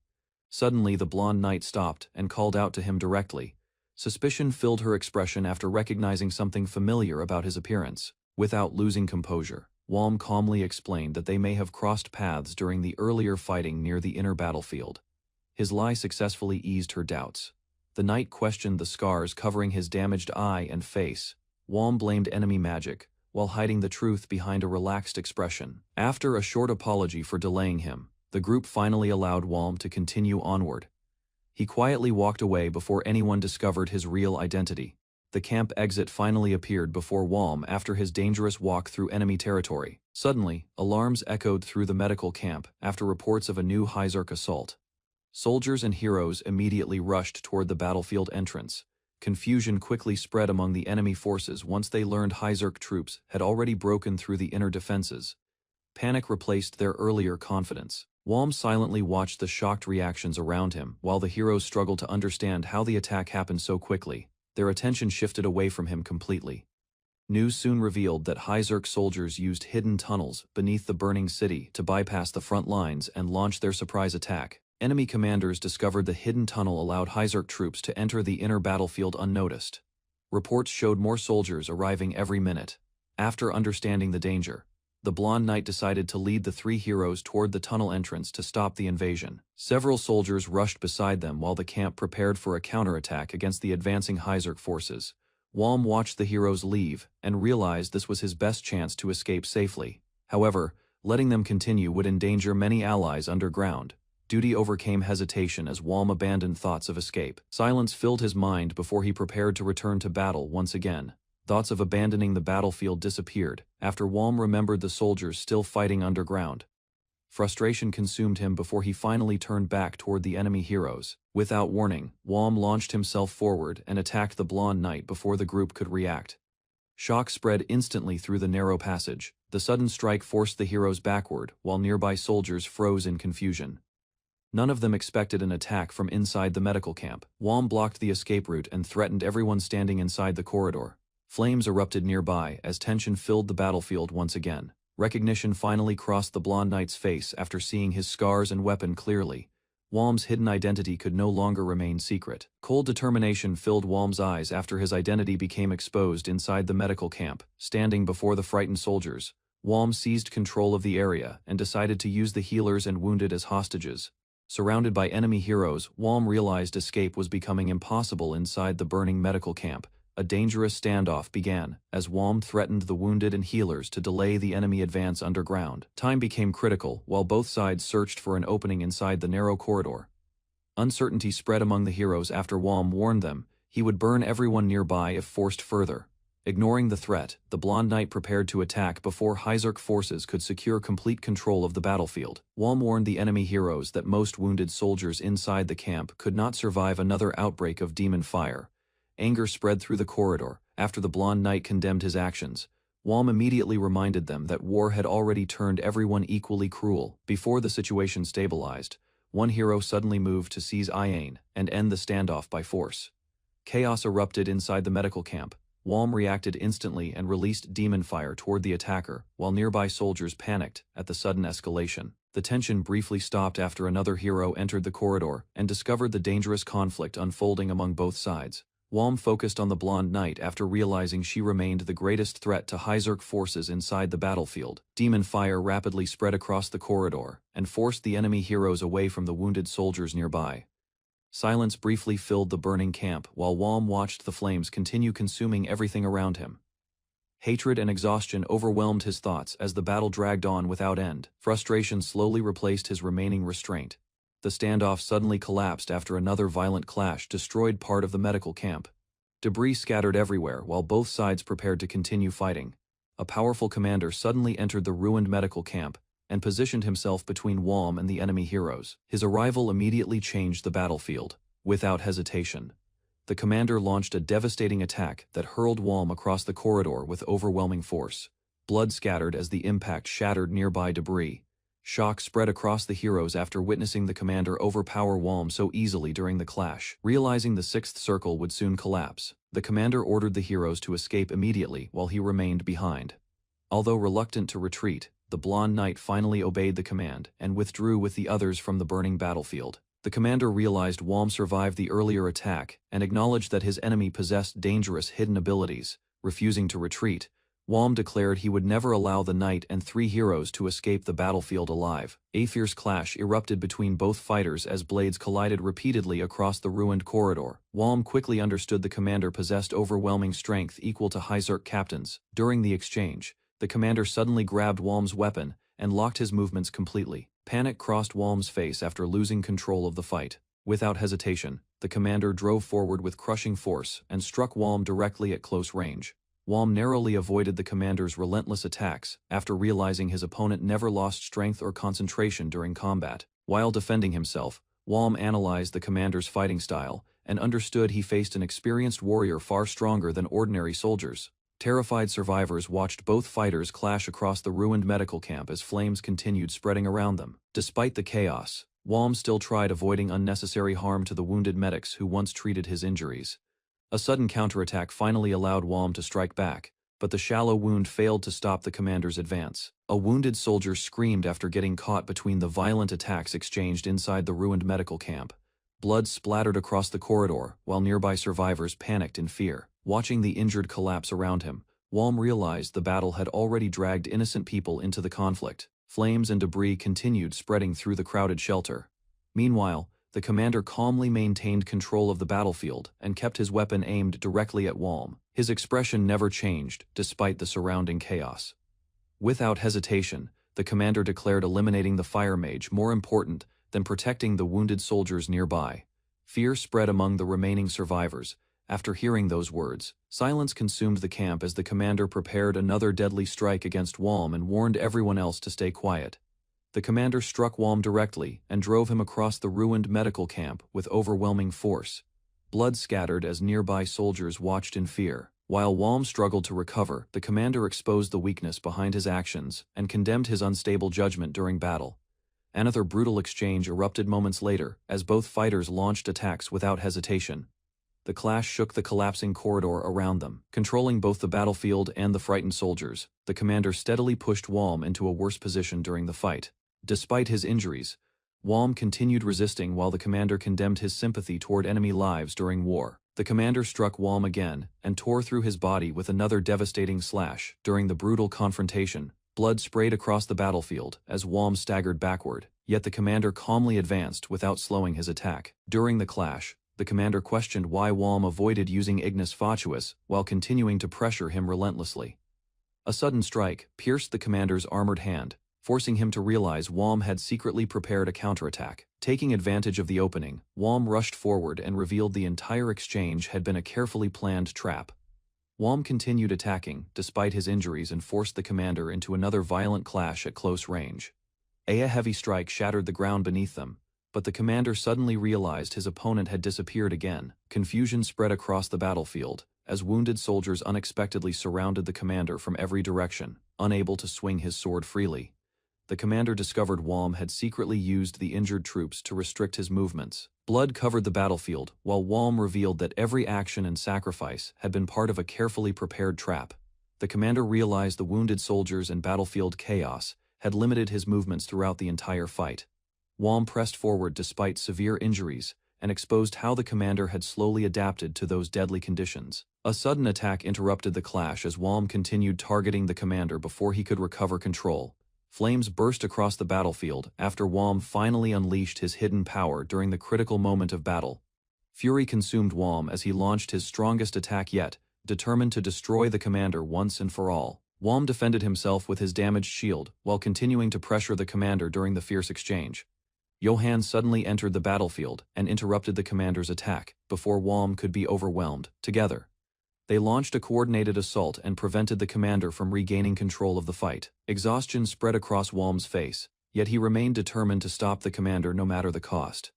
Suddenly the blonde knight stopped and called out to him directly. Suspicion filled her expression after recognizing something familiar about his appearance. Without losing composure, Walm calmly explained that they may have crossed paths during the earlier fighting near the inner battlefield. His lie successfully eased her doubts. The knight questioned the scars covering his damaged eye and face. Walm blamed enemy magic, while hiding the truth behind a relaxed expression. After a short apology for delaying him, the group finally allowed Walm to continue onward. He quietly walked away before anyone discovered his real identity. The camp exit finally appeared before Walm after his dangerous walk through enemy territory. Suddenly, alarms echoed through the medical camp after reports of a new Hyzarch assault. Soldiers and heroes immediately rushed toward the battlefield entrance. Confusion quickly spread among the enemy forces once they learned Hyzarch troops had already broken through the inner defenses. Panic replaced their earlier confidence. Walm silently watched the shocked reactions around him while the heroes struggled to understand how the attack happened so quickly. Their attention shifted away from him completely. News soon revealed that Hyzarch soldiers used hidden tunnels beneath the burning city to bypass the front lines and launch their surprise attack. Enemy commanders discovered the hidden tunnel allowed Hyzarch troops to enter the inner battlefield unnoticed. Reports showed more soldiers arriving every minute. After understanding the danger, the blonde knight decided to lead the three heroes toward the tunnel entrance to stop the invasion. Several soldiers rushed beside them while the camp prepared for a counterattack against the advancing Hyzarch forces. Walm watched the heroes leave and realized this was his best chance to escape safely. However, letting them continue would endanger many allies underground. Duty overcame hesitation as Walm abandoned thoughts of escape. Silence filled his mind before he prepared to return to battle once again. Thoughts of abandoning the battlefield disappeared after Walm remembered the soldiers still fighting underground. Frustration consumed him before he finally turned back toward the enemy heroes. Without warning, Walm launched himself forward and attacked the blonde knight before the group could react. Shock spread instantly through the narrow passage. The sudden strike forced the heroes backward, while nearby soldiers froze in confusion. None of them expected an attack from inside the medical camp. Walm blocked the escape route and threatened everyone standing inside the corridor. Flames erupted nearby as tension filled the battlefield once again. Recognition finally crossed the blonde knight's face after seeing his scars and weapon clearly. Walm's hidden identity could no longer remain secret. Cold determination filled Walm's eyes after his identity became exposed inside the medical camp. Standing before the frightened soldiers, Walm seized control of the area and decided to use the healers and wounded as hostages. Surrounded by enemy heroes, Walm realized escape was becoming impossible inside the burning medical camp. A dangerous standoff began, as Walm threatened the wounded and healers to delay the enemy advance underground. Time became critical while both sides searched for an opening inside the narrow corridor. Uncertainty spread among the heroes after Walm warned them he would burn everyone nearby if forced further. Ignoring the threat, the blonde knight prepared to attack before Hyzarch forces could secure complete control of the battlefield. Walm warned the enemy heroes that most wounded soldiers inside the camp could not survive another outbreak of demon fire. Anger spread through the corridor after the blonde knight condemned his actions. Walm immediately reminded them that war had already turned everyone equally cruel. Before the situation stabilized, one hero suddenly moved to seize Isekai'd and end the standoff by force. Chaos erupted inside the medical camp. Walm reacted instantly and released demon fire toward the attacker, while nearby soldiers panicked at the sudden escalation. The tension briefly stopped after another hero entered the corridor and discovered the dangerous conflict unfolding among both sides. Walm focused on the blonde knight after realizing she remained the greatest threat to Hyzarch forces inside the battlefield. Demon fire rapidly spread across the corridor and forced the enemy heroes away from the wounded soldiers nearby. Silence briefly filled the burning camp while Walm watched the flames continue consuming everything around him. Hatred and exhaustion overwhelmed his thoughts as the battle dragged on without end. Frustration slowly replaced his remaining restraint. The standoff suddenly collapsed after another violent clash destroyed part of the medical camp. Debris scattered everywhere while both sides prepared to continue fighting. A powerful commander suddenly entered the ruined medical camp and positioned himself between Wom and the enemy heroes. His arrival immediately changed the battlefield. Without hesitation, the commander launched a devastating attack that hurled Wom across the corridor with overwhelming force. Blood scattered as the impact shattered nearby debris. Shock spread across the heroes after witnessing the commander overpower Wom so easily during the clash. Realizing the sixth circle would soon collapse, the commander ordered the heroes to escape immediately while he remained behind. Although reluctant to retreat, the blonde knight finally obeyed the command and withdrew with the others from the burning battlefield. The commander realized Wom survived the earlier attack and acknowledged that his enemy possessed dangerous hidden abilities. Refusing to retreat, Wom declared he would never allow the knight and 3 heroes to escape the battlefield alive. A fierce clash erupted between both fighters as blades collided repeatedly across the ruined corridor. Wom quickly understood the commander possessed overwhelming strength equal to High-Zerk captains. During the exchange, the commander suddenly grabbed Wom's weapon and locked his movements completely. Panic crossed Wom's face after losing control of the fight. Without hesitation, the commander drove forward with crushing force and struck Wom directly at close range. Wom narrowly avoided the commander's relentless attacks after realizing his opponent never lost strength or concentration during combat. While defending himself, Wom analyzed the commander's fighting style and understood he faced an experienced warrior far stronger than ordinary soldiers. Terrified survivors watched both fighters clash across the ruined medical camp as flames continued spreading around them. Despite the chaos, Wom still tried avoiding unnecessary harm to the wounded medics who once treated his injuries. A sudden counterattack finally allowed Wom to strike back, but the shallow wound failed to stop the commander's advance. A wounded soldier screamed after getting caught between the violent attacks exchanged inside the ruined medical camp. Blood splattered across the corridor while nearby survivors panicked in fear. Watching the injured collapse around him, Wom realized the battle had already dragged innocent people into the conflict. Flames and debris continued spreading through the crowded shelter. Meanwhile, the commander calmly maintained control of the battlefield and kept his weapon aimed directly at Wom. His expression never changed despite the surrounding chaos. Without hesitation, the commander declared eliminating the fire mage more important than protecting the wounded soldiers nearby. Fear spread among the remaining survivors. After hearing those words, silence consumed the camp as the commander prepared another deadly strike against Wom and warned everyone else to stay quiet. The commander struck Wom directly and drove him across the ruined medical camp with overwhelming force. Blood scattered as nearby soldiers watched in fear. While Wom struggled to recover, the commander exposed the weakness behind his actions and condemned his unstable judgment during battle. Another brutal exchange erupted moments later as both fighters launched attacks without hesitation. The clash shook the collapsing corridor around them. Controlling both the battlefield and the frightened soldiers, the commander steadily pushed Wom into a worse position during the fight. Despite his injuries, Wom continued resisting while the commander condemned his sympathy toward enemy lives during war. The commander struck Wom again and tore through his body with another devastating slash. During the brutal confrontation, blood sprayed across the battlefield as Wom staggered backward, yet the commander calmly advanced without slowing his attack. During the clash, the commander questioned why Wom avoided using Ignis Fatuus while continuing to pressure him relentlessly. A sudden strike pierced the commander's armored hand, forcing him to realize Wom had secretly prepared a counterattack. Taking advantage of the opening, Wom rushed forward and revealed the entire exchange had been a carefully planned trap. Wom continued attacking despite his injuries and forced the commander into another violent clash at close range. A heavy strike shattered the ground beneath them, but the commander suddenly realized his opponent had disappeared again. Confusion spread across the battlefield as wounded soldiers unexpectedly surrounded the commander from every direction, unable to swing his sword freely. The commander discovered Wom had secretly used the injured troops to restrict his movements. Blood covered the battlefield, while Wom revealed that every action and sacrifice had been part of a carefully prepared trap. The commander realized the wounded soldiers and battlefield chaos had limited his movements throughout the entire fight. Wom pressed forward despite severe injuries and exposed how the commander had slowly adapted to those deadly conditions. A sudden attack interrupted the clash as Wom continued targeting the commander before he could recover control. Flames burst across the battlefield after Wom finally unleashed his hidden power during the critical moment of battle. Fury consumed Wom as he launched his strongest attack yet, determined to destroy the commander once and for all. Wom defended himself with his damaged shield, while continuing to pressure the commander during the fierce exchange. Johann suddenly entered the battlefield and interrupted the commander's attack, before Wom could be overwhelmed. Together, they launched a coordinated assault and prevented the commander from regaining control of the fight. Exhaustion spread across Wom's face, yet he remained determined to stop the commander no matter the cost.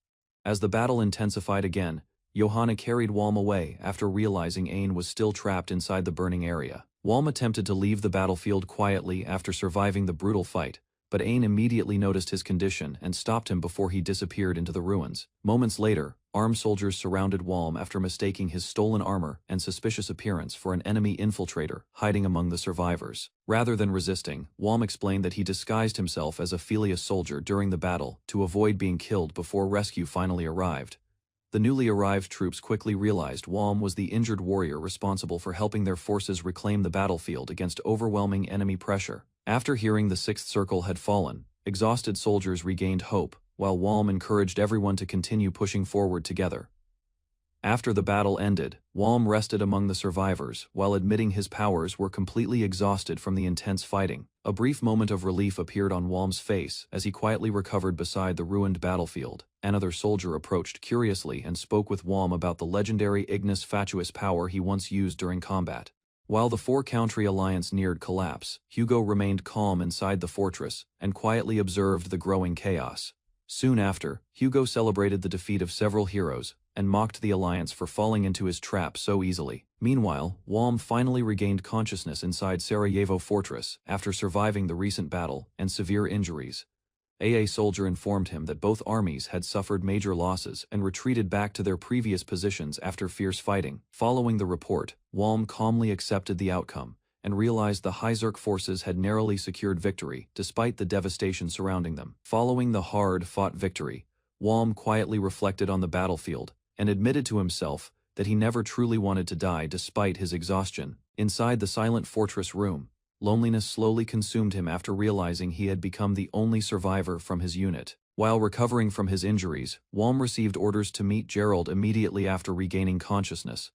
As the battle intensified again, Johanna carried Wom away after realizing Ain was still trapped inside the burning area. Wom attempted to leave the battlefield quietly after surviving the brutal fight, but Ain immediately noticed his condition and stopped him before he disappeared into the ruins. Moments later, armed soldiers surrounded Wom after mistaking his stolen armor and suspicious appearance for an enemy infiltrator hiding among the survivors. Rather than resisting, Wom explained that he disguised himself as a Philius soldier during the battle to avoid being killed before rescue finally arrived. The newly arrived troops quickly realized Wom was the injured warrior responsible for helping their forces reclaim the battlefield against overwhelming enemy pressure. After hearing the Sixth Circle had fallen, exhausted soldiers regained hope, while Wom encouraged everyone to continue pushing forward together. After the battle ended, Wom rested among the survivors while admitting his powers were completely exhausted from the intense fighting. A brief moment of relief appeared on Wom's face as he quietly recovered beside the ruined battlefield. Another soldier approached curiously and spoke with Wom about the legendary Ignis Fatuus power he once used during combat. While the four-country alliance neared collapse, Hugo remained calm inside the fortress and quietly observed the growing chaos. Soon after, Hugo celebrated the defeat of several heroes and mocked the alliance for falling into his trap so easily. Meanwhile, Wom finally regained consciousness inside Sarajevo Fortress after surviving the recent battle and severe injuries. A soldier informed him that both armies had suffered major losses and retreated back to their previous positions after fierce fighting. Following the report, Wom calmly accepted the outcome and realized the Hyzerk forces had narrowly secured victory despite the devastation surrounding them. Following the hard-fought victory, Wom quietly reflected on the battlefield and admitted to himself that he never truly wanted to die despite his exhaustion. Inside the silent fortress room, loneliness slowly consumed him after realizing he had become the only survivor from his unit. While recovering from his injuries, Wom received orders to meet Gerald immediately after regaining consciousness.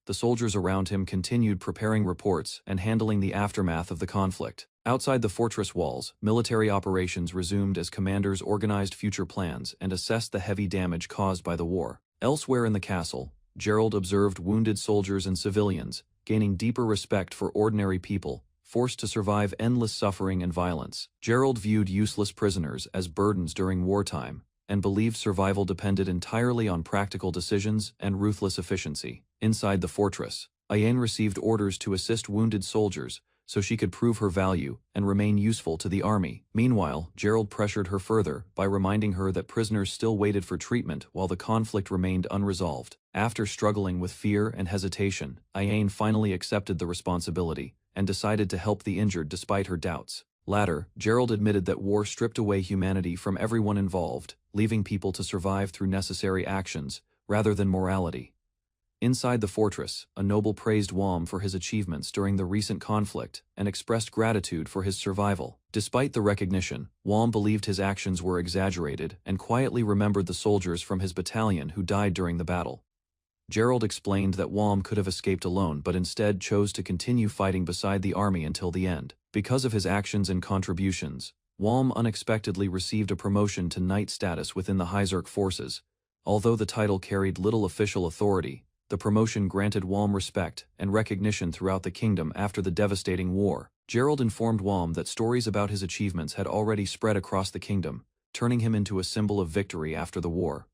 The soldiers around him continued preparing reports and handling the aftermath of the conflict. Outside the fortress walls, military operations resumed as commanders organized future plans and assessed the heavy damage caused by the war. Elsewhere in the castle, Gerald observed wounded soldiers and civilians, gaining deeper respect for ordinary people, forced to survive endless suffering and violence. Gerald viewed useless prisoners as burdens during wartime, and believed survival depended entirely on practical decisions and ruthless efficiency. Inside the fortress, Ayen received orders to assist wounded soldiers so she could prove her value and remain useful to the army. Meanwhile, Gerald pressured her further by reminding her that prisoners still waited for treatment while the conflict remained unresolved. After struggling with fear and hesitation, Ayen finally accepted the responsibility and decided to help the injured despite her doubts. Later, Gerald admitted that war stripped away humanity from everyone involved, leaving people to survive through necessary actions, rather than morality. Inside the fortress, a noble praised Wom for his achievements during the recent conflict and expressed gratitude for his survival. Despite the recognition, Wom believed his actions were exaggerated and quietly remembered the soldiers from his battalion who died during the battle. Gerald explained that Wom could have escaped alone but instead chose to continue fighting beside the army until the end. Because of his actions and contributions, Wom unexpectedly received a promotion to knight status within the Hyzerk forces. Although the title carried little official authority, the promotion granted Wom respect and recognition throughout the kingdom after the devastating war. Gerald informed Wom that stories about his achievements had already spread across the kingdom, turning him into a symbol of victory after the war.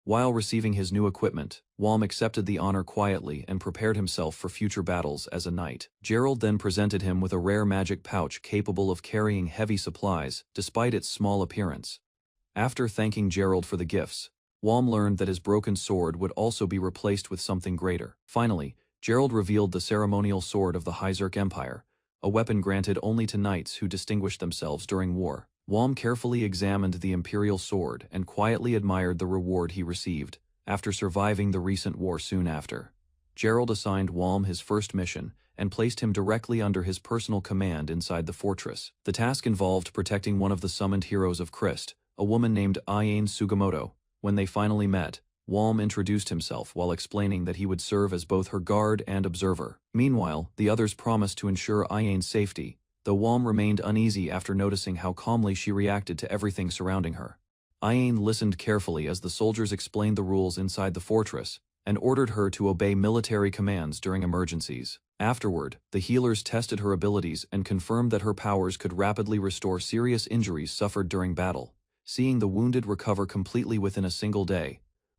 While receiving his new equipment, Wom accepted the honor quietly and prepared himself for future battles as a knight. Gerald then presented him with a rare magic pouch capable of carrying heavy supplies, despite its small appearance. After thanking Gerald for the gifts, Wom learned that his broken sword would also be replaced with something greater. Finally, Gerald revealed the ceremonial sword of the Hyzerk Empire, a weapon granted only to knights who distinguished themselves during war. Wom carefully examined the imperial sword and quietly admired the reward he received, after surviving the recent war soon after. Gerald assigned Wom his first mission and placed him directly under his personal command inside the fortress. The task involved protecting one of the summoned heroes of Christ, a woman named Ayen Sugimoto. When they finally met, Walm introduced himself while explaining that he would serve as both her guard and observer. Meanwhile, the others promised to ensure Ayane's safety, though Walm remained uneasy after noticing how calmly she reacted to everything surrounding her. Ayane listened carefully as the soldiers explained the rules inside the fortress, and ordered her to obey military commands during emergencies. Afterward, the healers tested her abilities and confirmed that her powers could rapidly restore serious injuries suffered during battle. Seeing the wounded recover completely within a single day,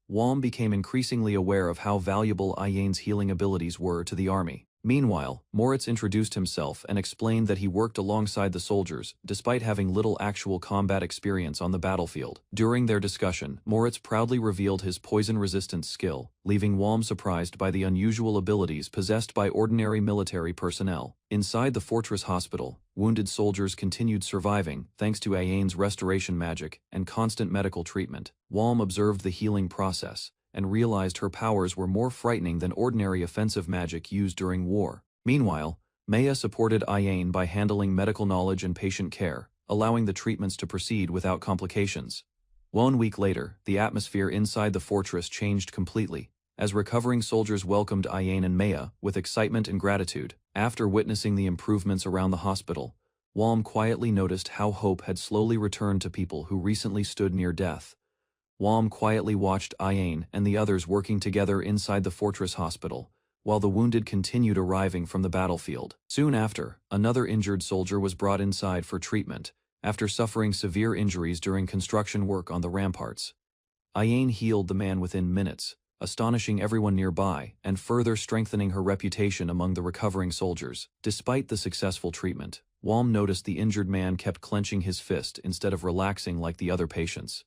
Walm became increasingly aware of how valuable Ayane's healing abilities were to the army. Meanwhile, Moritz introduced himself and explained that he worked alongside the soldiers, despite having little actual combat experience on the battlefield. During their discussion, Moritz proudly revealed his poison resistance skill, leaving Walm surprised by the unusual abilities possessed by ordinary military personnel. Inside the fortress hospital, wounded soldiers continued surviving thanks to Ayane's restoration magic and constant medical treatment. Walm observed the healing process and realized her powers were more frightening than ordinary offensive magic used during war. Meanwhile, Maya supported Ayane by handling medical knowledge and patient care, allowing the treatments to proceed without complications. 1 week later, the atmosphere inside the fortress changed completely, as recovering soldiers welcomed Ayane and Maya with excitement and gratitude. After witnessing the improvements around the hospital, Walm quietly noticed how hope had slowly returned to people who recently stood near death. Walm quietly watched Ayane and the others working together inside the fortress hospital, while the wounded continued arriving from the battlefield. Soon after, another injured soldier was brought inside for treatment, after suffering severe injuries during construction work on the ramparts. Ayane healed the man within minutes, astonishing everyone nearby and further strengthening her reputation among the recovering soldiers. Despite the successful treatment, Walm noticed the injured man kept clenching his fist instead of relaxing like the other patients.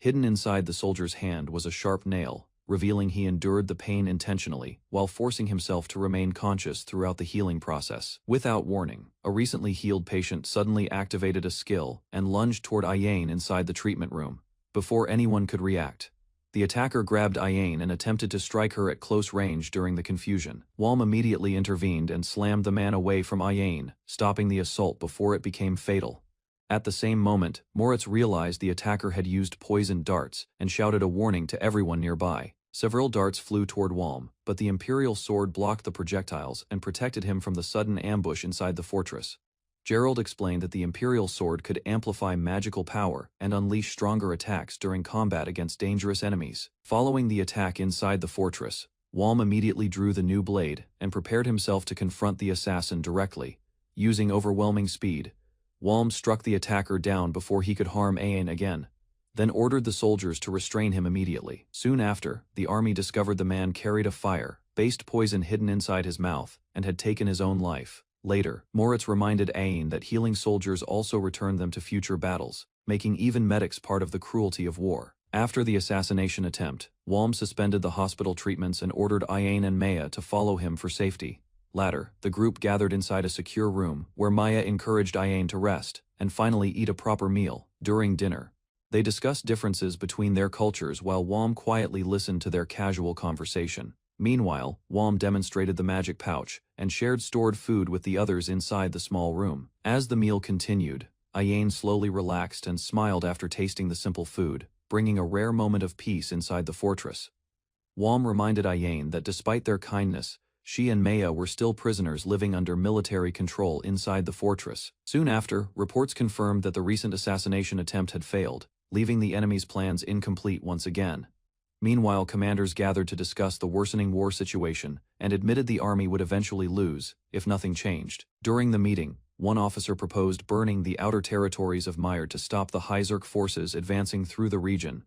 Hidden inside the soldier's hand was a sharp nail, revealing he endured the pain intentionally, while forcing himself to remain conscious throughout the healing process. Without warning, a recently healed patient suddenly activated a skill and lunged toward Ayane inside the treatment room. Before anyone could react, the attacker grabbed Ayane and attempted to strike her at close range during the confusion. Walm immediately intervened and slammed the man away from Ayane, stopping the assault before it became fatal. At the same moment, Moritz realized the attacker had used poisoned darts and shouted a warning to everyone nearby. Several darts flew toward Walm, but the Imperial sword blocked the projectiles and protected him from the sudden ambush inside the fortress. Gerald explained that the Imperial sword could amplify magical power and unleash stronger attacks during combat against dangerous enemies. Following the attack inside the fortress, Walm immediately drew the new blade and prepared himself to confront the assassin directly. Using overwhelming speed, Walm struck the attacker down before he could harm Ayane again, then ordered the soldiers to restrain him immediately. Soon after, the army discovered the man carried a fire-based poison hidden inside his mouth and had taken his own life. Later, Moritz reminded Ayane that healing soldiers also returned them to future battles, making even medics part of the cruelty of war. After the assassination attempt, Walm suspended the hospital treatments and ordered Ayane and Maya to follow him for safety. Later, the group gathered inside a secure room where Maya encouraged Ayane to rest and finally eat a proper meal. During dinner, they discussed differences between their cultures while Walm quietly listened to their casual conversation. Meanwhile, Walm demonstrated the magic pouch and shared stored food with the others inside the small room. As the meal continued, Ayane slowly relaxed and smiled after tasting the simple food, bringing a rare moment of peace inside the fortress. Walm reminded Ayane that despite their kindness, she and Maya were still prisoners living under military control inside the fortress. Soon after, reports confirmed that the recent assassination attempt had failed, leaving the enemy's plans incomplete once again. Meanwhile, commanders gathered to discuss the worsening war situation and admitted the army would eventually lose if nothing changed. During the meeting, one officer proposed burning the outer territories of Myr to stop the Hyzerk forces advancing through the region.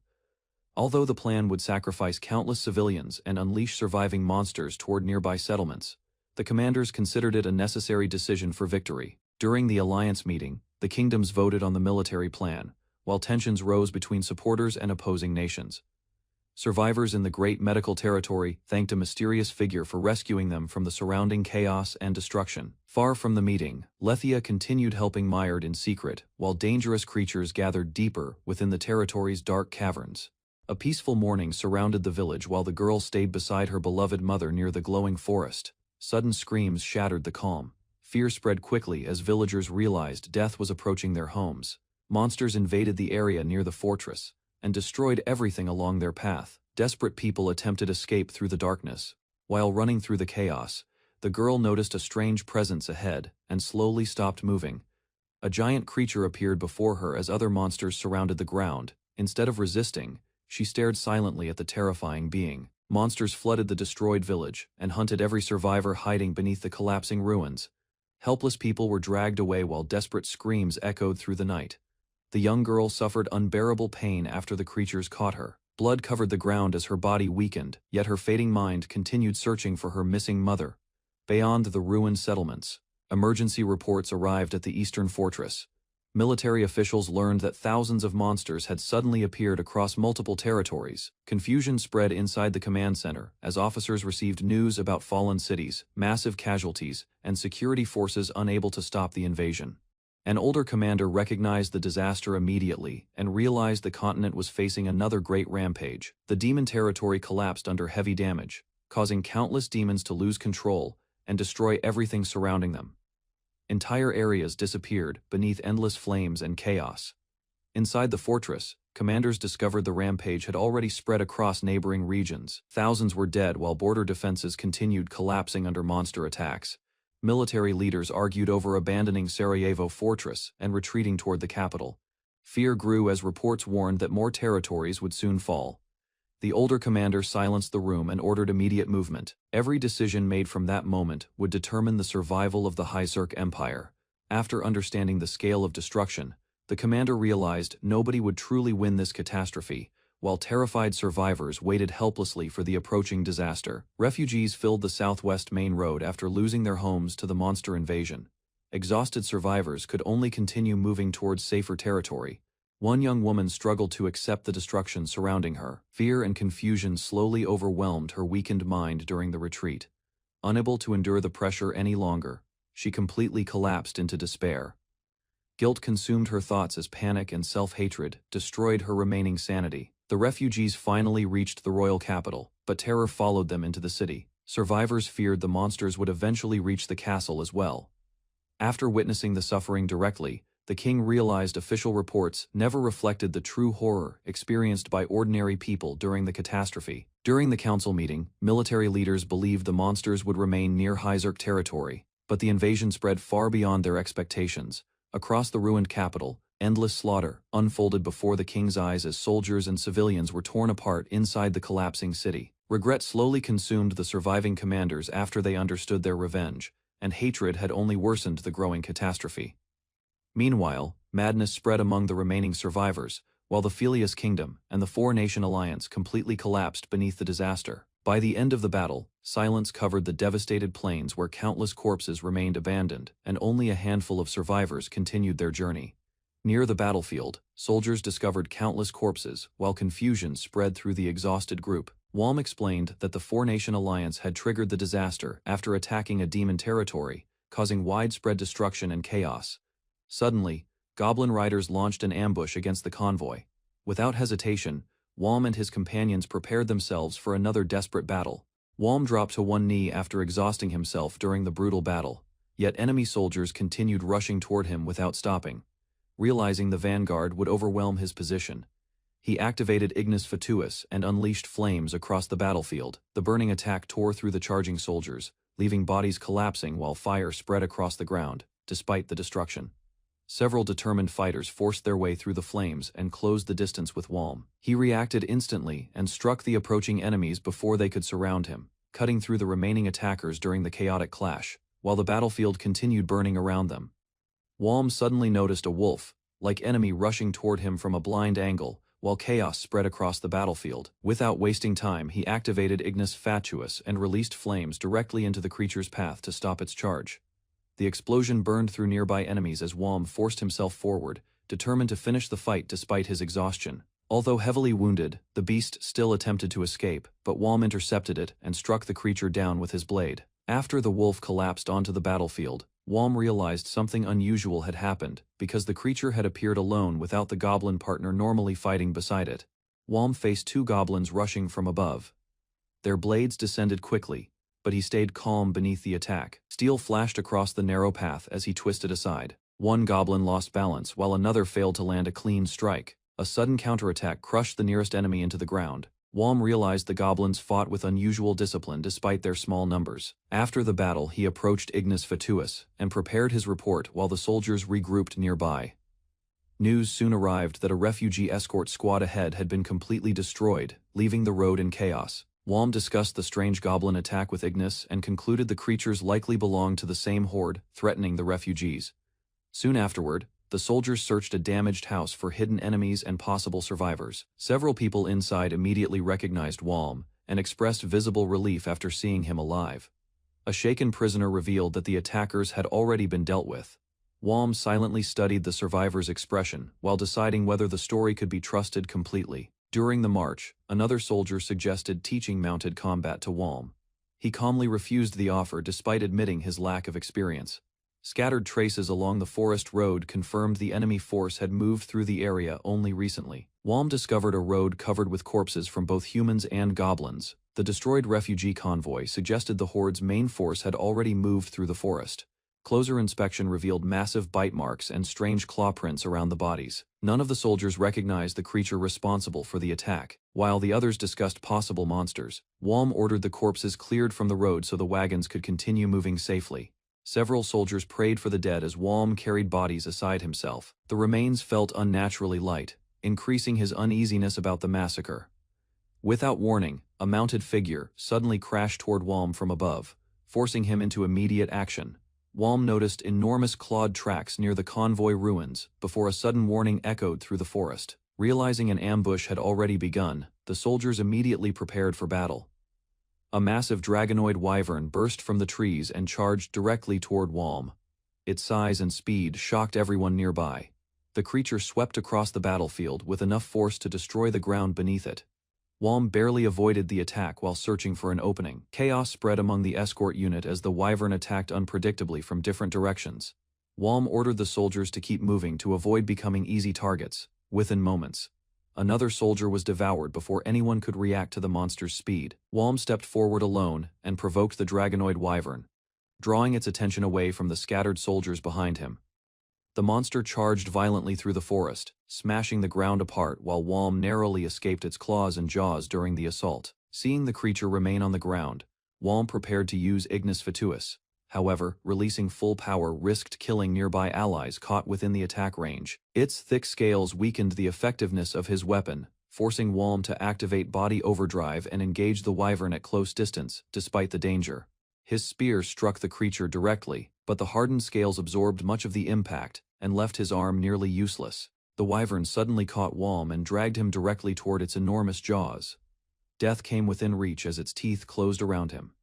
Although the plan would sacrifice countless civilians and unleash surviving monsters toward nearby settlements, the commanders considered it a necessary decision for victory. During the alliance meeting, the kingdoms voted on the military plan, while tensions rose between supporters and opposing nations. Survivors in the Great Medical Territory thanked a mysterious figure for rescuing them from the surrounding chaos and destruction. Far from the meeting, Lethia continued helping Myr in secret, while dangerous creatures gathered deeper within the territory's dark caverns. A peaceful morning surrounded the village while the girl stayed beside her beloved mother near the glowing forest. Sudden screams shattered the calm. Fear spread quickly as villagers realized death was approaching their homes. Monsters invaded the area near the fortress, and destroyed everything along their path. Desperate people attempted escape through the darkness. While running through the chaos, the girl noticed a strange presence ahead and slowly stopped moving. A giant creature appeared before her as other monsters surrounded the ground. Instead of resisting, she stared silently at the terrifying being. Monsters flooded the destroyed village and hunted every survivor hiding beneath the collapsing ruins. Helpless people were dragged away while desperate screams echoed through the night. The young girl suffered unbearable pain after the creatures caught her. Blood covered the ground as her body weakened, yet her fading mind continued searching for her missing mother. Beyond the ruined settlements, emergency reports arrived at the eastern fortress. Military officials learned that thousands of monsters had suddenly appeared across multiple territories. Confusion spread inside the command center as officers received news about fallen cities, massive casualties, and security forces unable to stop the invasion. An older commander recognized the disaster immediately and realized the continent was facing another great rampage. The demon territory collapsed under heavy damage, causing countless demons to lose control and destroy everything surrounding them. Entire areas disappeared beneath endless flames and chaos. Inside the fortress, commanders discovered the rampage had already spread across neighboring regions. Thousands were dead while border defenses continued collapsing under monster attacks. Military leaders argued over abandoning Sarajevo fortress and retreating toward the capital. Fear grew as reports warned that more territories would soon fall. The older commander silenced the room and ordered immediate movement. Every decision made from that moment would determine the survival of the Hyzerk Empire. After understanding the scale of destruction, the commander realized nobody would truly win this catastrophe, while terrified survivors waited helplessly for the approaching disaster. Refugees filled the southwest main road after losing their homes to the monster invasion. Exhausted survivors could only continue moving towards safer territory. One young woman struggled to accept the destruction surrounding her. Fear and confusion slowly overwhelmed her weakened mind during the retreat. Unable to endure the pressure any longer, she completely collapsed into despair. Guilt consumed her thoughts as panic and self-hatred destroyed her remaining sanity. The refugees finally reached the royal capital, but terror followed them into the city. Survivors feared the monsters would eventually reach the castle as well. After witnessing the suffering directly, the king realized official reports never reflected the true horror experienced by ordinary people during the catastrophe. During the council meeting, military leaders believed the monsters would remain near Hyzerk territory, but the invasion spread far beyond their expectations. Across the ruined capital, endless slaughter unfolded before the king's eyes as soldiers and civilians were torn apart inside the collapsing city. Regret slowly consumed the surviving commanders after they understood their revenge, and hatred had only worsened the growing catastrophe. Meanwhile, madness spread among the remaining survivors, while the Filius Kingdom and the Four-Nation Alliance completely collapsed beneath the disaster. By the end of the battle, silence covered the devastated plains where countless corpses remained abandoned, and only a handful of survivors continued their journey. Near the battlefield, soldiers discovered countless corpses, while confusion spread through the exhausted group. Walm explained that the Four-Nation Alliance had triggered the disaster after attacking a demon territory, causing widespread destruction and chaos. Suddenly, goblin riders launched an ambush against the convoy. Without hesitation, Walm and his companions prepared themselves for another desperate battle. Walm dropped to one knee after exhausting himself during the brutal battle, yet enemy soldiers continued rushing toward him without stopping. Realizing the vanguard would overwhelm his position, he activated Ignis Fatuus and unleashed flames across the battlefield. The burning attack tore through the charging soldiers, leaving bodies collapsing while fire spread across the ground, despite the destruction. Several determined fighters forced their way through the flames and closed the distance with Walm. He reacted instantly and struck the approaching enemies before they could surround him, cutting through the remaining attackers during the chaotic clash, while the battlefield continued burning around them. Walm suddenly noticed a wolf-like enemy rushing toward him from a blind angle, while chaos spread across the battlefield. Without wasting time, he activated Ignis Fatuus and released flames directly into the creature's path to stop its charge. The explosion burned through nearby enemies as Walm forced himself forward, determined to finish the fight despite his exhaustion. Although heavily wounded, the beast still attempted to escape, but Walm intercepted it and struck the creature down with his blade. After the wolf collapsed onto the battlefield, Walm realized something unusual had happened, because the creature had appeared alone without the goblin partner normally fighting beside it. Walm faced two goblins rushing from above. Their blades descended quickly, but he stayed calm beneath the attack. Steel flashed across the narrow path as he twisted aside. One goblin lost balance while another failed to land a clean strike. A sudden counterattack crushed the nearest enemy into the ground. Wom realized the goblins fought with unusual discipline despite their small numbers. After the battle, he approached Ignis Fatuus and prepared his report while the soldiers regrouped nearby. News soon arrived that a refugee escort squad ahead had been completely destroyed, leaving the road in chaos. Wom discussed the strange goblin attack with Ignis and concluded the creatures likely belonged to the same horde, threatening the refugees. Soon afterward, the soldiers searched a damaged house for hidden enemies and possible survivors. Several people inside immediately recognized Wom and expressed visible relief after seeing him alive. A shaken prisoner revealed that the attackers had already been dealt with. Wom silently studied the survivor's expression while deciding whether the story could be trusted completely. During the march, another soldier suggested teaching mounted combat to Wom. He calmly refused the offer despite admitting his lack of experience. Scattered traces along the forest road confirmed the enemy force had moved through the area only recently. Wom discovered a road covered with corpses from both humans and goblins. The destroyed refugee convoy suggested the horde's main force had already moved through the forest. Closer inspection revealed massive bite marks and strange claw prints around the bodies. None of the soldiers recognized the creature responsible for the attack. While the others discussed possible monsters, Wom ordered the corpses cleared from the road so the wagons could continue moving safely. Several soldiers prayed for the dead as Wom carried bodies aside himself. The remains felt unnaturally light, increasing his uneasiness about the massacre. Without warning, a mounted figure suddenly crashed toward Wom from above, forcing him into immediate action. Wom noticed enormous clawed tracks near the convoy ruins before a sudden warning echoed through the forest. Realizing an ambush had already begun, the soldiers immediately prepared for battle. A massive dragonoid wyvern burst from the trees and charged directly toward Wom. Its size and speed shocked everyone nearby. The creature swept across the battlefield with enough force to destroy the ground beneath it. Wom barely avoided the attack while searching for an opening. Chaos spread among the escort unit as the wyvern attacked unpredictably from different directions. Wom ordered the soldiers to keep moving to avoid becoming easy targets. Within moments, another soldier was devoured before anyone could react to the monster's speed. Wom stepped forward alone and provoked the dragonoid wyvern, drawing its attention away from the scattered soldiers behind him. The monster charged violently through the forest, smashing the ground apart while Wom narrowly escaped its claws and jaws during the assault. Seeing the creature remain on the ground, Wom prepared to use Ignis Fatuus. However, releasing full power risked killing nearby allies caught within the attack range. Its thick scales weakened the effectiveness of his weapon, forcing Wom to activate body overdrive and engage the wyvern at close distance, despite the danger. His spear struck the creature directly, but the hardened scales absorbed much of the impact and left his arm nearly useless. The wyvern suddenly caught Wom and dragged him directly toward its enormous jaws. Death came within reach as its teeth closed around him.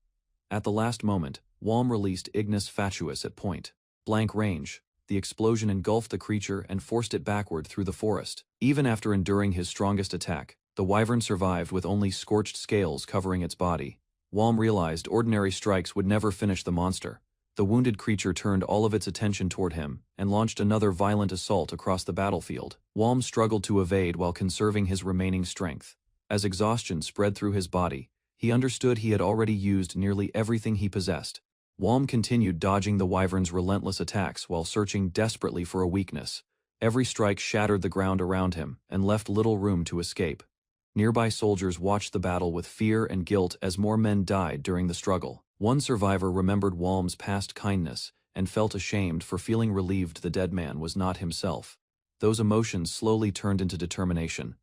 At the last moment, Wom released Ignis Fatuus at point blank range. The explosion engulfed the creature and forced it backward through the forest. Even after enduring his strongest attack, the wyvern survived with only scorched scales covering its body. Wom realized ordinary strikes would never finish the monster. The wounded creature turned all of its attention toward him and launched another violent assault across the battlefield. Wom struggled to evade while conserving his remaining strength. As exhaustion spread through his body, he understood he had already used nearly everything he possessed. Wom continued dodging the wyvern's relentless attacks while searching desperately for a weakness. Every strike shattered the ground around him and left little room to escape. Nearby soldiers watched the battle with fear and guilt as more men died during the struggle. One survivor remembered Wom's past kindness and felt ashamed for feeling relieved the dead man was not himself. Those emotions slowly turned into determination.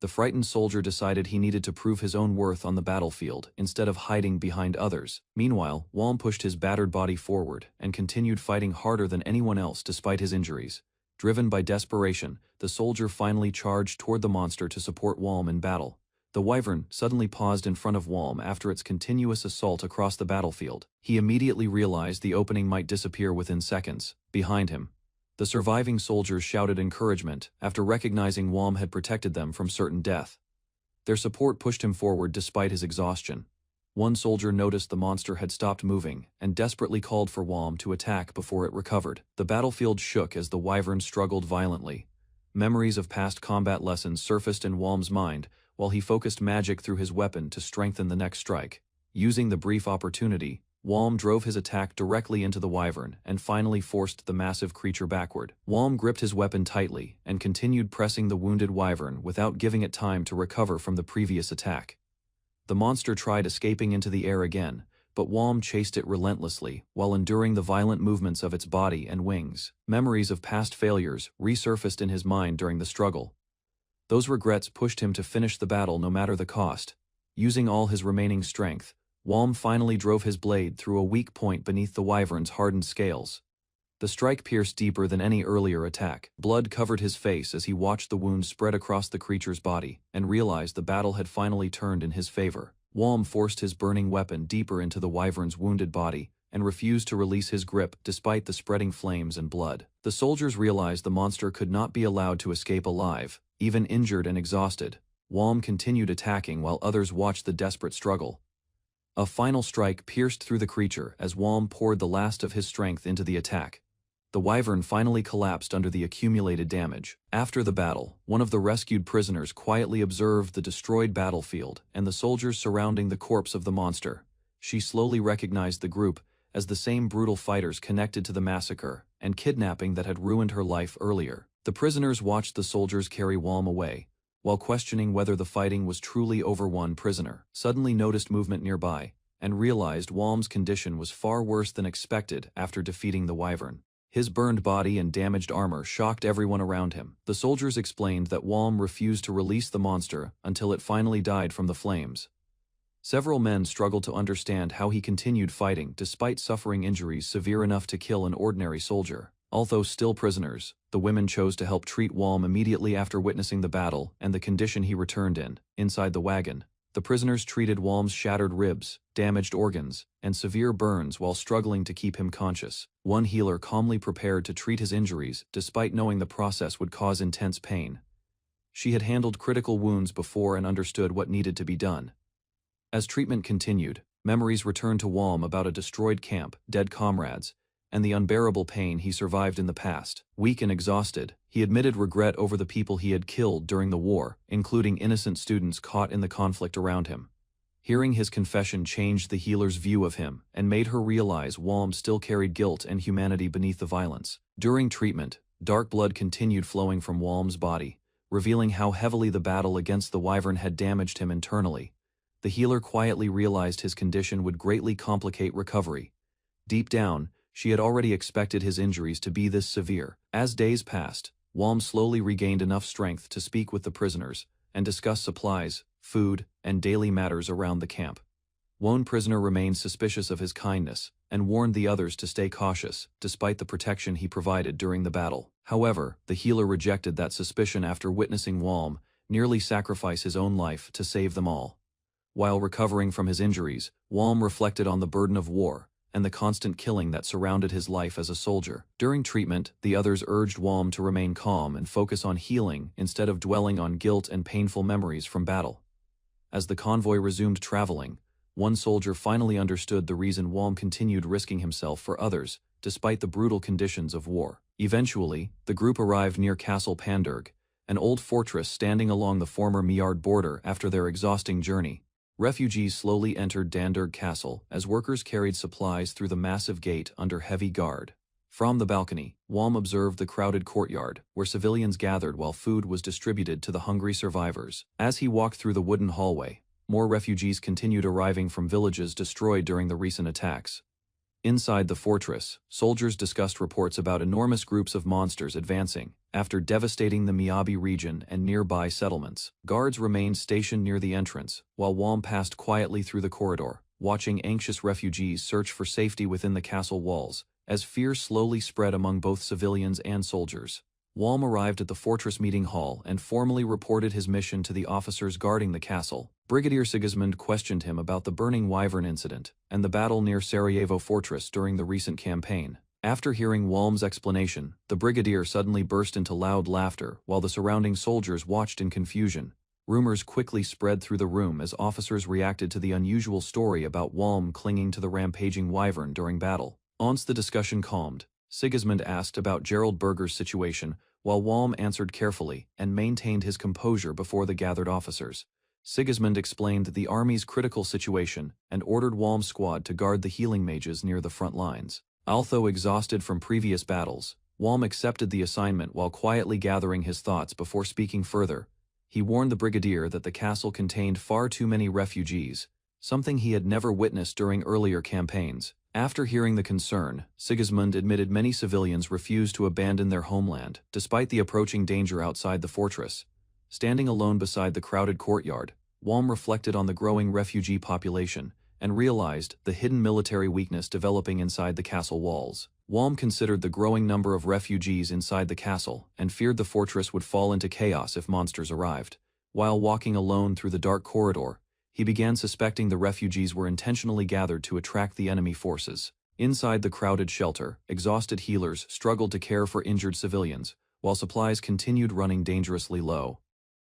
The frightened soldier decided he needed to prove his own worth on the battlefield instead of hiding behind others. Meanwhile, Wom pushed his battered body forward and continued fighting harder than anyone else despite his injuries. Driven by desperation, the soldier finally charged toward the monster to support Wom in battle. The wyvern suddenly paused in front of Wom after its continuous assault across the battlefield. He immediately realized the opening might disappear within seconds. Behind him, the surviving soldiers shouted encouragement after recognizing Wom had protected them from certain death. Their support pushed him forward despite his exhaustion. One soldier noticed the monster had stopped moving and desperately called for Wom to attack before it recovered. The battlefield shook as the wyvern struggled violently. Memories of past combat lessons surfaced in Wom's mind while he focused magic through his weapon to strengthen the next strike. Using the brief opportunity, Walm drove his attack directly into the wyvern and finally forced the massive creature backward. Walm gripped his weapon tightly and continued pressing the wounded wyvern without giving it time to recover from the previous attack. The monster tried escaping into the air again, but Walm chased it relentlessly while enduring the violent movements of its body and wings. Memories of past failures resurfaced in his mind during the struggle. Those regrets pushed him to finish the battle no matter the cost. Using all his remaining strength, Walm finally drove his blade through a weak point beneath the wyvern's hardened scales. The strike pierced deeper than any earlier attack. Blood covered his face as he watched the wound spread across the creature's body and realized the battle had finally turned in his favor. Walm forced his burning weapon deeper into the wyvern's wounded body and refused to release his grip despite the spreading flames and blood. The soldiers realized the monster could not be allowed to escape alive, even injured and exhausted. Walm continued attacking while others watched the desperate struggle. A final strike pierced through the creature as Walm poured the last of his strength into the attack. The wyvern finally collapsed under the accumulated damage. After the battle, one of the rescued prisoners quietly observed the destroyed battlefield and the soldiers surrounding the corpse of the monster. She slowly recognized the group as the same brutal fighters connected to the massacre and kidnapping that had ruined her life earlier. The prisoners watched the soldiers carry Walm away, while questioning whether the fighting was truly over. One prisoner suddenly noticed movement nearby and realized Walm's condition was far worse than expected after defeating the wyvern. His burned body and damaged armor shocked everyone around him. The soldiers explained that Walm refused to release the monster until it finally died from the flames. Several men struggled to understand how he continued fighting despite suffering injuries severe enough to kill an ordinary soldier. Although still prisoners, the women chose to help treat Walm immediately after witnessing the battle and the condition he returned in. Inside the wagon, the prisoners treated Walm's shattered ribs, damaged organs, and severe burns while struggling to keep him conscious. One healer calmly prepared to treat his injuries despite knowing the process would cause intense pain. She had handled critical wounds before and understood what needed to be done. As treatment continued, memories returned to Walm about a destroyed camp, dead comrades, and the unbearable pain he survived in the past. Weak and exhausted, he admitted regret over the people he had killed during the war, including innocent students caught in the conflict around him. Hearing his confession changed the healer's view of him and made her realize Walm still carried guilt and humanity beneath the violence. During treatment, dark blood continued flowing from Walm's body, revealing how heavily the battle against the wyvern had damaged him internally. The healer quietly realized his condition would greatly complicate recovery. Deep down, she had already expected his injuries to be this severe. As days passed, Walm slowly regained enough strength to speak with the prisoners and discuss supplies, food, and daily matters around the camp. One prisoner remained suspicious of his kindness and warned the others to stay cautious, despite the protection he provided during the battle. However, the healer rejected that suspicion after witnessing Walm nearly sacrifice his own life to save them all. While recovering from his injuries, Walm reflected on the burden of war and the constant killing that surrounded his life as a soldier. During treatment, the others urged Walm to remain calm and focus on healing instead of dwelling on guilt and painful memories from battle. As the convoy resumed traveling, one soldier finally understood the reason Walm continued risking himself for others, despite the brutal conditions of war. Eventually, the group arrived near Castle Pandurg, an old fortress standing along the former Miard border after their exhausting journey. Refugees slowly entered Dandurg Castle as workers carried supplies through the massive gate under heavy guard. From the balcony, Walm observed the crowded courtyard, where civilians gathered while food was distributed to the hungry survivors. As he walked through the wooden hallway, more refugees continued arriving from villages destroyed during the recent attacks. Inside the fortress, soldiers discussed reports about enormous groups of monsters advancing after devastating the Miyabi region and nearby settlements. Guards remained stationed near the entrance, while Walm passed quietly through the corridor, watching anxious refugees search for safety within the castle walls, as fear slowly spread among both civilians and soldiers. Walm arrived at the fortress meeting hall and formally reported his mission to the officers guarding the castle. Brigadier Sigismund questioned him about the burning wyvern incident and the battle near Sarajevo fortress during the recent campaign. After hearing Walm's explanation, the brigadier suddenly burst into loud laughter while the surrounding soldiers watched in confusion. Rumors quickly spread through the room as officers reacted to the unusual story about Walm clinging to the rampaging wyvern during battle. Once the discussion calmed, Sigismund asked about Gerald Berger's situation, while Walm answered carefully and maintained his composure before the gathered officers. Sigismund explained the army's critical situation and ordered Walm's squad to guard the healing mages near the front lines. Although exhausted from previous battles, Walm accepted the assignment while quietly gathering his thoughts before speaking further. He warned the brigadier that the castle contained far too many refugees, something he had never witnessed during earlier campaigns. After hearing the concern, Sigismund admitted many civilians refused to abandon their homeland, despite the approaching danger outside the fortress. Standing alone beside the crowded courtyard, Walm reflected on the growing refugee population and realized the hidden military weakness developing inside the castle walls. Walm considered the growing number of refugees inside the castle and feared the fortress would fall into chaos if monsters arrived. While walking alone through the dark corridor, he began suspecting the refugees were intentionally gathered to attract the enemy forces. Inside the crowded shelter, exhausted healers struggled to care for injured civilians, while supplies continued running dangerously low.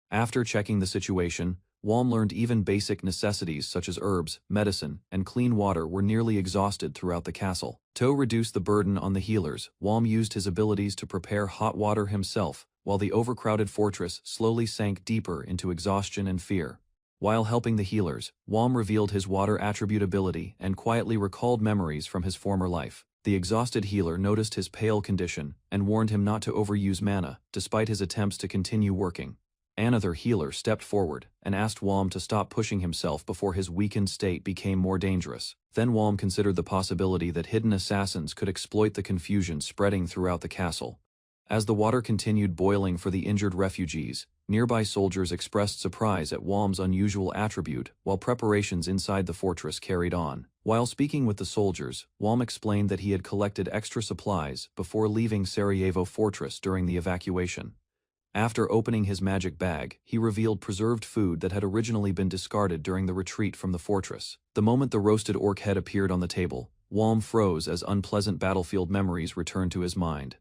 After checking the situation, Walm learned even basic necessities such as herbs, medicine, and clean water were nearly exhausted throughout the castle. To reduce the burden on the healers, Walm used his abilities to prepare hot water himself, while the overcrowded fortress slowly sank deeper into exhaustion and fear. While helping the healers, Walm revealed his water attribute ability and quietly recalled memories from his former life. The exhausted healer noticed his pale condition and warned him not to overuse mana, despite his attempts to continue working. Another healer stepped forward and asked Walm to stop pushing himself before his weakened state became more dangerous. Then Walm considered the possibility that hidden assassins could exploit the confusion spreading throughout the castle. As the water continued boiling for the injured refugees, nearby soldiers expressed surprise at Walm's unusual attribute, while preparations inside the fortress carried on. While speaking with the soldiers, Walm explained that he had collected extra supplies before leaving Sarajevo Fortress during the evacuation. After opening his magic bag, he revealed preserved food that had originally been discarded during the retreat from the fortress. The moment the roasted orc head appeared on the table, Walm froze as unpleasant battlefield memories returned to his mind.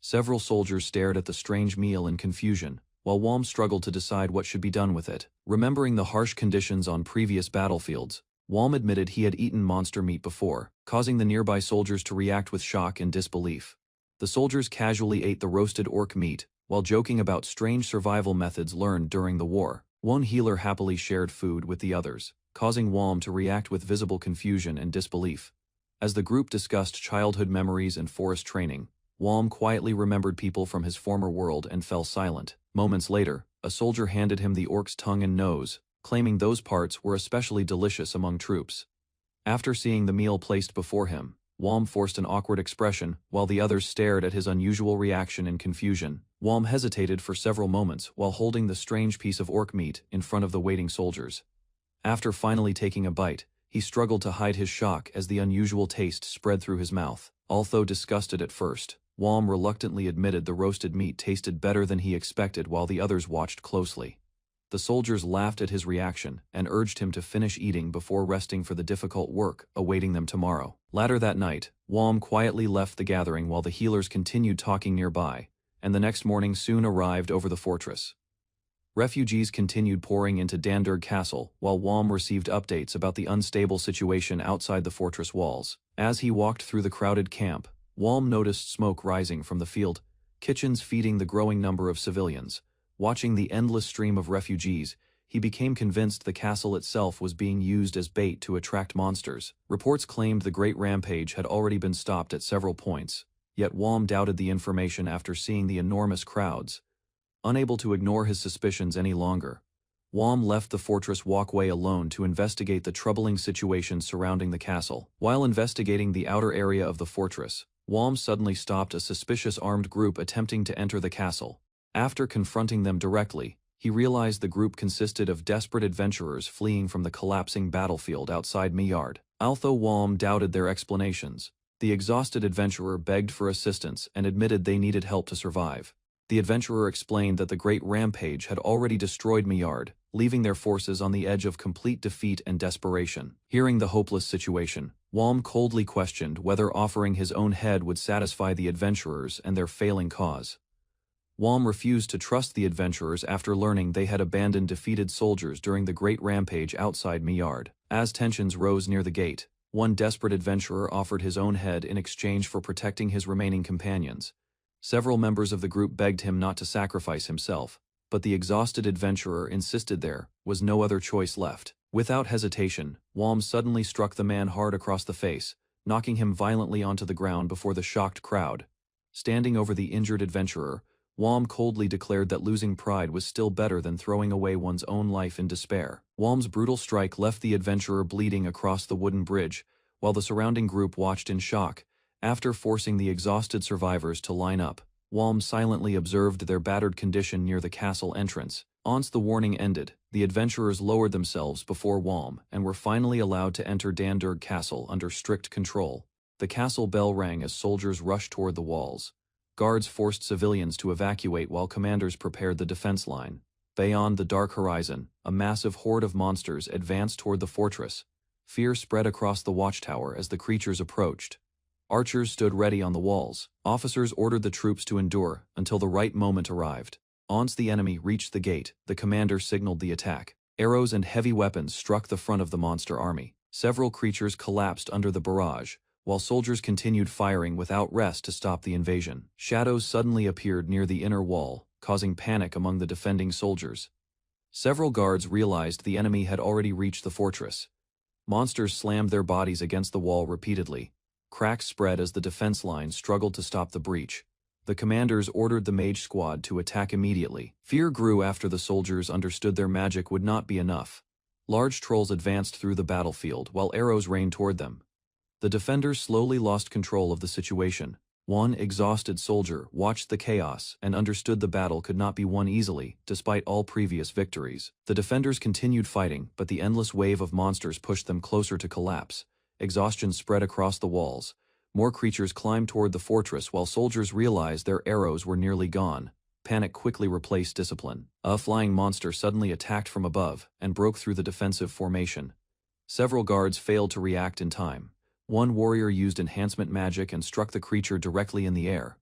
Several soldiers stared at the strange meal in confusion, while Walm struggled to decide what should be done with it. Remembering the harsh conditions on previous battlefields, Walm admitted he had eaten monster meat before, causing the nearby soldiers to react with shock and disbelief. The soldiers casually ate the roasted orc meat, while joking about strange survival methods learned during the war. One healer happily shared food with the others, causing Walm to react with visible confusion and disbelief. As the group discussed childhood memories and forest training, Walm quietly remembered people from his former world and fell silent. Moments later, a soldier handed him the orc's tongue and nose, claiming those parts were especially delicious among troops. After seeing the meal placed before him, Walm forced an awkward expression, while the others stared at his unusual reaction in confusion. Walm hesitated for several moments while holding the strange piece of orc meat in front of the waiting soldiers. After finally taking a bite, he struggled to hide his shock as the unusual taste spread through his mouth. Although disgusted at first, Walm reluctantly admitted the roasted meat tasted better than he expected while the others watched closely. The soldiers laughed at his reaction and urged him to finish eating before resting for the difficult work awaiting them tomorrow. Later that night, Walm quietly left the gathering while the healers continued talking nearby, and the next morning soon arrived over the fortress. Refugees continued pouring into Dandurg Castle, while Walm received updates about the unstable situation outside the fortress walls. As he walked through the crowded camp, Walm noticed smoke rising from the field kitchens feeding the growing number of civilians. Watching the endless stream of refugees, he became convinced the castle itself was being used as bait to attract monsters. Reports claimed the Great Rampage had already been stopped at several points, yet Walm doubted the information after seeing the enormous crowds. Unable to ignore his suspicions any longer, Walm left the fortress walkway alone to investigate the troubling situation surrounding the castle. While investigating the outer area of the fortress, Walm suddenly stopped a suspicious armed group attempting to enter the castle. After confronting them directly, he realized the group consisted of desperate adventurers fleeing from the collapsing battlefield outside Miyard. Although Walm doubted their explanations, the exhausted adventurer begged for assistance and admitted they needed help to survive. The adventurer explained that the Great Rampage had already destroyed Miyard, leaving their forces on the edge of complete defeat and desperation. Hearing the hopeless situation, Walm coldly questioned whether offering his own head would satisfy the adventurers and their failing cause. Walm refused to trust the adventurers after learning they had abandoned defeated soldiers during the Great Rampage outside Miyard. As tensions rose near the gate, one desperate adventurer offered his own head in exchange for protecting his remaining companions. Several members of the group begged him not to sacrifice himself, but the exhausted adventurer insisted there was no other choice left. Without hesitation, Walm suddenly struck the man hard across the face, knocking him violently onto the ground before the shocked crowd. Standing over the injured adventurer, Walm coldly declared that losing pride was still better than throwing away one's own life in despair. Walm's brutal strike left the adventurer bleeding across the wooden bridge, while the surrounding group watched in shock. After forcing the exhausted survivors to line up, Walm silently observed their battered condition near the castle entrance. Once the warning ended, the adventurers lowered themselves before Walm and were finally allowed to enter Dandurg Castle under strict control. The castle bell rang as soldiers rushed toward the walls. Guards forced civilians to evacuate while commanders prepared the defense line. Beyond the dark horizon, a massive horde of monsters advanced toward the fortress. Fear spread across the watchtower as the creatures approached. Archers stood ready on the walls. Officers ordered the troops to endure until the right moment arrived. Once the enemy reached the gate, the commander signaled the attack. Arrows and heavy weapons struck the front of the monster army. Several creatures collapsed under the barrage, while soldiers continued firing without rest to stop the invasion. Shadows suddenly appeared near the inner wall, causing panic among the defending soldiers. Several guards realized the enemy had already reached the fortress. Monsters slammed their bodies against the wall repeatedly. Cracks spread as the defense line struggled to stop the breach. The commanders ordered the mage squad to attack immediately. Fear grew after the soldiers understood their magic would not be enough. Large trolls advanced through the battlefield while arrows rained toward them. The defenders slowly lost control of the situation. One exhausted soldier watched the chaos and understood the battle could not be won easily, despite all previous victories. The defenders continued fighting, but the endless wave of monsters pushed them closer to collapse. Exhaustion spread across the walls. More creatures climbed toward the fortress while soldiers realized their arrows were nearly gone. Panic quickly replaced discipline. A flying monster suddenly attacked from above and broke through the defensive formation. Several guards failed to react in time. One warrior used enhancement magic and struck the creature directly in the air.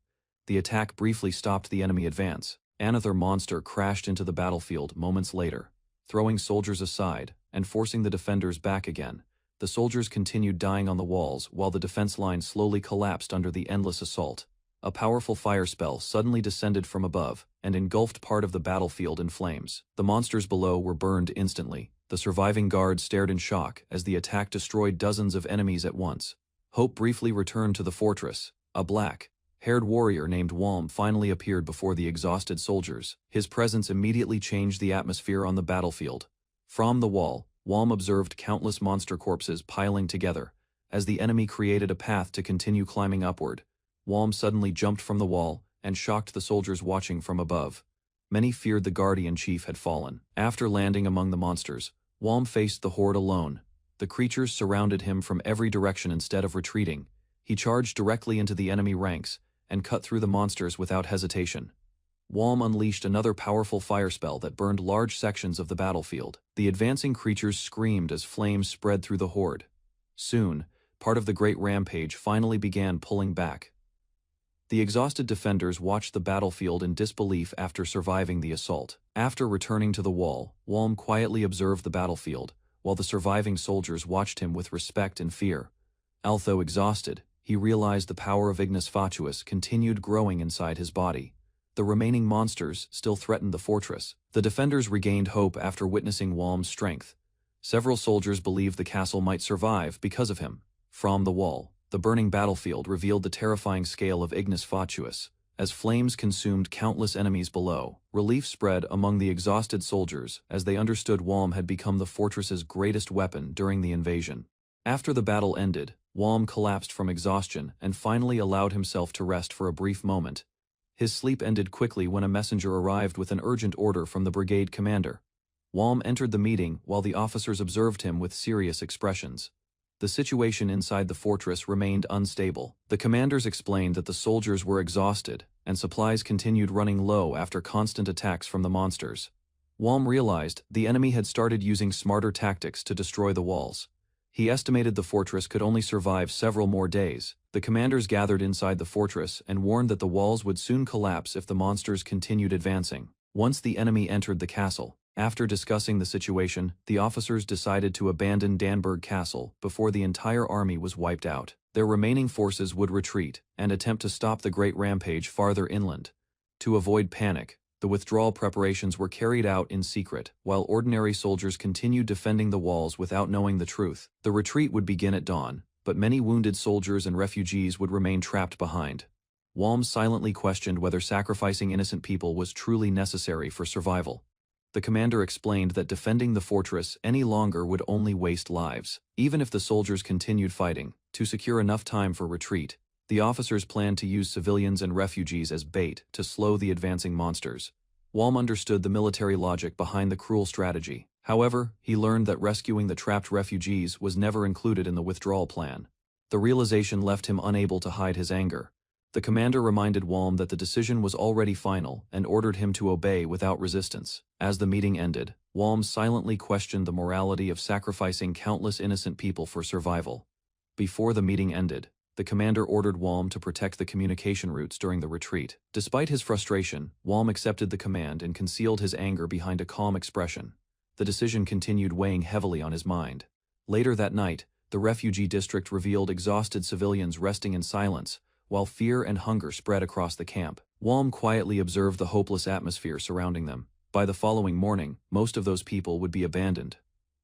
The attack briefly stopped the enemy advance. Another monster crashed into the battlefield moments later, throwing soldiers aside and forcing the defenders back again. The soldiers continued dying on the walls while the defense line slowly collapsed under the endless assault. A powerful fire spell suddenly descended from above and engulfed part of the battlefield in flames. The monsters below were burned instantly. The surviving guards stared in shock as the attack destroyed dozens of enemies at once. Hope briefly returned to the fortress. A black-haired warrior named Walm finally appeared before the exhausted soldiers. His presence immediately changed the atmosphere on the battlefield. From the wall, Walm observed countless monster corpses piling together. As the enemy created a path to continue climbing upward, Walm suddenly jumped from the wall and shocked the soldiers watching from above. Many feared the guardian chief had fallen. After landing among the monsters, Walm faced the horde alone. The creatures surrounded him from every direction instead of retreating. He charged directly into the enemy ranks and cut through the monsters without hesitation. Walm unleashed another powerful fire spell that burned large sections of the battlefield. The advancing creatures screamed as flames spread through the horde. Soon, part of the great rampage finally began pulling back. The exhausted defenders watched the battlefield in disbelief after surviving the assault. After returning to the wall, Walm quietly observed the battlefield, while the surviving soldiers watched him with respect and fear. Although exhausted, he realized the power of Ignis Fatuus continued growing inside his body. The remaining monsters still threatened the fortress. The defenders regained hope after witnessing Walm's strength. Several soldiers believed the castle might survive because of him. From the wall, the burning battlefield revealed the terrifying scale of Ignis Fatuus. As flames consumed countless enemies below, relief spread among the exhausted soldiers as they understood Walm had become the fortress's greatest weapon during the invasion. After the battle ended, Walm collapsed from exhaustion and finally allowed himself to rest for a brief moment. His sleep ended quickly when a messenger arrived with an urgent order from the brigade commander. Walm entered the meeting while the officers observed him with serious expressions. The situation inside the fortress remained unstable. The commanders explained that the soldiers were exhausted, and supplies continued running low after constant attacks from the monsters. Walm realized the enemy had started using smarter tactics to destroy the walls. He estimated the fortress could only survive several more days. The commanders gathered inside the fortress and warned that the walls would soon collapse if the monsters continued advancing. Once the enemy entered the castle, after discussing the situation, the officers decided to abandon Dandurg Castle before the entire army was wiped out. Their remaining forces would retreat and attempt to stop the great rampage farther inland. To avoid panic, The withdrawal preparations were carried out in secret, while ordinary soldiers continued defending the walls without knowing the truth. The retreat would begin at dawn, but many wounded soldiers and refugees would remain trapped behind. Walm silently questioned whether sacrificing innocent people was truly necessary for survival. The commander explained that defending the fortress any longer would only waste lives. Even if the soldiers continued fighting, to secure enough time for retreat, the officers planned to use civilians and refugees as bait to slow the advancing monsters. Walm understood the military logic behind the cruel strategy. However, he learned that rescuing the trapped refugees was never included in the withdrawal plan. The realization left him unable to hide his anger. The commander reminded Walm that the decision was already final and ordered him to obey without resistance. As the meeting ended, Walm silently questioned the morality of sacrificing countless innocent people for survival. Before the meeting ended, the commander ordered Walm to protect the communication routes during the retreat. Despite his frustration, Walm accepted the command and concealed his anger behind a calm expression. The decision continued weighing heavily on his mind. Later that night, the refugee district revealed exhausted civilians resting in silence, while fear and hunger spread across the camp. Walm quietly observed the hopeless atmosphere surrounding them. By the following morning, most of those people would be abandoned.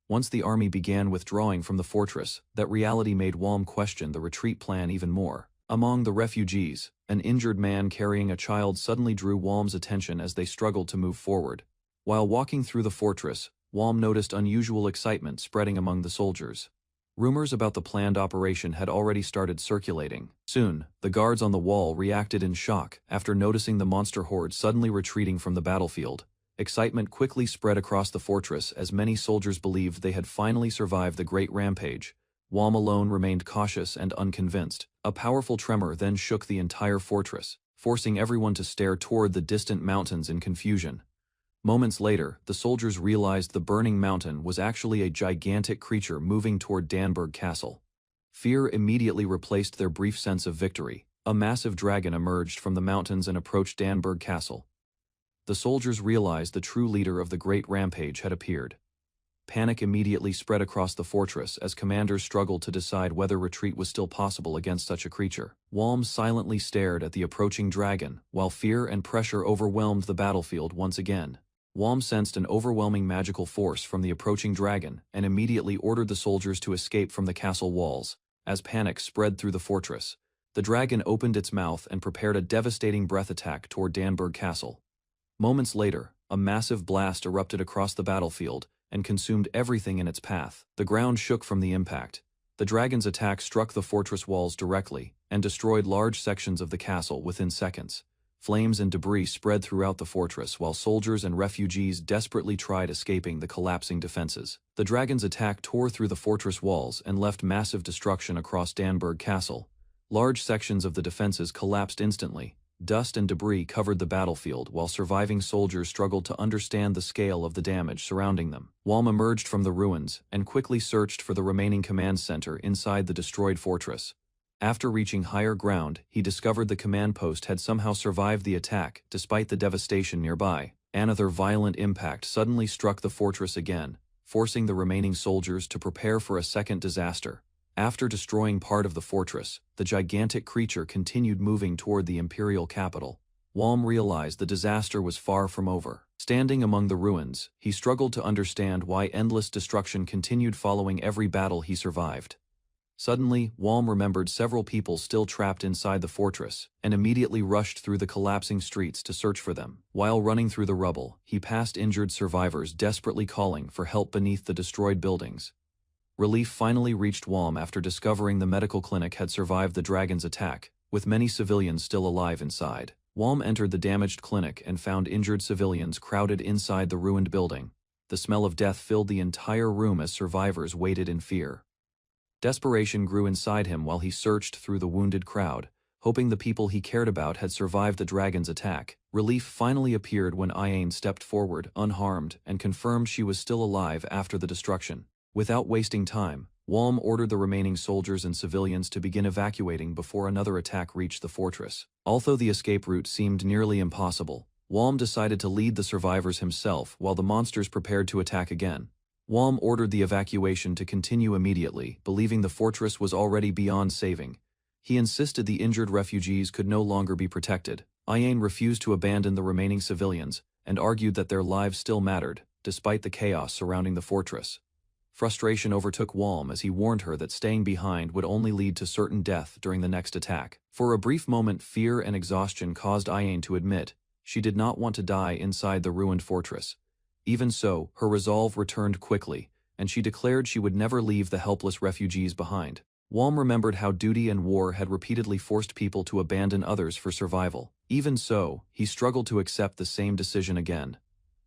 Once the army began withdrawing from the fortress, that reality made Walm question the retreat plan even more. Among the refugees, an injured man carrying a child suddenly drew Walm's attention as they struggled to move forward. While walking through the fortress, Walm noticed unusual excitement spreading among the soldiers. Rumors about the planned operation had already started circulating. Soon, the guards on the wall reacted in shock after noticing the monster horde suddenly retreating from the battlefield. Excitement quickly spread across the fortress as many soldiers believed they had finally survived the great rampage. Walm alone remained cautious and unconvinced. A powerful tremor then shook the entire fortress, forcing everyone to stare toward the distant mountains in confusion. Moments later, the soldiers realized the burning mountain was actually a gigantic creature moving toward Danburg Castle. Fear immediately replaced their brief sense of victory. A massive dragon emerged from the mountains and approached Danburg Castle. The soldiers realized the true leader of the great rampage had appeared. Panic immediately spread across the fortress as commanders struggled to decide whether retreat was still possible against such a creature. Walm silently stared at the approaching dragon, while fear and pressure overwhelmed the battlefield once again. Walm sensed an overwhelming magical force from the approaching dragon and immediately ordered the soldiers to escape from the castle walls. As panic spread through the fortress, the dragon opened its mouth and prepared a devastating breath attack toward Danburg Castle. Moments later, a massive blast erupted across the battlefield and consumed everything in its path. The ground shook from the impact. The dragon's attack struck the fortress walls directly and destroyed large sections of the castle within seconds. Flames and debris spread throughout the fortress while soldiers and refugees desperately tried escaping the collapsing defenses. The dragon's attack tore through the fortress walls and left massive destruction across Danburg Castle. Large sections of the defenses collapsed instantly. Dust and debris covered the battlefield while surviving soldiers struggled to understand the scale of the damage surrounding them. Walm emerged from the ruins and quickly searched for the remaining command center inside the destroyed fortress. After reaching higher ground, he discovered the command post had somehow survived the attack despite the devastation nearby. Another violent impact suddenly struck the fortress again, forcing the remaining soldiers to prepare for a second disaster. After destroying part of the fortress, the gigantic creature continued moving toward the imperial capital. Walm realized the disaster was far from over. Standing among the ruins, he struggled to understand why endless destruction continued following every battle he survived. Suddenly, Walm remembered several people still trapped inside the fortress, and immediately rushed through the collapsing streets to search for them. While running through the rubble, he passed injured survivors desperately calling for help beneath the destroyed buildings. Relief finally reached Walm after discovering the medical clinic had survived the dragon's attack, with many civilians still alive inside. Walm entered the damaged clinic and found injured civilians crowded inside the ruined building. The smell of death filled the entire room as survivors waited in fear. Desperation grew inside him while he searched through the wounded crowd, hoping the people he cared about had survived the dragon's attack. Relief finally appeared when Iane stepped forward, unharmed, and confirmed she was still alive after the destruction. Without wasting time, Walm ordered the remaining soldiers and civilians to begin evacuating before another attack reached the fortress. Although the escape route seemed nearly impossible, Walm decided to lead the survivors himself while the monsters prepared to attack again. Walm ordered the evacuation to continue immediately, believing the fortress was already beyond saving. He insisted the injured refugees could no longer be protected. Iane refused to abandon the remaining civilians and argued that their lives still mattered, despite the chaos surrounding the fortress. Frustration overtook Walm as he warned her that staying behind would only lead to certain death during the next attack. For a brief moment, fear and exhaustion caused Iane to admit she did not want to die inside the ruined fortress. Even so, her resolve returned quickly, and she declared she would never leave the helpless refugees behind. Walm remembered how duty and war had repeatedly forced people to abandon others for survival. Even so, he struggled to accept the same decision again.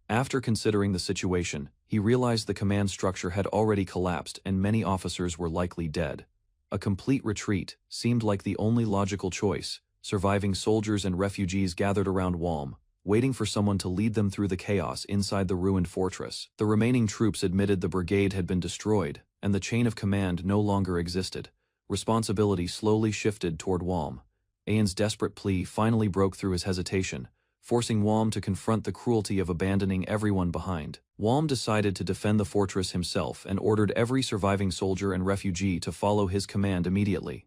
After considering the situation, he realized the command structure had already collapsed and many officers were likely dead. A complete retreat seemed like the only logical choice. Surviving soldiers and refugees gathered around Walm, waiting for someone to lead them through the chaos inside the ruined fortress. The remaining troops admitted the brigade had been destroyed, and the chain of command no longer existed. Responsibility slowly shifted toward Walm. Aen's desperate plea finally broke through his hesitation, forcing Walm to confront the cruelty of abandoning everyone behind. Walm decided to defend the fortress himself and ordered every surviving soldier and refugee to follow his command immediately.